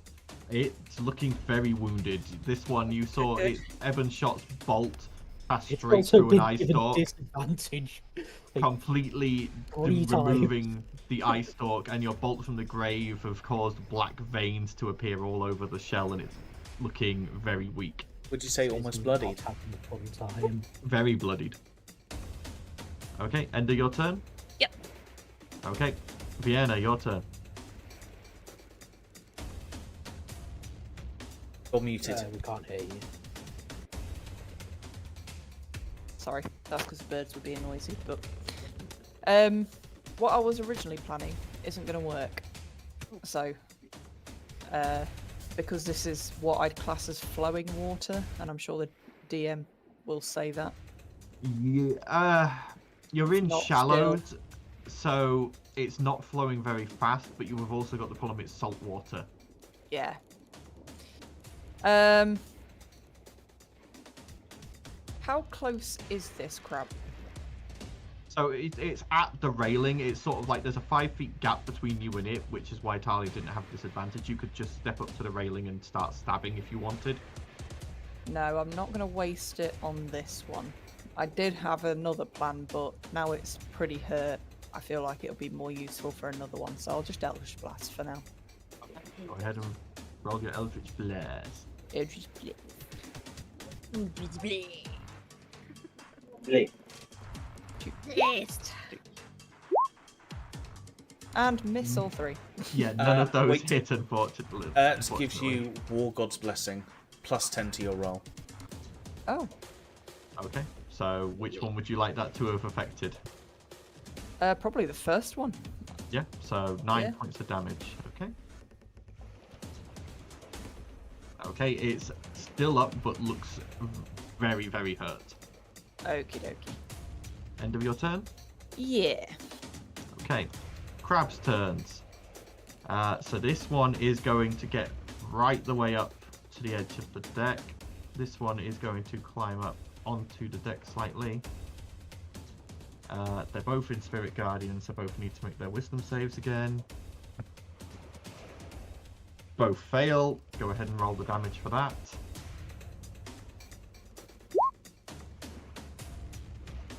It's looking very wounded. This one you saw Good. it. Evan shot's bolt passed It's straight also through an been eye given stalk, disadvantage. Like, completely 3 times. removing the eye stalk, and your bolt from the grave have caused black veins to appear all over the shell, and it's looking very weak. Would you say it's almost not bloodied? having a fun time. Very bloodied. Okay, end of your turn? Yep. Okay, Vienna, your turn. You're muted. We can't hear you. Sorry, that's because the birds were being noisy. But what I was originally planning isn't going to work. So, because this is what I'd class as flowing water, and I'm sure the DM will say that. Yeah, you're in Not shallows, so it's not flowing very fast, but you have also got the problem it's salt water. Yeah. How close is this crab? So it's at the railing. It's sort of like there's a 5 feet gap between you and it, which is why Talia didn't have disadvantage. You could just step up to the railing and start stabbing if you wanted. No, I'm not going to waste it on this one. I did have another plan, but now it's pretty hurt. I feel like it'll be more useful for another one, so I'll just Eldritch Blast for now. Go ahead and roll your Eldritch Blast. Eldritch Blast. Yes. And miss all 3. Yeah, none of those wait. hit, unfortunately. It gives you War God's Blessing, plus 10 to your roll. Oh, Okay, so which one would you like that to have affected? probably the first one. Yeah, so 9 Yeah. points of damage. Okay. Okay, it's still up, but looks very, very hurt. Okie dokie. End of your turn? Yeah. Okay, crab's turns. So this one is going to get right the way up to the edge of the deck. This one is going to climb up onto the deck slightly. They're both in Spirit Guardian, so both need to make their wisdom saves again. Both fail. Go ahead and roll the damage for that.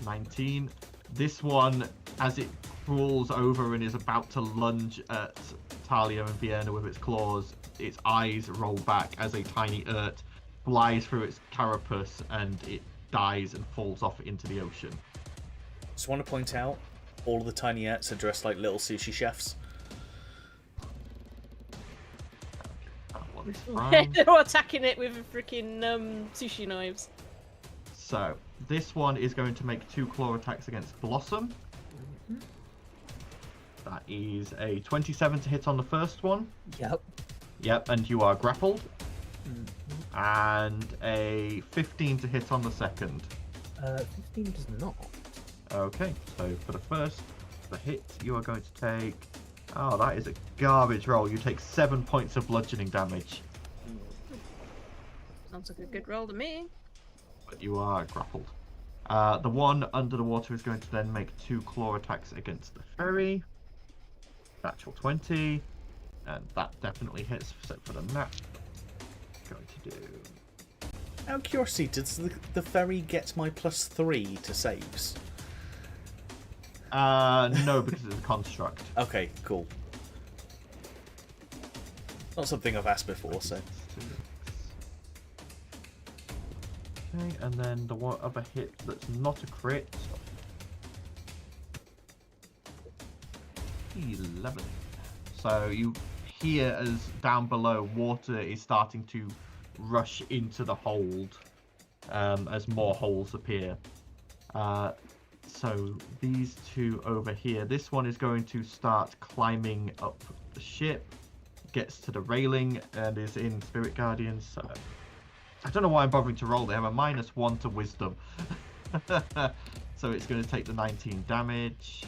19. This one, as it crawls over and is about to lunge at Talia and Vienna with its claws, its eyes roll back as a tiny Urt flies through its carapace and it dies and falls off into the ocean. Just want to point out, all of the tiny Erts are dressed like little sushi chefs. That one's fine. They're attacking it with freaking sushi knives. So, this one is going to make 2 claw attacks against Blossom. That is a 27 to hit on the first one. Yep. Yep, and you are grappled. And a 15 to hit on the second. 15 does not. Okay, so for the first, the hit, you are going to take... Oh, that is a garbage roll. You take 7 points of bludgeoning damage. Sounds like a good roll to me. But you are grappled. The one under the water is going to then make 2 claw attacks against the ferry. Natural 20. And that definitely hits, except for the nat. Going to do... Out of curiosity, does the ferry get my plus 3 to saves? No, because it's a construct. Okay, cool. Not something I've asked before, so. Okay, and then the one other hit that's not a crit. 11. So you hear as down below water is starting to rush into the hold as more holes appear. So these two over here, this one is going to start climbing up the ship, gets to the railing and is in Spirit Guardians. So I don't know why I'm bothering to roll. They have a -1 to wisdom. So it's going to take the 19 damage.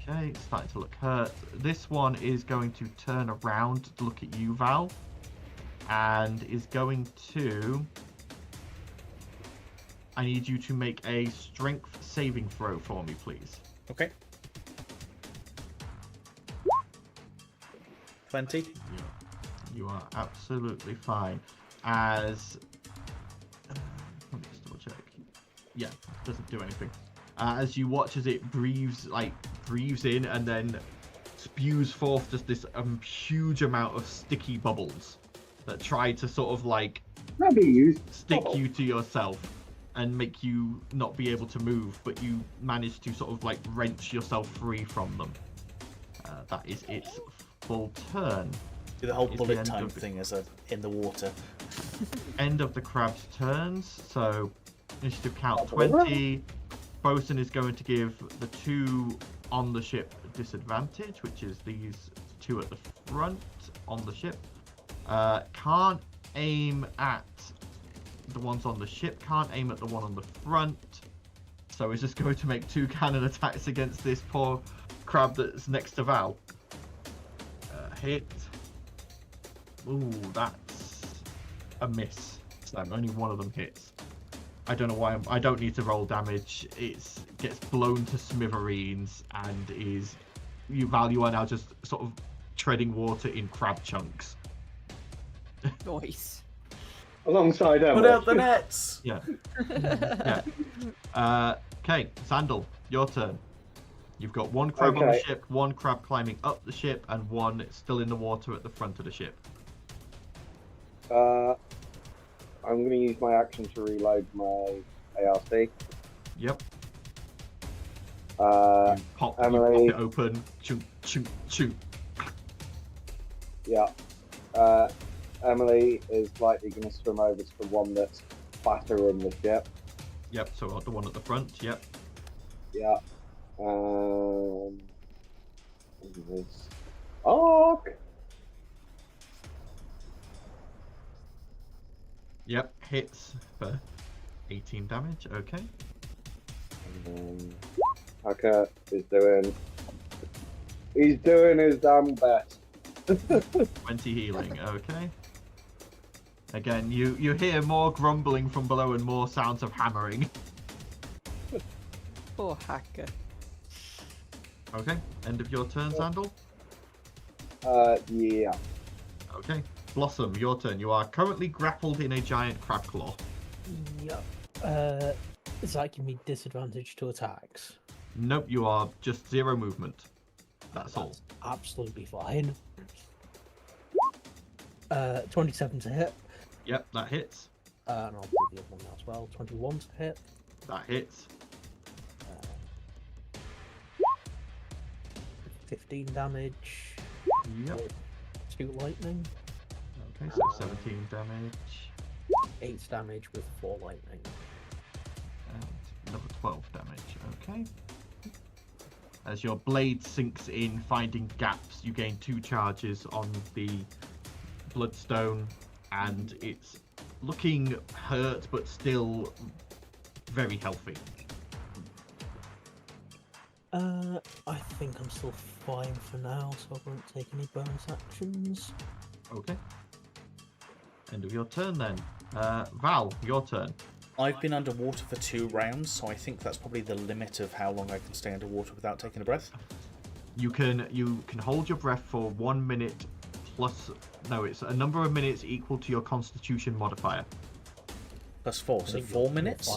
Okay, it's starting to look hurt. This one is going to turn around to look at you, Val, and is going to... I need you to make a strength saving throw for me, please. Okay. 20. You are absolutely fine. As... let me just double check. Yeah, doesn't do anything. As you watch as it breathes in and then spews forth just this huge amount of sticky bubbles that try to sort of like stick you to yourself and make you not be able to move, but you manage to sort of like wrench yourself free from them. That is its full turn. Do the whole bullet time thing as in the water. End of the crab's turns, so initiative count 20. Bosun is going to give the two on the ship disadvantage, which is these two at the front on the ship. Can't aim at the ones on the ship, can't aim at the one on the front. So he's just going to make 2 cannon attacks against this poor crab that's next to Val. Hit. Ooh, that's a miss. So only one of them hits. I don't know why I don't need to roll damage. It gets blown to smithereens and is... Val, you are now just sort of treading water in crab chunks. Nice. Alongside Emma. Put out the nets! Yeah. Okay, Sandal, your turn. You've got 1 crab on the ship, 1 crab climbing up the ship, and 1 still in the water at the front of the ship. I'm going to use my action to reload my ARC. Yep. Emily. You pop it open. Choo, choo, choo. Yeah. Emily is likely going to swim over to the one that's fatter in the ship. Yep, so the one at the front, yep. Yeah. Arc! Yep, hits for 18 damage, okay. Hacker is doing... He's doing his damn best. 20 healing, okay. Again, you hear more grumbling from below and more sounds of hammering. Poor hacker. Okay, end of your turn, Sandal? Yeah. Okay. Blossom, your turn. You are currently grappled in a giant crab claw. Yep. Does that give me disadvantage to attacks? Nope, you are just 0 movement. That's all. Absolutely fine. 27 to hit. Yep, that hits. And I'll do the other one as well. 21 to hit. That hits. 15 damage. Yep. 2 lightning. Okay, so 17 damage. 8 damage with 4 lightning. And another 12 damage, okay. As your blade sinks in, finding gaps, you gain 2 charges on the bloodstone, and it's looking hurt, but still very healthy. I think I'm still fine for now, so I won't take any bonus actions. Okay. End of your turn then. Val, your turn. I've been underwater for 2 rounds, so I think that's probably the limit of how long I can stay underwater without taking a breath. You can hold your breath for 1 minute plus... No, it's a number of minutes equal to your Constitution modifier. Plus 4, so 4 minutes?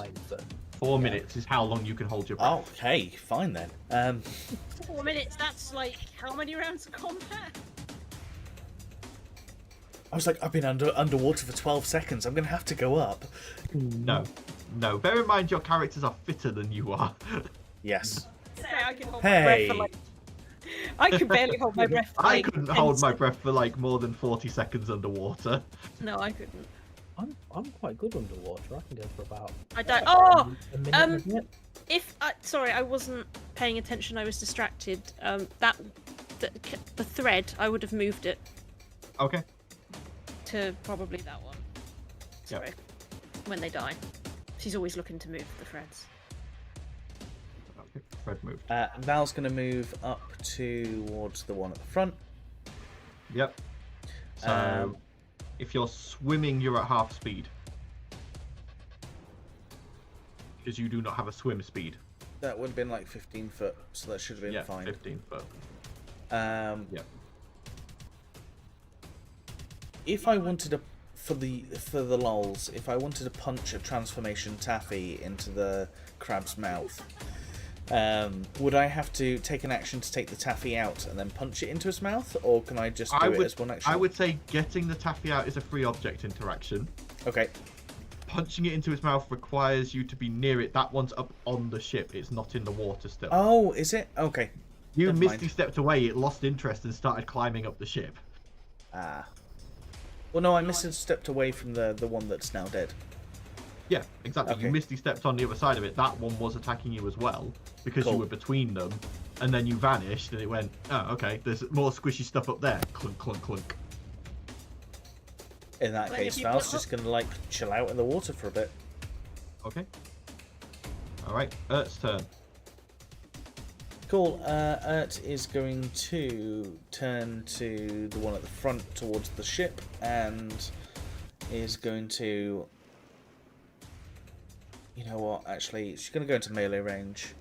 4 minutes is how long you can hold your breath. Oh, okay, fine then. 4 minutes, that's like how many rounds of combat? I was like, I've been underwater for 12 seconds. I'm going to have to go up. No. Bear in mind your characters are fitter than you are. Yes. I can hold Hey. my breath for like... I can barely hold my breath for I like couldn't 10 hold my seconds. breath for like more than 40 seconds underwater. No, I couldn't. I'm quite good underwater. I can go for about I don't. Oh, a minute and a bit. If sorry, I wasn't paying attention. I was distracted. The thread, I would have moved it Okay. to probably that one. Sorry, when they die, she's always looking to move the threads. Okay. Fred moved. Val's going to move up towards the one at the front. Yep. So, if you're swimming, you're at half speed. Because you do not have a swim speed. That would have been like 15 foot, so that should have been Yeah, fine. 15 foot. Yeah. If I wanted to, for the lols, if I wanted to punch a transformation taffy into the crab's mouth, would I have to take an action to take the taffy out and then punch it into his mouth, or can I just do it as one action? I would say getting the taffy out is a free object interaction. Okay. Punching it into its mouth requires you to be near it. That one's up on the ship. It's not in the water still. Oh, is it? Okay. You never misty mind. stepped away, it lost interest and started climbing up the ship. Ah. Well, no, I misstepped away from the one that's now dead. Yeah, exactly. Okay. You misty stepped on the other side of it. That one was attacking you as well because Cool. you were between them, and then you vanished, and it went, oh, okay, there's more squishy stuff up there. Clunk, clunk, clunk. In that Plenty case, of people Val's up. just going to, like, chill out in the water for a bit. Okay. Alright, Ert's turn. Cool. Ert is going to turn to the one at the front towards the ship and is going to... You know what, actually, she's going to go into melee range.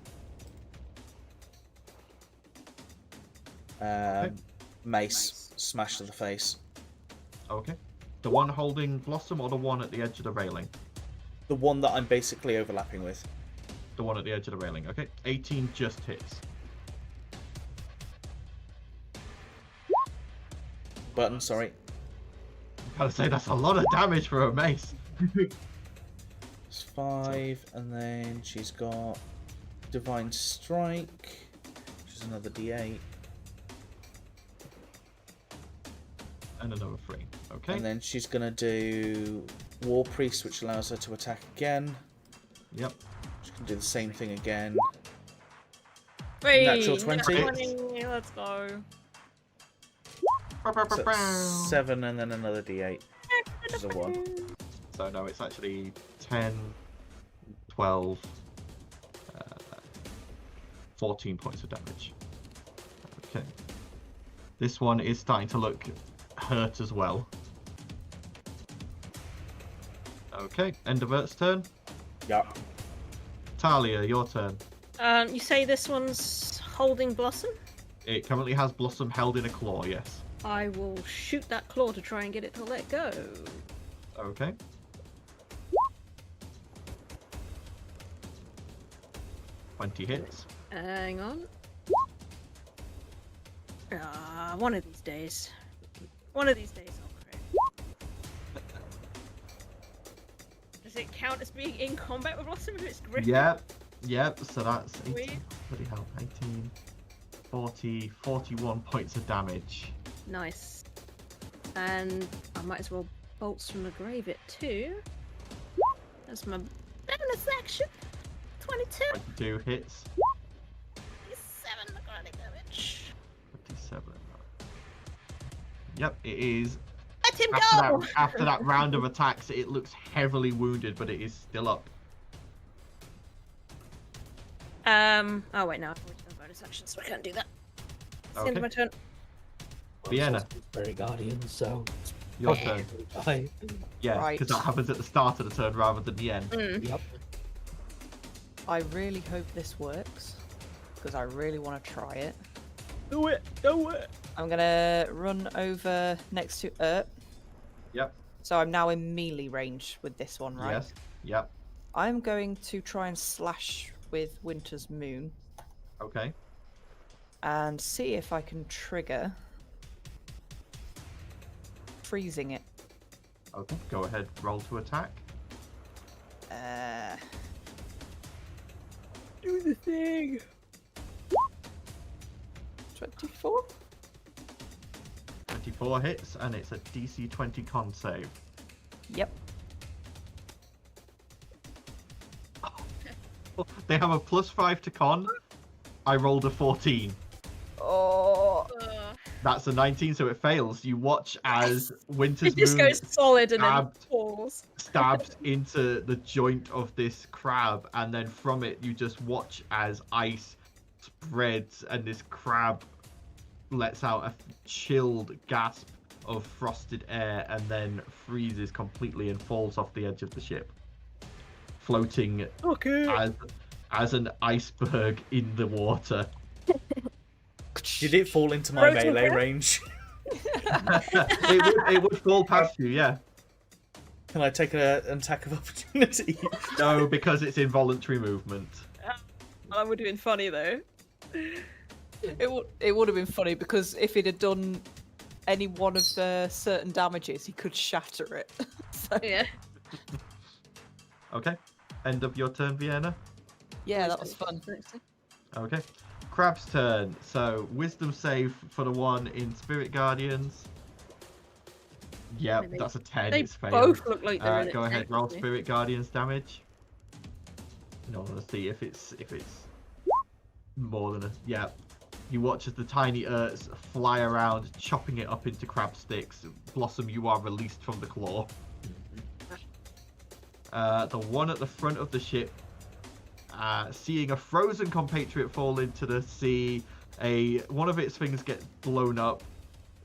Mace. Smash to the face. Okay. The one holding Blossom or the one at the edge of the railing? The one that I'm basically overlapping with. The one at the edge of the railing. Okay. 18 just hits. Button, sorry. Gotta say, that's a lot of damage for a mace. It's 5, and then she's got Divine Strike, which is another D8. And another 3. Okay. And then she's going to do War Priest, which allows her to attack again. Yep. She can do the same thing again. Wait, Natural 20. Let's go. So that's 7 and then another D8, which is a 1. So no, it's actually 10, 12, 14 points of damage. Okay. This one is starting to look hurt as well. Okay, end of Ert's turn. Yeah. Talia, your turn. You say this one's holding Blossom? It currently has Blossom held in a claw, yes. I will shoot that claw to try and get it to let go. Okay. $20 hits. Hang on. One of these days. One of these days I'll crit. Does it count as being in combat with Blossom if it's grip? Yep, so that's 18, Sweet. bloody hell, 18, 40, 41 points of damage. Nice. And I might as well bolts from the grave it too. That's my bonus action. 22. 22 hits. 7 necrotic damage. 27. Yep, it is. Let him go! After that round of attacks, it looks heavily wounded, but it is still up. Oh wait, no, I've already done bonus action, so I can't do that. It's the end of Okay. my turn. Vienna. Spirit Guardian, so Your turn. Yeah, Right. because that happens at the start of the turn rather than the end. Yep. I really hope this works because I really want to try it. Do it! Do it! I'm gonna run over next to Ert. Yep. So I'm now in melee range with this one, right? Yes. Yep. I'm going to try and slash with Winter's Moon Okay. and see if I can trigger freezing it. Okay, go ahead, roll to attack. Do the thing. 24. 24 hits, and it's a DC 20 con save. Yep. They have a +5 to con. I rolled a 14. Oh. That's a 19, so it fails. You watch as Winter's It just Moon goes solid and then stabbed- falls. stabs into the joint of this crab, and then from it you just watch as ice spreads and this crab lets out a chilled gasp of frosted air and then freezes completely and falls off the edge of the ship, floating as an iceberg in the water. Did it fall into my Frozen melee crab? range? it would fall past you, yeah. Can I take an attack of opportunity? No, because it's involuntary movement. That would have been funny though. It would have been funny because if he'd have done any one of the certain damages, he could shatter it. So, Yeah. Okay, end of your turn, Vienna. yeah, that was fun. Okay, Crab's turn. So wisdom save for the one in Spirit Guardians. Yep, They- that's a 10. They It's failed. both look like they're in it. Go ahead, roll technically. Spirit Guardians damage. No, let's see if it's more than a You watch as the tiny Urts fly around, chopping it up into crab sticks. Blossom, you are released from the claw. The one at the front of the ship, seeing a frozen compatriot fall into the sea, one of its things gets blown up.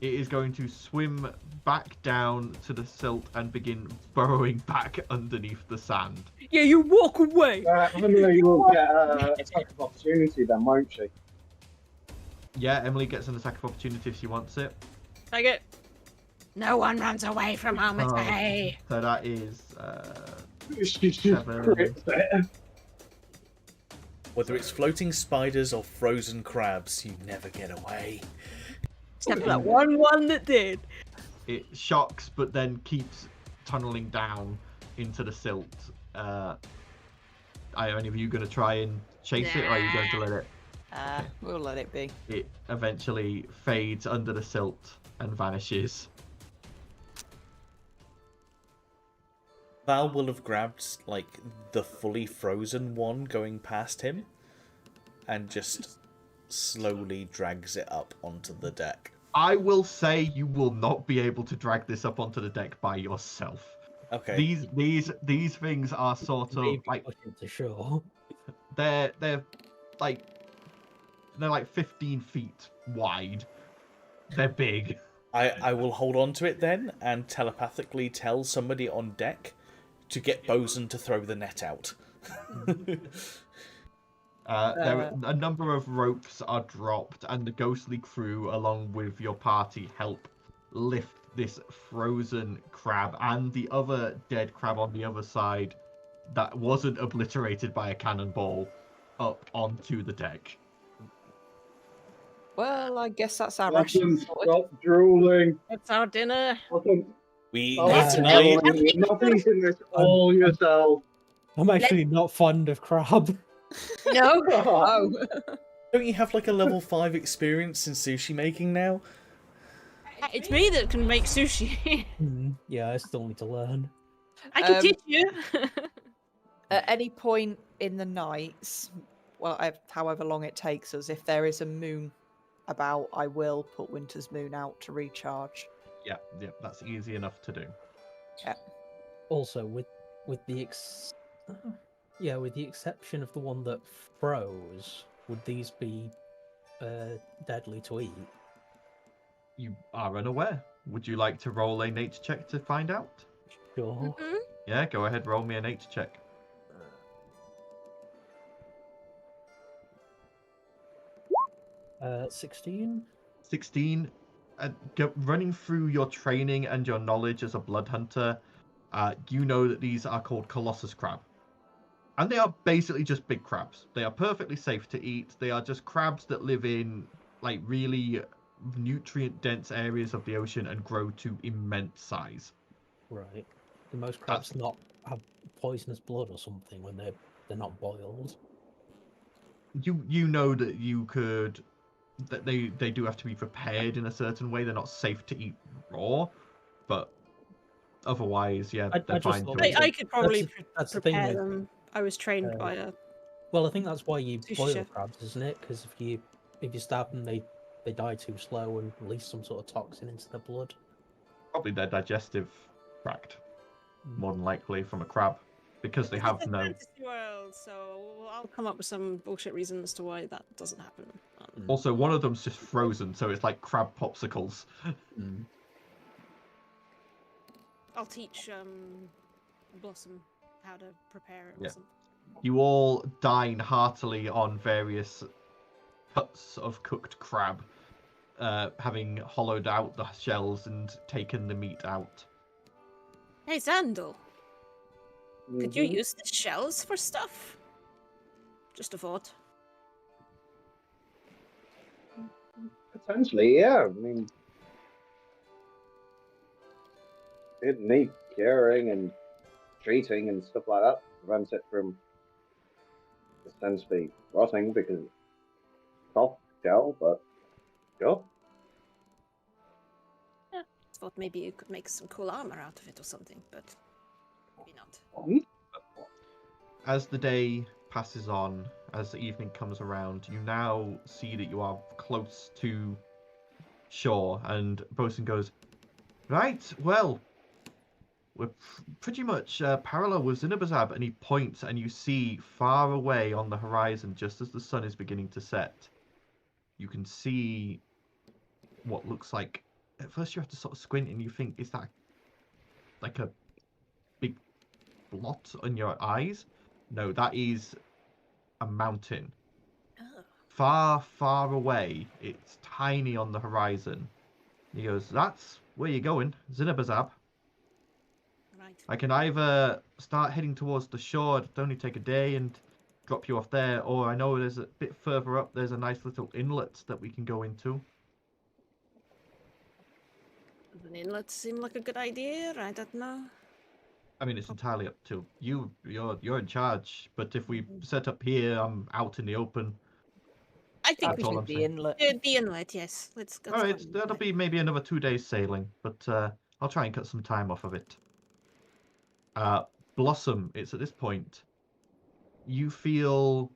It is going to swim back down to the silt and begin burrowing back underneath the sand. Yeah, you walk away. Emily will get an attack of opportunity then, won't she? Yeah, Emily gets an attack of opportunity if she wants it. I get. No one runs away from Armatae. So that is She just 7. crits it. Whether it's floating spiders or frozen crabs, you never get away. Except for that one that did. It shocks, but then keeps tunneling down into the silt. Are any of you going to try and chase it, or are you going to let it? We'll let it be. It eventually fades under the silt and vanishes. Val will have grabbed, like, the fully frozen one going past him and just slowly drags it up onto the deck. I will say you will not be able to drag this up onto the deck by yourself. Okay. These things are sort of Maybe like push it to shore. they're like 15 feet wide. They're big. I will hold on to it then and telepathically tell somebody on deck to get Bosun to throw the net out. A number of ropes are dropped, and the ghostly crew, along with your party, help lift this frozen crab and the other dead crab on the other side that wasn't obliterated by a cannonball up onto the deck. Well, I guess that's our ration. Blossom, stop drooling. That's our dinner. Blossom, We eat stop that tonight. drooling. You're not eating this all yourself. I'm actually not fond of crab. No. Oh. Don't you have like a level 5 experience in sushi making now? It's me that can make sushi. Yeah, I still need to learn. I can teach you. At any point in the nights, well, however long it takes us, if there is a moon about, I will put Winter's Moon out to recharge. Yeah, that's easy enough to do. Also, with the exception of the one that froze, would these be deadly to eat? You are unaware. Would you like to roll a nature check to find out? Sure. Yeah, go ahead, roll me a nature check. 16. 16. Running through your training and your knowledge as a blood hunter, you know that these are called Colossus crab. And they are basically just big crabs. They are perfectly safe to eat. They are just crabs that live in like really nutrient-dense areas of the ocean and grow to immense size. Right. Do most crabs not have poisonous blood or something when they're not boiled? You know that you could, that they do have to be prepared in a certain way. They're not safe to eat raw, but otherwise, yeah, I they're just fine thought to that- eat. I could probably that's the thing prepare with. them. I was trained uh, by a Well, I think that's why you Sushi boil chef. crabs, isn't it? Because if you stab them, they die too slow and release some sort of toxin into their blood. Probably their digestive tract, more than likely, from a crab, because they have It's a no. fantasy world, so I'll come up with some bullshit reason as to why that doesn't happen. Also, one of them's just frozen, so it's like crab popsicles. I'll teach Blossom how to prepare it. Or Yeah. something. You all dine heartily on various cuts of cooked crab, having hollowed out the shells and taken the meat out. Hey, Zandal, could you Mhm. use the shells for stuff? Just a thought. Potentially, yeah. I mean, it need curing and treating and stuff like that to prevent it from essentially rotting because it's soft shell, but sure. Thought maybe you could make some cool armor out of it or something, but maybe not. As the day passes on, as the evening comes around, you now see that you are close to shore, and Bosun goes, "Right, well, we're pretty much parallel with Zinabazab," and he points, and you see far away on the horizon, just as the sun is beginning to set, you can see what looks like, at first you have to sort of squint and you think, is that like a big blot on your eyes? No, that is a mountain. Oh. Far, far away. It's tiny on the horizon. He goes, "That's where you're going, Zinabazab. Right. I can either start heading towards the shore, it'll only take a day, and drop you off there, or I know there's a bit further up, there's a nice little inlet that we can go into." Does an inlet seem like a good idea? I don't know. I mean, it's entirely up to you. You're in charge. But if we set up here, I'm out in the open. I think That's we all should I'm the saying. inlet. the inlet. Yes, let's go. All right, that'll be maybe another 2 days sailing, but I'll try and cut some time off of it. Blossom, it's at this point you feel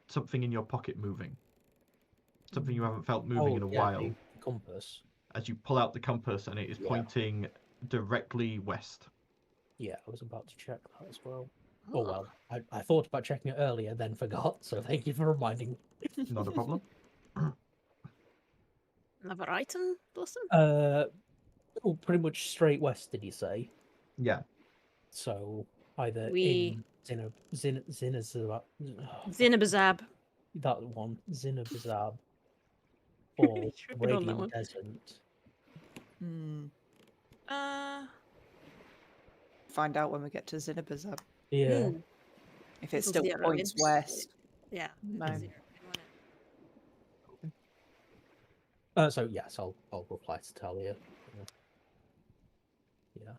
something in your pocket moving. Something you haven't felt moving in a while. The compass. As you pull out the compass, and it is pointing directly west. Yeah, I was about to check that as well. Oh well, I thought about checking it earlier, then forgot. So thank you for reminding me. Not a problem. Another item, Blossom? Pretty much straight west. Did you say? Yeah. So either We- in Zinabazab, Zinabazab. that one, Zinabazab, or tripping on that one. Radiant Desert. Find out when we get to Zinabazab. Yeah. If it Little still zero points in. west. Yeah. No. zero in, wasn't it? So yes, I'll reply to Talia. Yeah.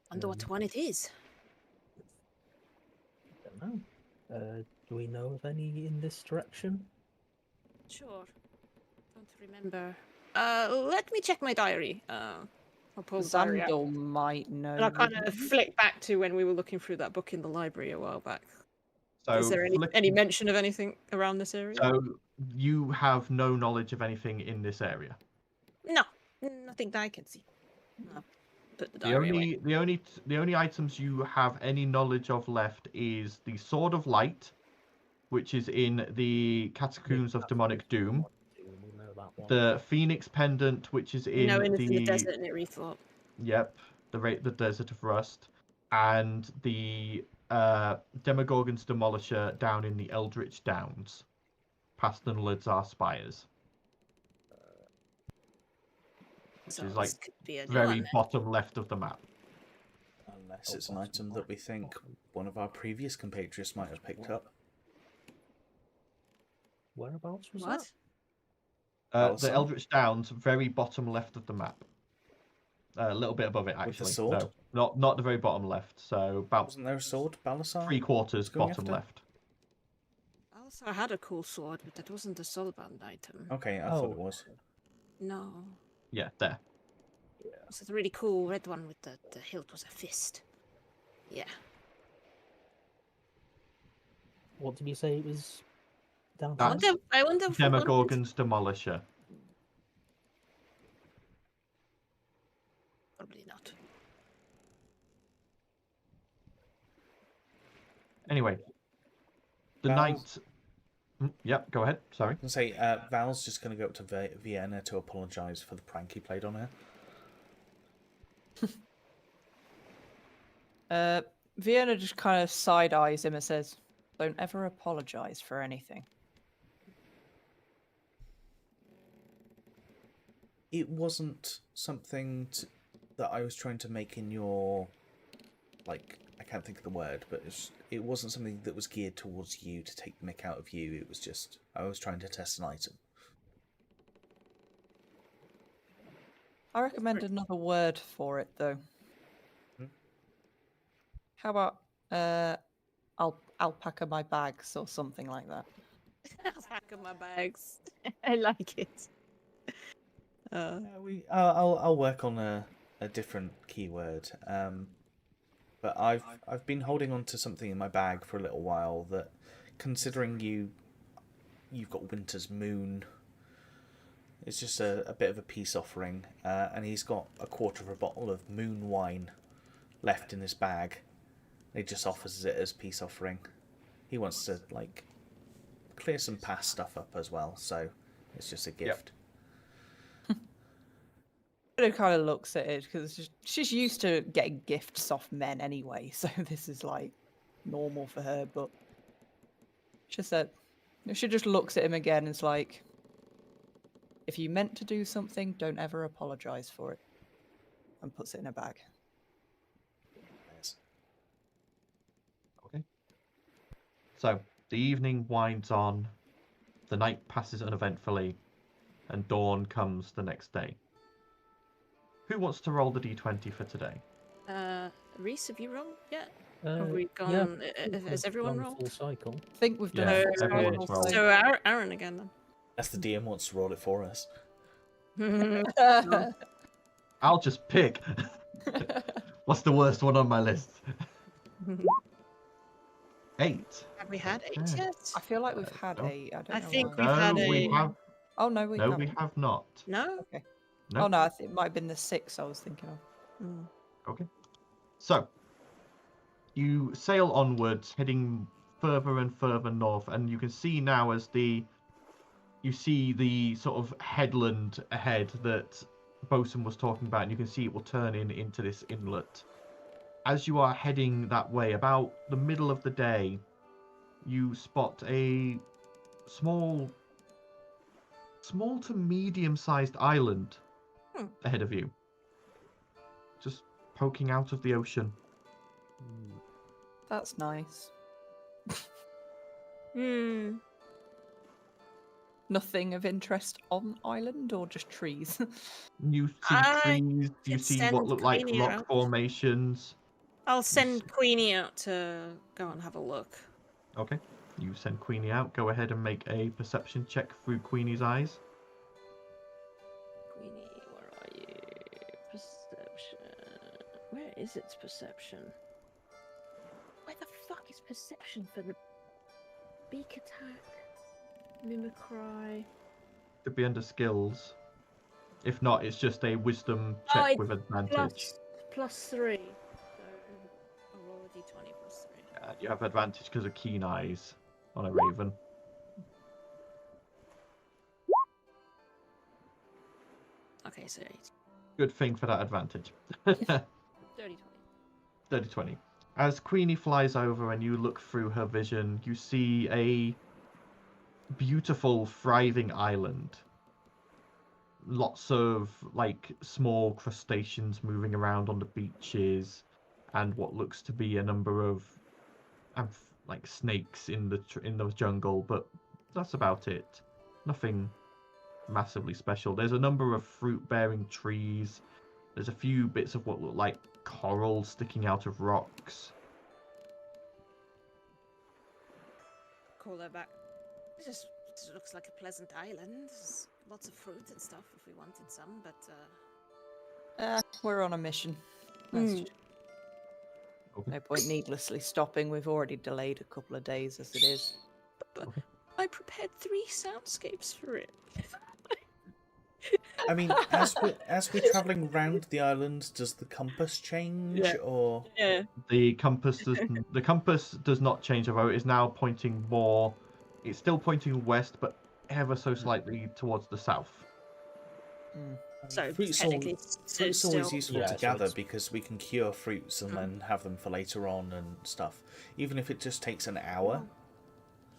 Wonder what one it is. Don't know. Do we know of any in this direction? Sure. Don't remember. Let me check my diary. I'll pull the diary out. Zandal might know. And I'll kind of flick back to when we were looking through that book in the library a while back. So Is there any mention of anything around this area? So you have no knowledge of anything in this area. No, nothing that I can see. No. Put the diary away. The only items you have any knowledge of left is the Sword of Light, which is in the Catacombs of Demonic Doom. We know that one. The Phoenix Pendant, which is in No, and it's in the desert and it rethought. Yep, the Desert of Rust, and the Demogorgon's Demolisher down in the Eldritch Downs, past the Nuladzar Spires. Which So is like this could be a new very one then. bottom left of the map. Unless it's an item that we think one of our previous compatriots might have picked up. Whereabouts was What? that? Balasar? Eldritch Downs, very bottom left of the map. A little bit above it, actually. With the sword? No, not the very bottom left. So about Wasn't there a sword, Balasar? 3/4 going bottom after? left. Also, I had a cool sword, but that wasn't a soulbound item. Okay, I thought it was. No. Yeah, there. It was a really cool red one with the hilt was a fist. Yeah. What did you say it was down I That's to? wonder if Demogorgon's Demolisher. Probably not. Anyway, the Val? night. Yep, go ahead. Sorry. I can say Val's just going to go up to Vienna to apologise for the prank he played on her. Vienna just kind of side eyes him and says, "Don't ever apologize for anything." It wasn't something that I was trying to make in your, like, I can't think of the word, but it wasn't something that was geared towards you to take the mick out of you. It was just, I was trying to test an item. I recommend another word for it, though. How about alpaca my bags or something like that? Alpaca my bags. I like it. I'll work on a different keyword. But I've been holding on to something in my bag for a little while that, considering you've got Winter's Moon, it's just a bit of a peace offering, and he's got a quarter of a bottle of moon wine left in his bag. He just offers it as peace offering. He wants to, like, clear some past stuff up as well, so it's just a gift. It kind of looks at it because she's used to getting gifts off men anyway, so this is like normal for her. But she said, she just looks at him again and is like, "If you meant to do something, don't ever apologize for it," and puts it in a bag. Yes. Okay. So the evening winds on, the night passes uneventfully, and dawn comes the next day. Who wants to roll the d20 for today? Reese, have you rolled yet? Have we gone? Has everyone rolled? Full cycle. I think we've done Yeah, it. everyone's rolled. So Aaron again then. That's the DM wants to roll it for us. I'll just pick. What's the worst one on my list? 8. Have we had 8 Okay. yet? I feel like we've had No. 8. I don't I know think why. we've had we a. have. Oh no, we No, haven't. we have not. No. No. Oh no, I think it might have been the 6 I was thinking of. Mm. Okay. So, you sail onwards, heading further and further north, and you can see now as you see the sort of headland ahead that Bosun was talking about, and you can see it will turn into this inlet. As you are heading that way, about the middle of the day, you spot a small to medium-sized island ahead of you, just poking out of the ocean. That's nice. Hmm. Nothing of interest on island or just trees? You see I trees, you can see send what look like Queenie rock out. formations. I'll send Queenie out to go and have a look. Okay, you send Queenie out. Go ahead and make a perception check through Queenie's eyes. Queenie, where are you? Perception. Where is its perception? Where the fuck is perception for the beak attack? Mimicry. Could be under skills. If not, it's just a wisdom check with advantage. +3. So I'll roll a d20 +3. You have advantage because of keen eyes on a raven. Okay, so 8. Good thing for that advantage. 30-20. 30-20. As Queenie flies over and you look through her vision, you see a beautiful, thriving island. Lots of like small crustaceans moving around on the beaches, and what looks to be a number of like snakes in the jungle. But that's about it. Nothing massively special. There's a number of fruit-bearing trees. There's a few bits of what look like coral sticking out of rocks. Call her back. This looks like a pleasant island. There's lots of fruit and stuff if we wanted some, but We're on a mission. No point needlessly stopping. We've already delayed a couple of days as it is. but I prepared 3 soundscapes for it. I mean, as we're travelling round the island, does the compass change, or The compass does not change, although it is now pointing more. It's still pointing west, but ever so slightly towards the south. So fruit's technically, fruit's always useful Yeah, to so gather it's- because we can cure fruits and then have them for later on and stuff. Even if it just takes an hour,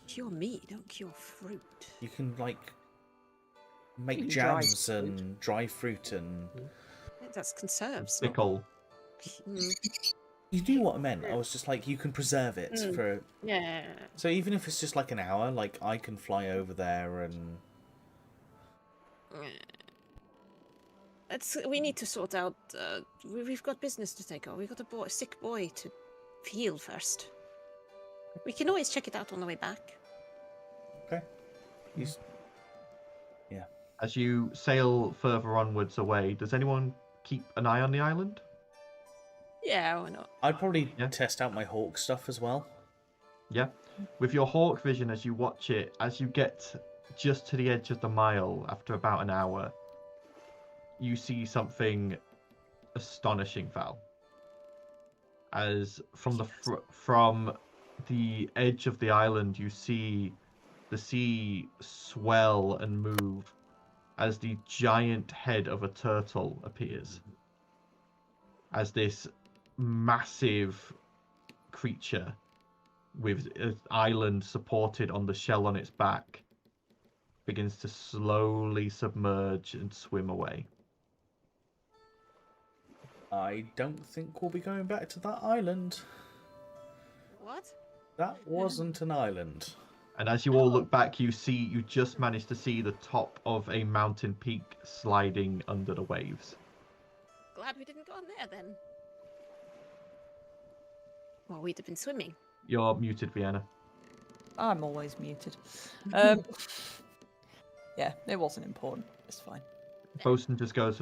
cure meat, don't cure fruit. you can like You make can dry jams fruit. and dry fruit and. That's conserves. not- Pickle. You knew what I meant. I was just like, you can preserve it for. Yeah. So even if it's just like an hour, like I can fly over there and. We need to sort out. We've got business to take on. We've got a sick boy to heal first. We can always check it out on the way back. Okay. He's. As you sail further onwards away, does anyone keep an eye on the island? Yeah, why not? I'd probably Yeah. test out my hawk stuff as well. Yeah. With your hawk vision, as you watch it, as you get just to the edge of the mile after about an hour, you see something astonishing, Val. As from the edge of the island, you see the sea swell and move as the giant head of a turtle appears. As this massive creature with an island supported on the shell on its back begins to slowly submerge and swim away. I don't think we'll be going back to that island. What? That wasn't an island. And as you all look back, you just managed to see the top of a mountain peak sliding under the waves. Glad we didn't go on there then. Well, we'd have been swimming. You're muted, Vienna. I'm always muted. Yeah, it wasn't important. It's fine. Bosun just goes,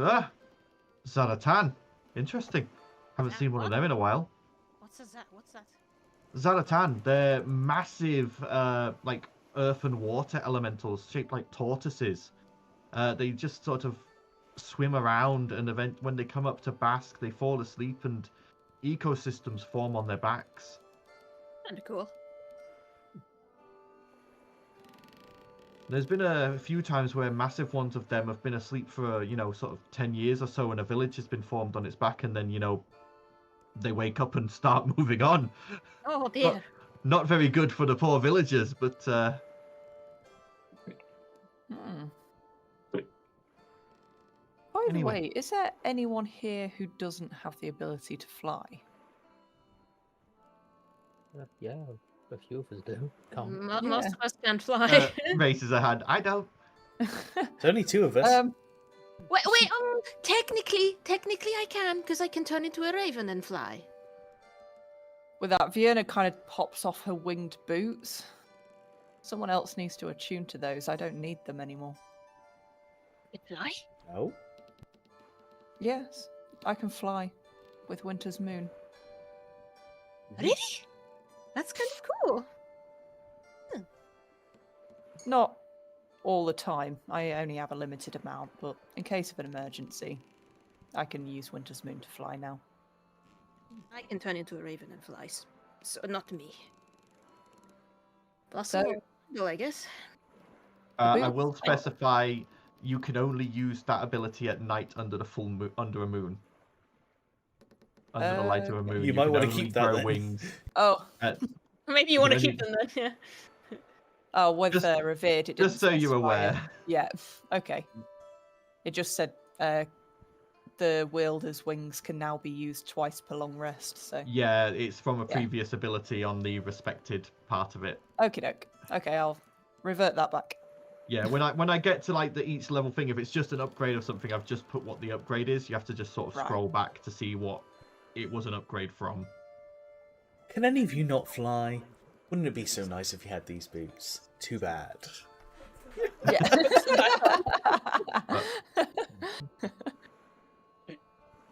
Zaratan. Interesting. Haven't seen one of them in a while. What's that? What's that? Zaratan, they're massive, like earth and water elementals shaped like tortoises. They just sort of swim around, and when they come up to bask, they fall asleep, and ecosystems form on their backs. Kinda cool. There's been a few times where massive ones of them have been asleep for, sort of 10 years or so, and a village has been formed on its back, and then, they wake up and start moving on. Oh dear. Not very good for the poor villagers, but By the Anyway. way, is there anyone here who doesn't have the ability to fly? Yeah, a few of us do. Can't. Most of us can't fly. raises a hand. I don't. There's only two of us. Wait, technically I can, because I can turn into a raven and fly. With that, Vienna kind of pops off her winged boots. Someone else needs to attune to those. I don't need them anymore. You fly? No. Yes, I can fly with Winter's Moon. Really? That's kind of cool. Not all the time. I only have a limited amount, but in case of an emergency, I can use Winter's Moon to fly now. I can turn into a raven and fly. So not me. So- Possible, I guess. I will specify you can only use that ability at night under the full under a moon. Under the light of a moon. You might can wanna only keep that grow then. wings. Oh, Maybe you want to Then keep them then, yeah. oh, with Just- revered, it Just didn't so you're specify it. aware. Yeah, okay. It just said the wielder's wings can now be used twice per long rest, so... Yeah, it's from a Yeah. previous ability on the respected part of it. Okie doke. Okay, I'll revert that back. Yeah, when I get to like the each level thing, if it's just an upgrade of something, I've just put what the upgrade is. You have to just sort of Right. scroll back to see what it was an upgrade from. Can any of you not fly? Wouldn't it be so nice if you had these boots? Too bad. Yeah.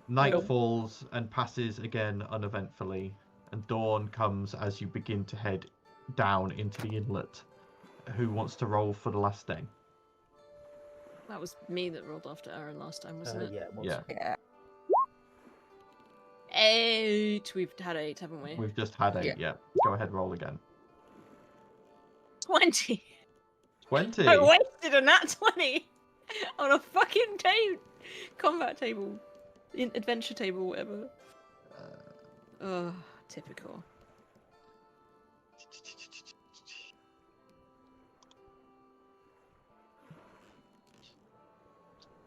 Night falls and passes again uneventfully, and dawn comes as you begin to head down into the inlet. Who wants to roll for the last day? That was me that rolled after Aaron last time, wasn't it? Yeah, it was. Yeah. Yeah. 8. We've had 8, haven't we? We've just had 8, Yeah. yeah. Go ahead, roll again. 20. 20! I wasted a nat 20 on a fucking combat table, adventure table, whatever. Oh, typical.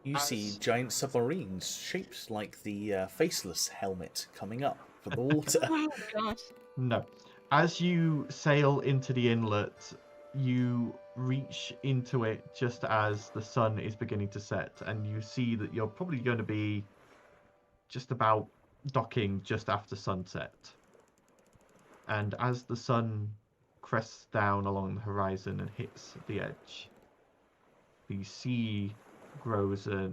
You see giant submarines, shaped like the faceless helmet, coming up from the water. Oh god. No. As you sail into the inlet, you reach into it just as the sun is beginning to set, and you see that you're probably going to be just about docking just after sunset. And as the sun crests down along the horizon and hits the edge, the sea glows a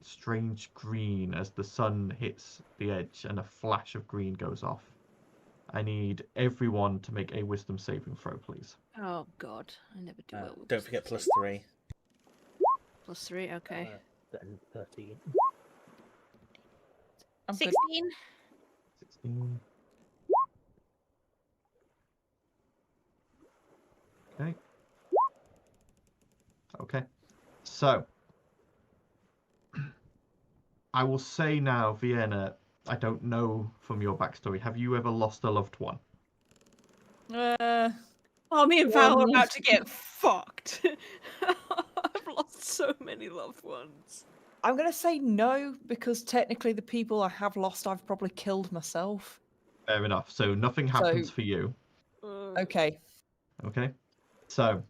strange green as the sun hits the edge and a flash of green goes off. I need everyone to make a wisdom saving throw, please. Oh god, I never do well with Don't this. forget +3. +3, okay. Then 13. I'm good. 16. 16. Okay. Okay. So, I will say now, Vienna, I don't know from your backstory, have you ever lost a loved one? Oh, me and Val are about to get fucked. I've lost so many loved ones. I'm going to say no, because technically the people I have lost, I've probably killed myself. Fair enough. So nothing happens So- for you. Okay. Okay. So,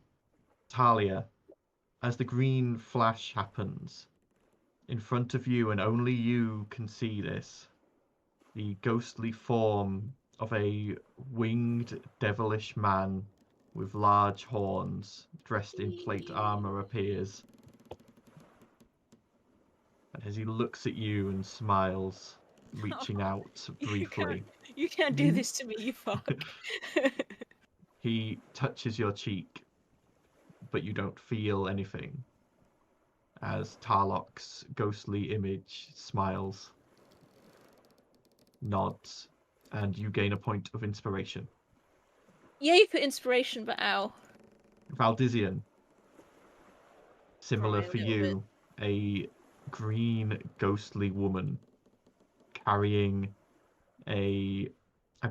Talia, as the green flash happens, in front of you, and only you can see this, the ghostly form of a winged, devilish man with large horns, dressed in plate armor, appears. And as he looks at you and smiles, reaching out briefly, You can't do this to me, you fuck. he touches your cheek, but you don't feel anything. As Tarlok's ghostly image smiles, nods, and you gain a point of inspiration. Yay for inspiration, but ow. Valdizian, similar Cry a for little you, a green ghostly woman carrying I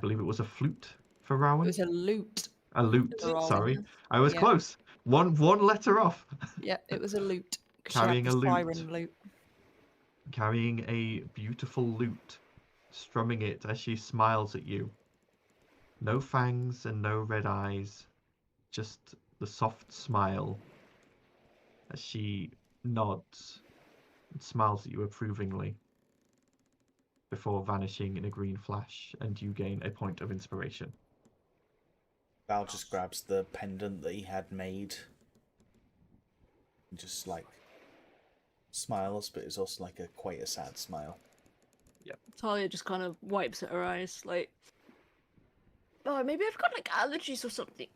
believe it was a flute for It Rowan? was a loot. A lute, for Rowan. sorry. I was Yeah. close. One letter off. Yeah, it was a loot. 'Cause Carrying she a had the lute. siren loot. Carrying a beautiful lute, strumming it as she smiles at you. No fangs and no red eyes, just the soft smile as she nods and smiles at you approvingly before vanishing in a green flash, and you gain a point of inspiration. Val just grabs the pendant that he had made and just like smiles, but it's also like quite a sad smile. Talia just kind of wipes at her eyes, like, oh, maybe I've got like allergies or something.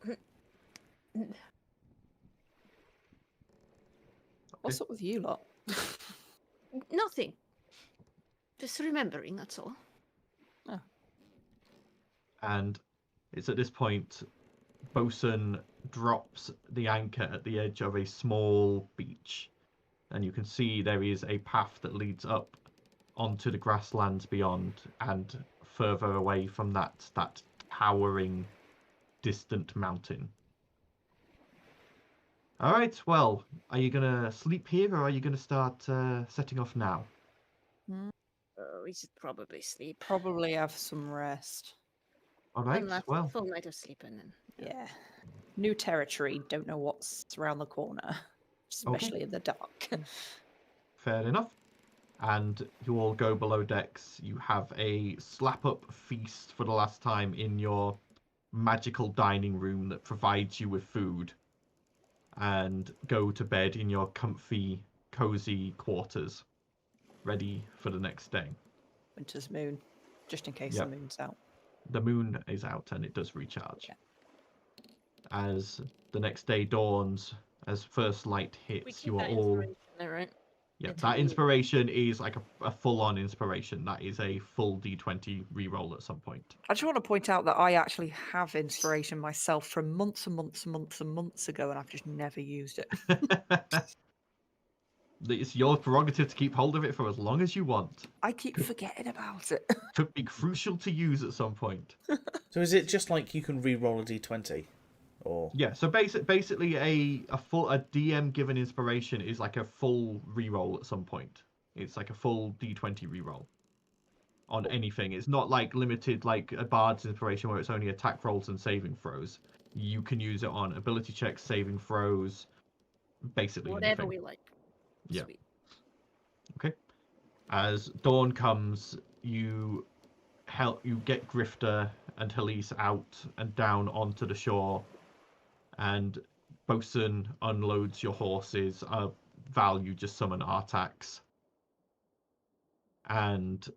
What's up with you lot? Nothing. Just remembering, that's all. And it's at this point, Bosun drops the anchor at the edge of a small beach, and you can see there is a path that leads up onto the grasslands beyond, and further away from that towering, distant mountain. All right, well, are you gonna sleep here, or are you gonna start setting off now? We should probably sleep. Probably have some rest. All right, One last well, full night of sleep and then. Yeah. New territory, don't know what's around the corner, especially in the dark. Fair enough. And you all go below decks. You have a slap-up feast for the last time in your magical dining room that provides you with food, and go to bed in your comfy, cozy quarters, ready for the next day. Winter's moon, just in case Yep. the moon's out. The moon is out and it does recharge. Yeah. As the next day dawns, as first light We hits, keep you are that all... inspiration there, right? Yeah, Until that we- inspiration is like a full-on inspiration. That is a full D20 reroll at some point. I just want to point out that I actually have inspiration myself from months and months and months and months ago, and I've just never used it. It's your prerogative to keep hold of it for as long as you want. I keep forgetting about it. Could be crucial to use at some point. So is it just like you can re-roll a d20? Or... Yeah, so basically a DM given inspiration is like a full reroll at some point. It's like a full D20 reroll on anything. It's not like limited like a bard's inspiration where it's only attack rolls and saving throws. You can use it on ability checks, saving throws, basically Whatever anything. we like. Yeah. Sweet. Okay. As dawn comes, you get Grifter and Halise out and down onto the shore, and Bosun unloads your horses. Val, you just summon Artax. And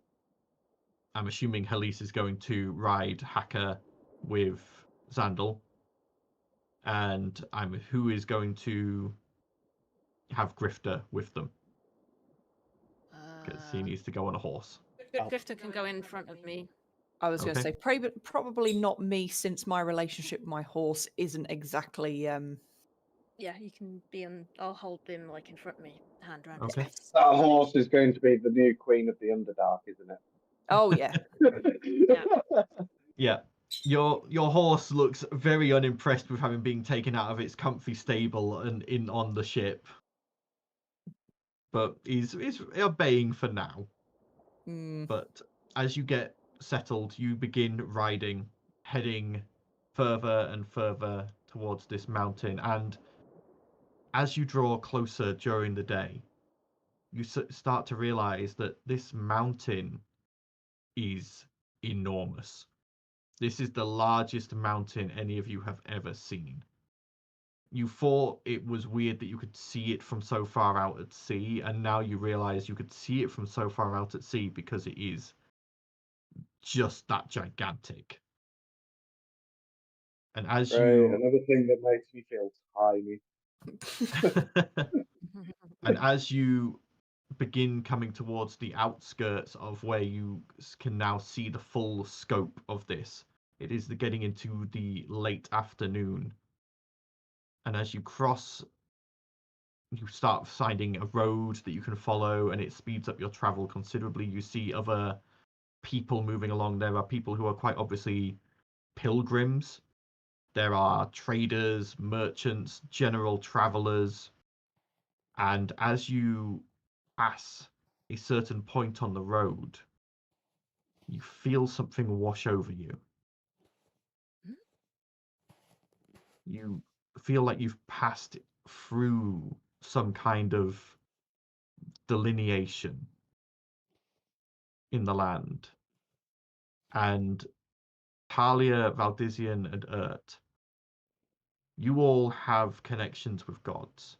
I'm assuming Halise is going to ride Hacker with Xandal. And who is going to have Grifter with them? Because he needs to go on a horse. Grifter can go in front of me. I was going to Okay. say probably not me, since my relationship with my horse isn't exactly. Yeah, he can be on. I'll hold him like in front of me, hand around Okay. his waist. That horse is going to be the new queen of the Underdark, isn't Oh yeah, it? Yeah. Your horse looks very unimpressed with having been taken out of its comfy stable and in on the ship. But is obeying for now. But as you get settled, you begin riding, heading further and further towards this mountain. And as you draw closer during the day, you start to realize that this mountain is enormous. This is the largest mountain any of you have ever seen. You thought it was weird that you could see it from so far out at sea, and now you realize you could see it from so far out at sea because it is just that gigantic. And as Another thing that makes me feel tiny. and as you begin coming towards the outskirts of where you can now see the full scope of this, it is getting into the late afternoon. And as you cross, you start finding a road that you can follow, and it speeds up your travel considerably. You see other people moving along. There are people who are quite obviously pilgrims. There are traders, merchants, general travelers. And as you pass a certain point on the road, you feel something wash over you. You feel like you've passed through some kind of delineation in the land. And Talia, Valdizian, and Urt, you all have connections with gods.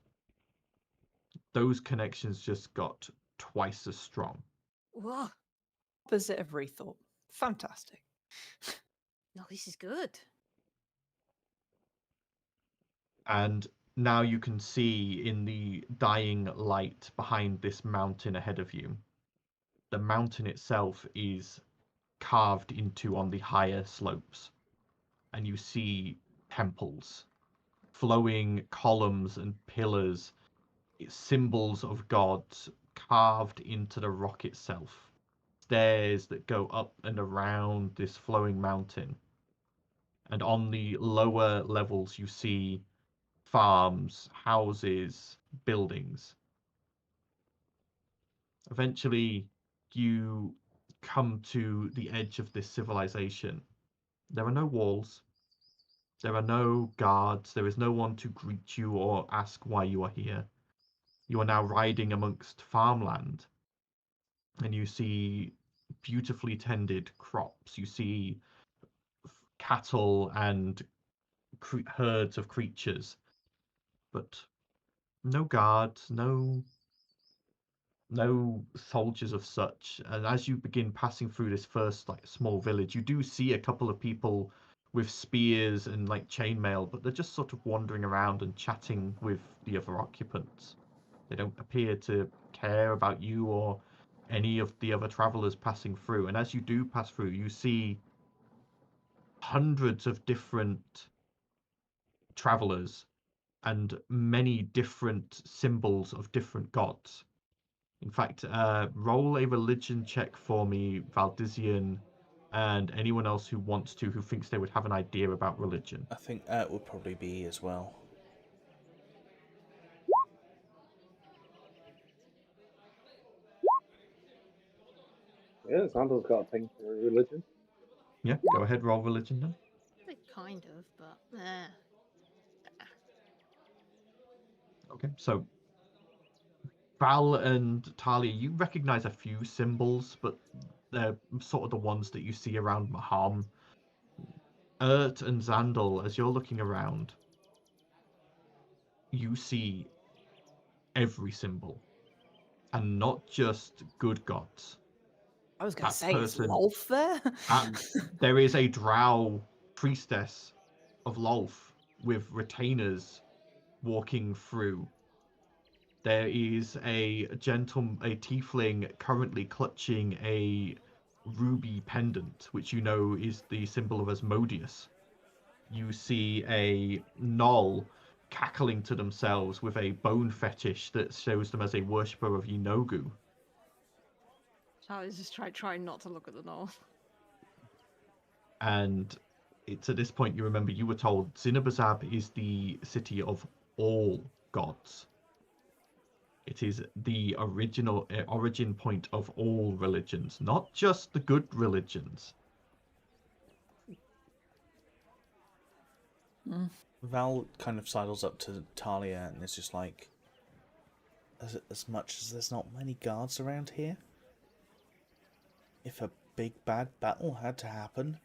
Those connections just got twice as strong. Whoa! opposite of rethought. Fantastic. No, this is good. And now you can see in the dying light behind this mountain ahead of you, the mountain itself is carved into on the higher slopes. And you see temples, flowing columns and pillars, symbols of gods carved into the rock itself. Stairs that go up and around this flowing mountain. And on the lower levels you see farms, houses, buildings. Eventually, you come to the edge of this civilization. There are no walls. There are no guards. There is no one to greet you or ask why you are here. You are now riding amongst farmland, and you see beautifully tended crops. You see cattle and herds of creatures, but no guards, no soldiers of such. And as you begin passing through this first like small village, you do see a couple of people with spears and like chainmail, but they're just sort of wandering around and chatting with the other occupants. They don't appear to care about you or any of the other travelers passing through. And as you do pass through, you see hundreds of different travelers and many different symbols of different gods. In fact, roll a religion check for me, Valdizian, and anyone else who wants to, who thinks they would have an idea about religion. I think that would probably be as well. Yeah, Sandal's got a thing for religion. Yeah, go ahead, roll religion then. Kind of, but Okay, so Val and Talia, you recognize a few symbols, but they're sort of the ones that you see around Maham. Ert and Zandal, as you're looking around, you see every symbol, and not just good gods. I was going That to say, is person- Lolth there? There is a drow priestess of Lolth with retainers walking through. There is a tiefling currently clutching a ruby pendant, which you know is the symbol of Asmodeus. You see a gnoll cackling to themselves with a bone fetish that shows them as a worshipper of Yinogu. Charlie's just trying not to look at the north. And it's at this point you remember you were told Zinabazab is the city of all gods. It is the origin point of all religions, not just the good religions. Val kind of sidles up to Talia and is just like, as much as there's not many guards around here, if a big bad battle had to happen,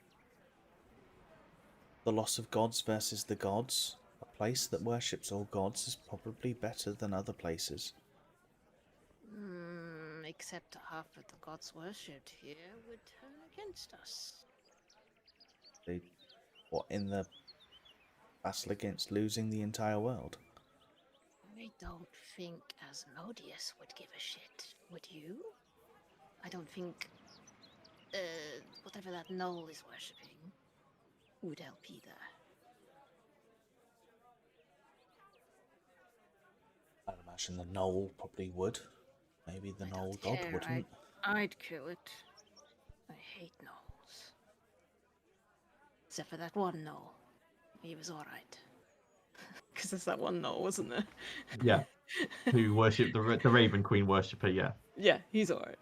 the loss of gods versus the gods, a place that worships all gods is probably better than other places. Except half of the gods worshipped here would turn against us. What, in the battle against losing the entire world? I don't think Asmodeus would give a shit, would you? I don't think whatever that gnoll is worshipping would help either. I'd imagine the gnoll probably would. Maybe the gnoll god wouldn't. I'd kill it. I hate gnolls. Except for that one gnoll. He was alright. Because there's that one gnoll, wasn't there? Yeah. Who worship the Raven Queen worshipper, yeah. Yeah, he's alright.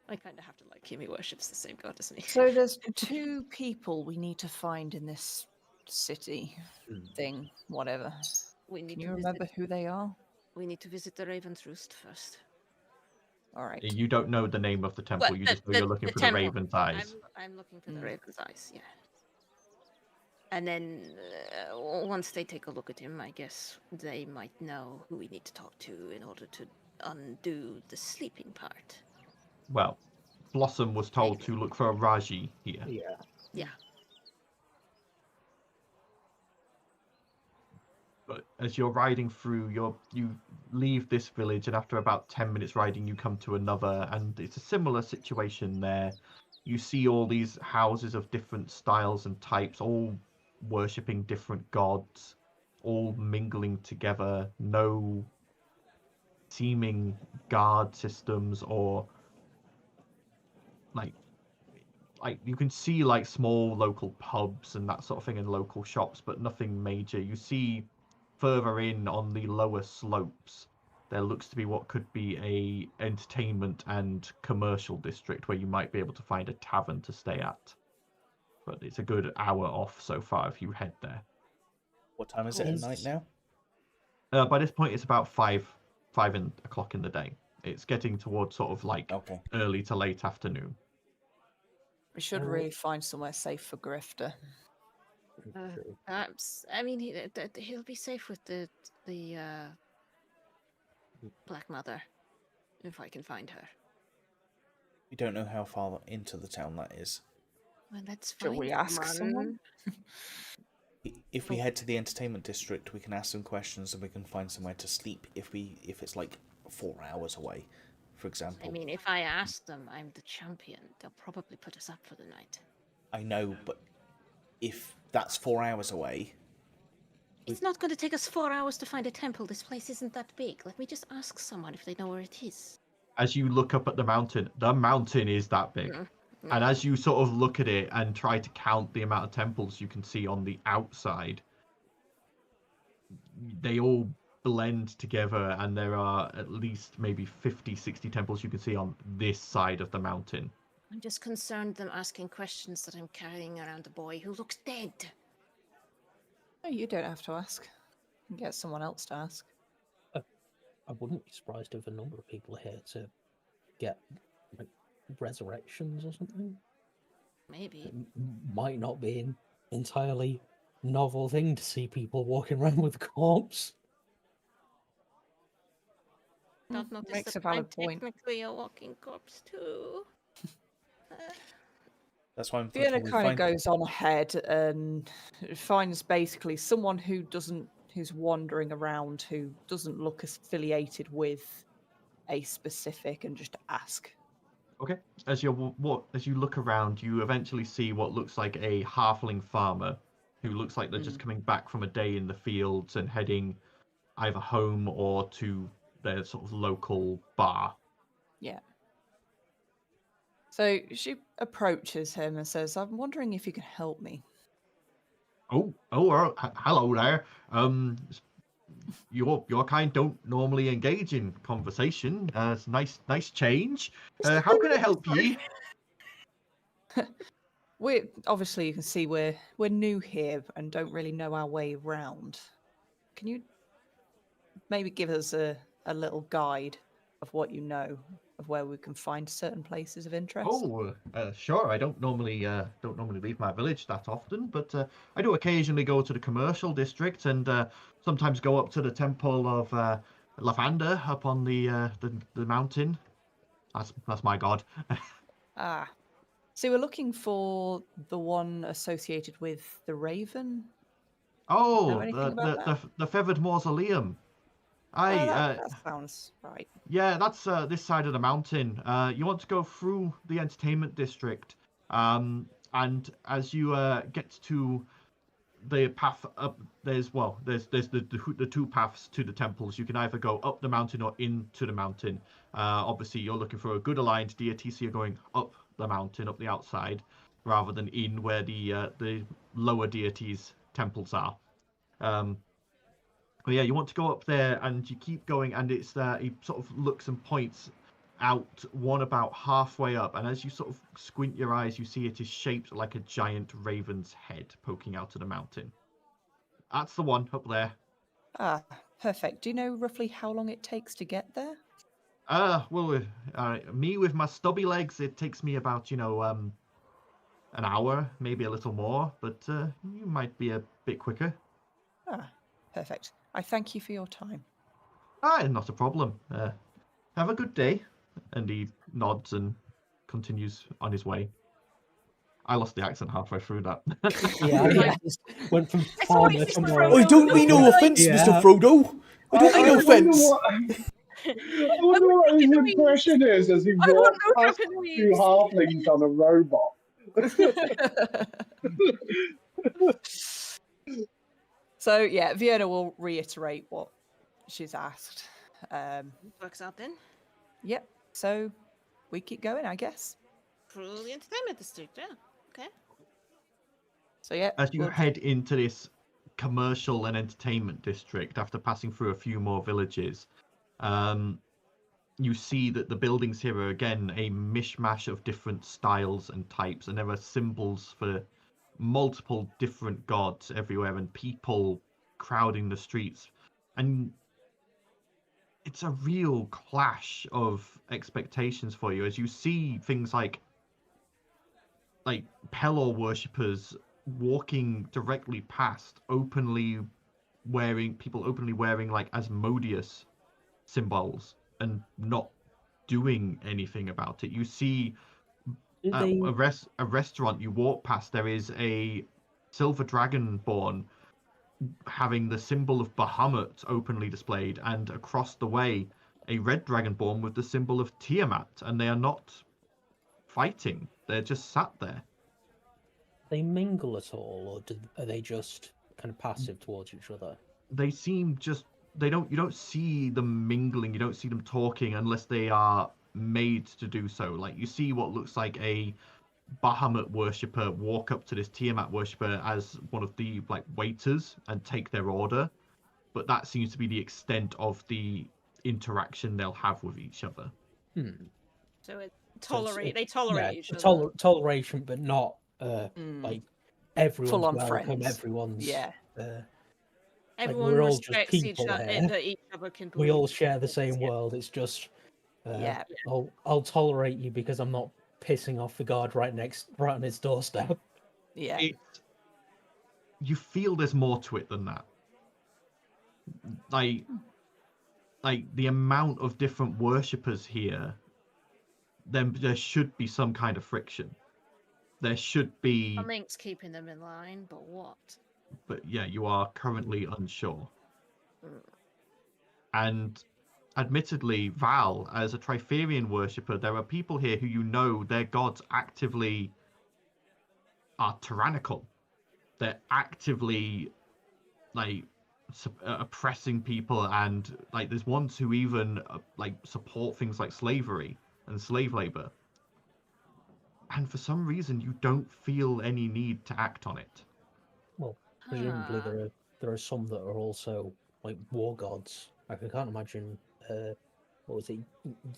I kind of have to like him. He worships the same god as me. So there's two people we need to find in this city thing, whatever. Can you remember who they are? We need to visit the Raven's Roost first. All right. You don't know the name of the temple, Well, you just know you're looking for temple. the Raven's Eyes. I'm looking for the Raven's Eyes, yeah. And then once they take a look at him, I guess they might know who we need to talk to in order to undo the sleeping part. Well, Blossom was told to look for a Raji here. Yeah. But as you're riding through, you leave this village, and after about 10 minutes riding, you come to another, and it's a similar situation there. You see all these houses of different styles and types, all worshipping different gods, all mingling together. No seeming guard systems or like you can see like small local pubs and that sort of thing in local shops, but nothing major. You see further in on the lower slopes, there looks to be what could be a entertainment and commercial district where you might be able to find a tavern to stay at. but it's a good hour off so far if you head there. What time is it at night now? By this point, it's about 5 o'clock in the day. It's getting towards sort of like early to late afternoon. We should really find somewhere safe for Grifter. Perhaps. I mean, he'll be safe with the Black Mother, if I can find her. We don't know how far into the town that is. Well, let's Shall find we ask someone? If we head to the entertainment district, we can ask some questions and we can find somewhere to sleep. If it's like 4 hours away, for example. I mean, if I ask them, I'm the champion. They'll probably put us up for the night. I know, but if that's 4 hours away... It's not going to take us 4 hours to find a temple. This place isn't that big. Let me just ask someone if they know where it is. As you look up at the mountain is that big. And as you sort of look at it and try to count the amount of temples you can see on the outside, they all blend together, and there are at least maybe 50, 60 temples you can see on this side of the mountain. I'm just concerned them asking questions that I'm carrying around a boy who looks dead. No, you don't have to ask. You can get someone else to ask. I wouldn't be surprised if a number of people are here to get like resurrections or something. Maybe. It might not be an entirely novel thing to see people walking around with a corpse. Don't notice Makes that a valid I'm point. technically a walking corpse too. That's why I'm Fiona thinking we kind of find... goes on ahead and finds basically someone who's wandering around who doesn't look affiliated with a specific, and just ask. Okay. As you look around, you eventually see what looks like a halfling farmer who looks like they're just coming back from a day in the fields and heading either home or to their sort of local bar. Yeah. So she approaches him and says, "I'm wondering if you can help me." Hello there. Your kind don't normally engage in conversation. It's nice change. How can I help you? We're obviously, you can see we're new here and don't really know our way around. Can you maybe give us a little guide of what you know of where we can find certain places of interest? Sure. I don't normally leave my village that often, but I do occasionally go to the commercial district and sometimes go up to the temple of Lavanda up on the mountain. That's my god. So we're looking for the one associated with the Raven. Oh, Know anything about the feathered mausoleum. That sounds right. Yeah, that's this side of the mountain. You want to go through the entertainment district, and as you get to the path up, there's the two paths to the temples. You can either go up the mountain or into the mountain. Obviously, you're looking for a good aligned deity, so you're going up the mountain, up the outside, rather than in where the lower deities' temples are. But yeah, you want to go up there, and you keep going, and it's he sort of looks and points out one about halfway up, and as you sort of squint your eyes, you see it is shaped like a giant raven's head poking out of the mountain. That's the one up there. Perfect. Do you know roughly how long it takes to get there? Well, me with my stubby legs, it takes me about, an hour, maybe a little more, but you might be a bit quicker. Perfect. I thank you for your time. Not a problem. Have a good day. And he nods and continues on his way. I lost the accent halfway through that. Yeah. Just went from farmer to I don't mean no offence, Mr. Frodo. I don't mean no offence. I wonder what his impression is as he walks past two halflings on a robot. So yeah, Vienna will reiterate what she's asked. Works out then. Yep. So we keep going, I guess. Through the entertainment district, yeah. Okay. So yeah. As you head into this commercial and entertainment district, after passing through a few more villages, you see that the buildings here are again a mishmash of different styles and types, and there are symbols for multiple different gods everywhere and people crowding the streets, and it's a real clash of expectations for you as you see things like Pelor worshippers walking directly past, openly wearing like Asmodeus symbols and not doing anything about it. You see a restaurant you walk past, there is a silver dragonborn having the symbol of Bahamut openly displayed, and across the way a red dragonborn with the symbol of Tiamat, and they are not fighting, they're just sat there. They mingle at all, or are they just kind of passive towards each other? They seem just you don't see them mingling, you don't see them talking unless they are made to do so. Like, you see what looks like a Bahamut worshipper walk up to this Tiamat worshipper as one of the waiters and take their order, but that seems to be the extent of the interaction they'll have with each other. So they tolerate each other. Toleration, but not like everyone's full-on welcome. friends. Everyone's Everyone we're all just respects each people other, here. that each other can We believe. all share the same world. It's just I'll tolerate you because I'm not pissing off the guard right on his doorstep. Yeah. You feel there's more to it than that. Like the amount of different worshippers here, then there should be some kind of friction. There should be Something's keeping them in line, but what? But yeah, you are currently unsure. And admittedly, Val, as a Triferian worshipper, there are people here who their gods actively are tyrannical. They're actively oppressing people, and there's ones who even support things like slavery and slave labor. And for some reason, you don't feel any need to act on it. Well, presumably there are some that are also war gods. I can't imagine. What was it,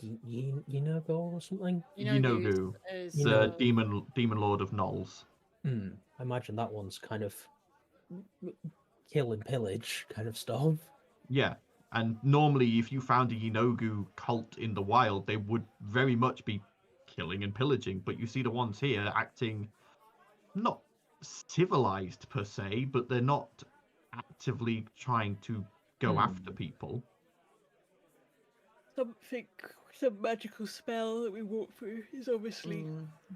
Yinogo or something? Yinogu, the demon lord of Knolls. I imagine that one's kind of kill and pillage kind of stuff. Yeah, and normally if you found a Yinogu cult in the wild, they would very much be killing and pillaging, but you see the ones here acting not civilized per se, but they're not actively trying to go after people. Some magical spell that we walk through is obviously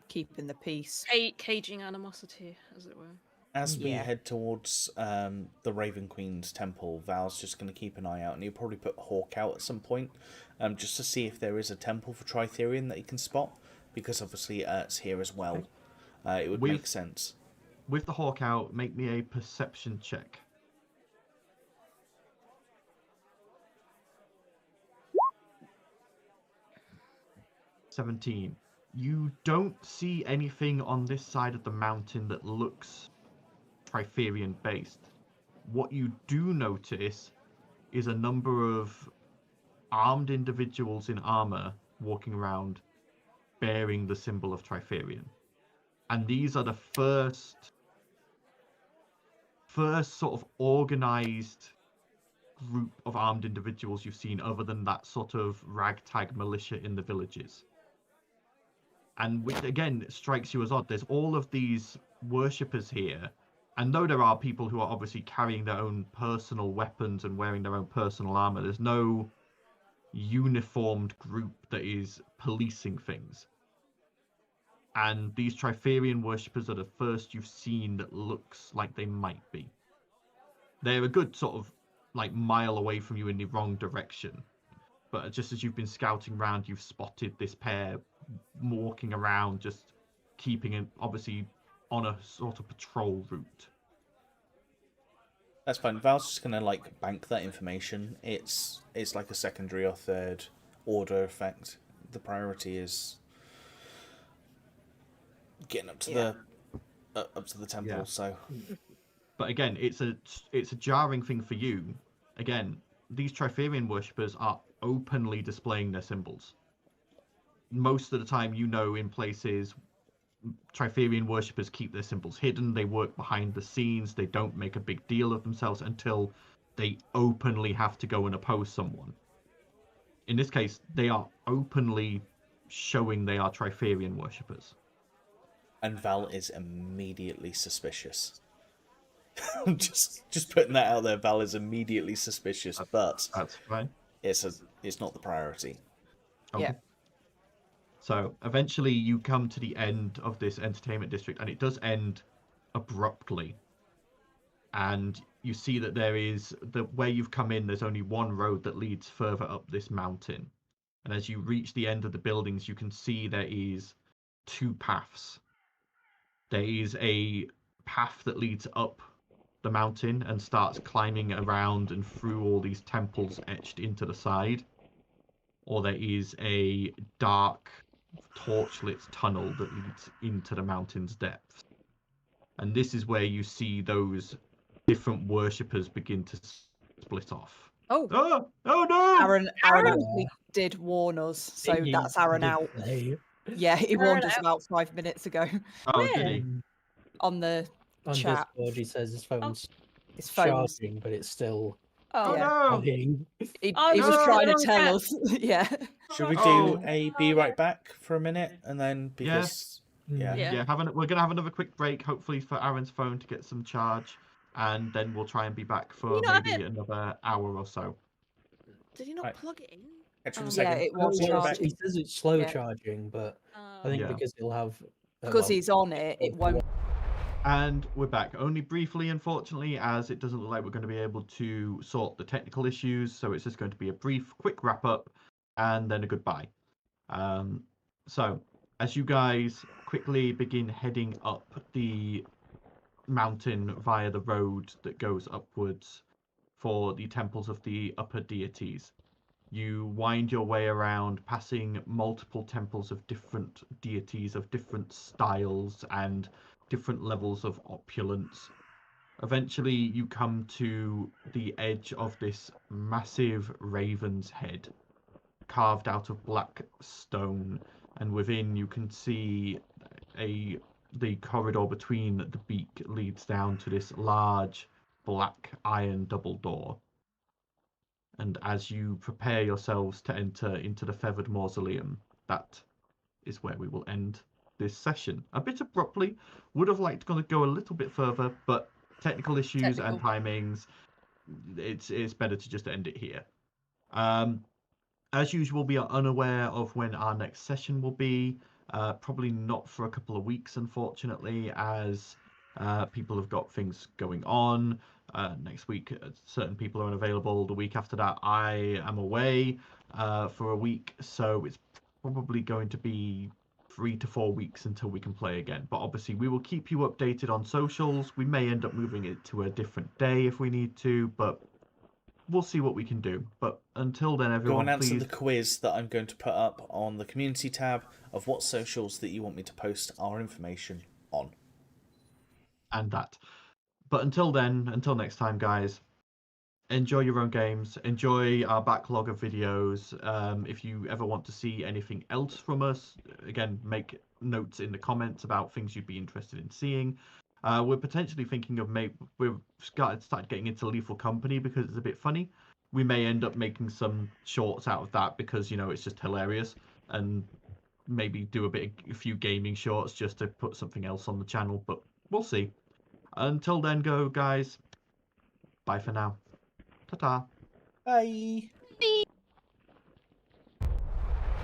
keeping the peace. Caging animosity, as it were. As we head towards the Raven Queen's temple, Val's just going to keep an eye out, and he'll probably put Hawk out at some point, just to see if there is a temple for Tritherian that he can spot, because obviously it's here as well. It would make sense. With the Hawk out, make me a perception check. $17. You don't see anything on this side of the mountain that looks Triferian based. What you do notice is a number of armed individuals in armor walking around bearing the symbol of Triferian. And these are the first sort of organized group of armed individuals you've seen, other than that sort of ragtag militia in the villages. And which again strikes you as odd. There's all of these worshippers here, and though there are people who are obviously carrying their own personal weapons and wearing their own personal armor, there's no uniformed group that is policing things. And these Triferian worshippers are the first you've seen that looks like they might be. They're a good sort of mile away from you in the wrong direction. But just as you've been scouting around, you've spotted this pair walking around, just keeping it obviously on a sort of patrol route. That's fine. Val's just gonna bank that information. It's like a secondary or third order effect. The priority is getting up to the temple. Yeah. So, but again, it's a jarring thing for you. Again, these Triferian worshippers are openly displaying their symbols. Most of the time, in places Triferian worshippers keep their symbols hidden. They work behind the scenes. They don't make a big deal of themselves until they openly have to go and oppose someone. In this case, they are openly showing they are Triferian worshippers. And Val is immediately suspicious. I'm just putting that out there. Val is immediately suspicious, but That's fine. it's not the priority. Okay. Yeah. So eventually you come to the end of this entertainment district, and it does end abruptly. And you see that there is where you've come in, there's only one road that leads further up this mountain. And as you reach the end of the buildings, you can see there is two paths. There is a path that leads up the mountain and starts climbing around and through all these temples etched into the side. Or there is a dark, torchlit tunnel that leads into the mountain's depths. And this is where you see those different worshippers begin to split off. Oh, Oh no! Aaron Aaron! actually did warn us, so He that's Aaron did out. say. Yeah, he Aaron warned us out. about 5 minutes ago Oh, did he? on the On chat. Discord, he says his phone's His phone's. charging, but it's still Oh Yeah. no! dying. He Oh, was no, trying to wrong tell chat. us. Yeah. Should we do Oh. a be right back for a minute, and then because yeah. Yeah. We're gonna have another quick break, hopefully for Aaron's phone to get some charge, and then we'll try and be back for You know, I maybe another hour or so. Did he not Right. plug it in? Actually, Oh. a second. Yeah, it was Be right back. charging. He says it's slow Yeah. charging, but I think Yeah. because he'll have Because he's on it, it won't. And we're back, only briefly, unfortunately, as it doesn't look like we're going to be able to sort the technical issues. So it's just going to be a brief, quick wrap up, and then a goodbye. So as you guys quickly begin heading up the mountain via the road that goes upwards for the temples of the upper deities, you wind your way around, passing multiple temples of different deities of different styles and different levels of opulence. Eventually, you come to the edge of this massive raven's head, carved out of black stone, and within you can see the corridor between the beak leads down to this large black iron double door. And as you prepare yourselves to enter into the feathered mausoleum, that is where we will end this session. A bit abruptly, would have liked to go a little bit further, but technical issues and timings, it's better to just end it here. As usual, we are unaware of when our next session will be. Probably not for a couple of weeks, unfortunately, as people have got things going on. Next week, certain people are unavailable. The week after that, I am away for a week, so it's probably going to be 3 to 4 weeks until we can play again. But obviously, we will keep you updated on socials. We may end up moving it to a different day if we need to, but we'll see what we can do. But until then, Go everyone, and answer please. the quiz that I'm going to put up on the community tab of what socials that you want me to post our information on. And that. But until then, until next time, guys, enjoy your own games. Enjoy our backlog of videos. If you ever want to see anything else from us, again, make notes in the comments about things you'd be interested in seeing. We're potentially thinking of we've started getting into Lethal Company because it's a bit funny. We may end up making some shorts out of that because, you know, it's just hilarious, and maybe do a few gaming shorts just to put something else on the channel, but we'll see. Until then, guys. Bye for now. Ta-ta. Bye.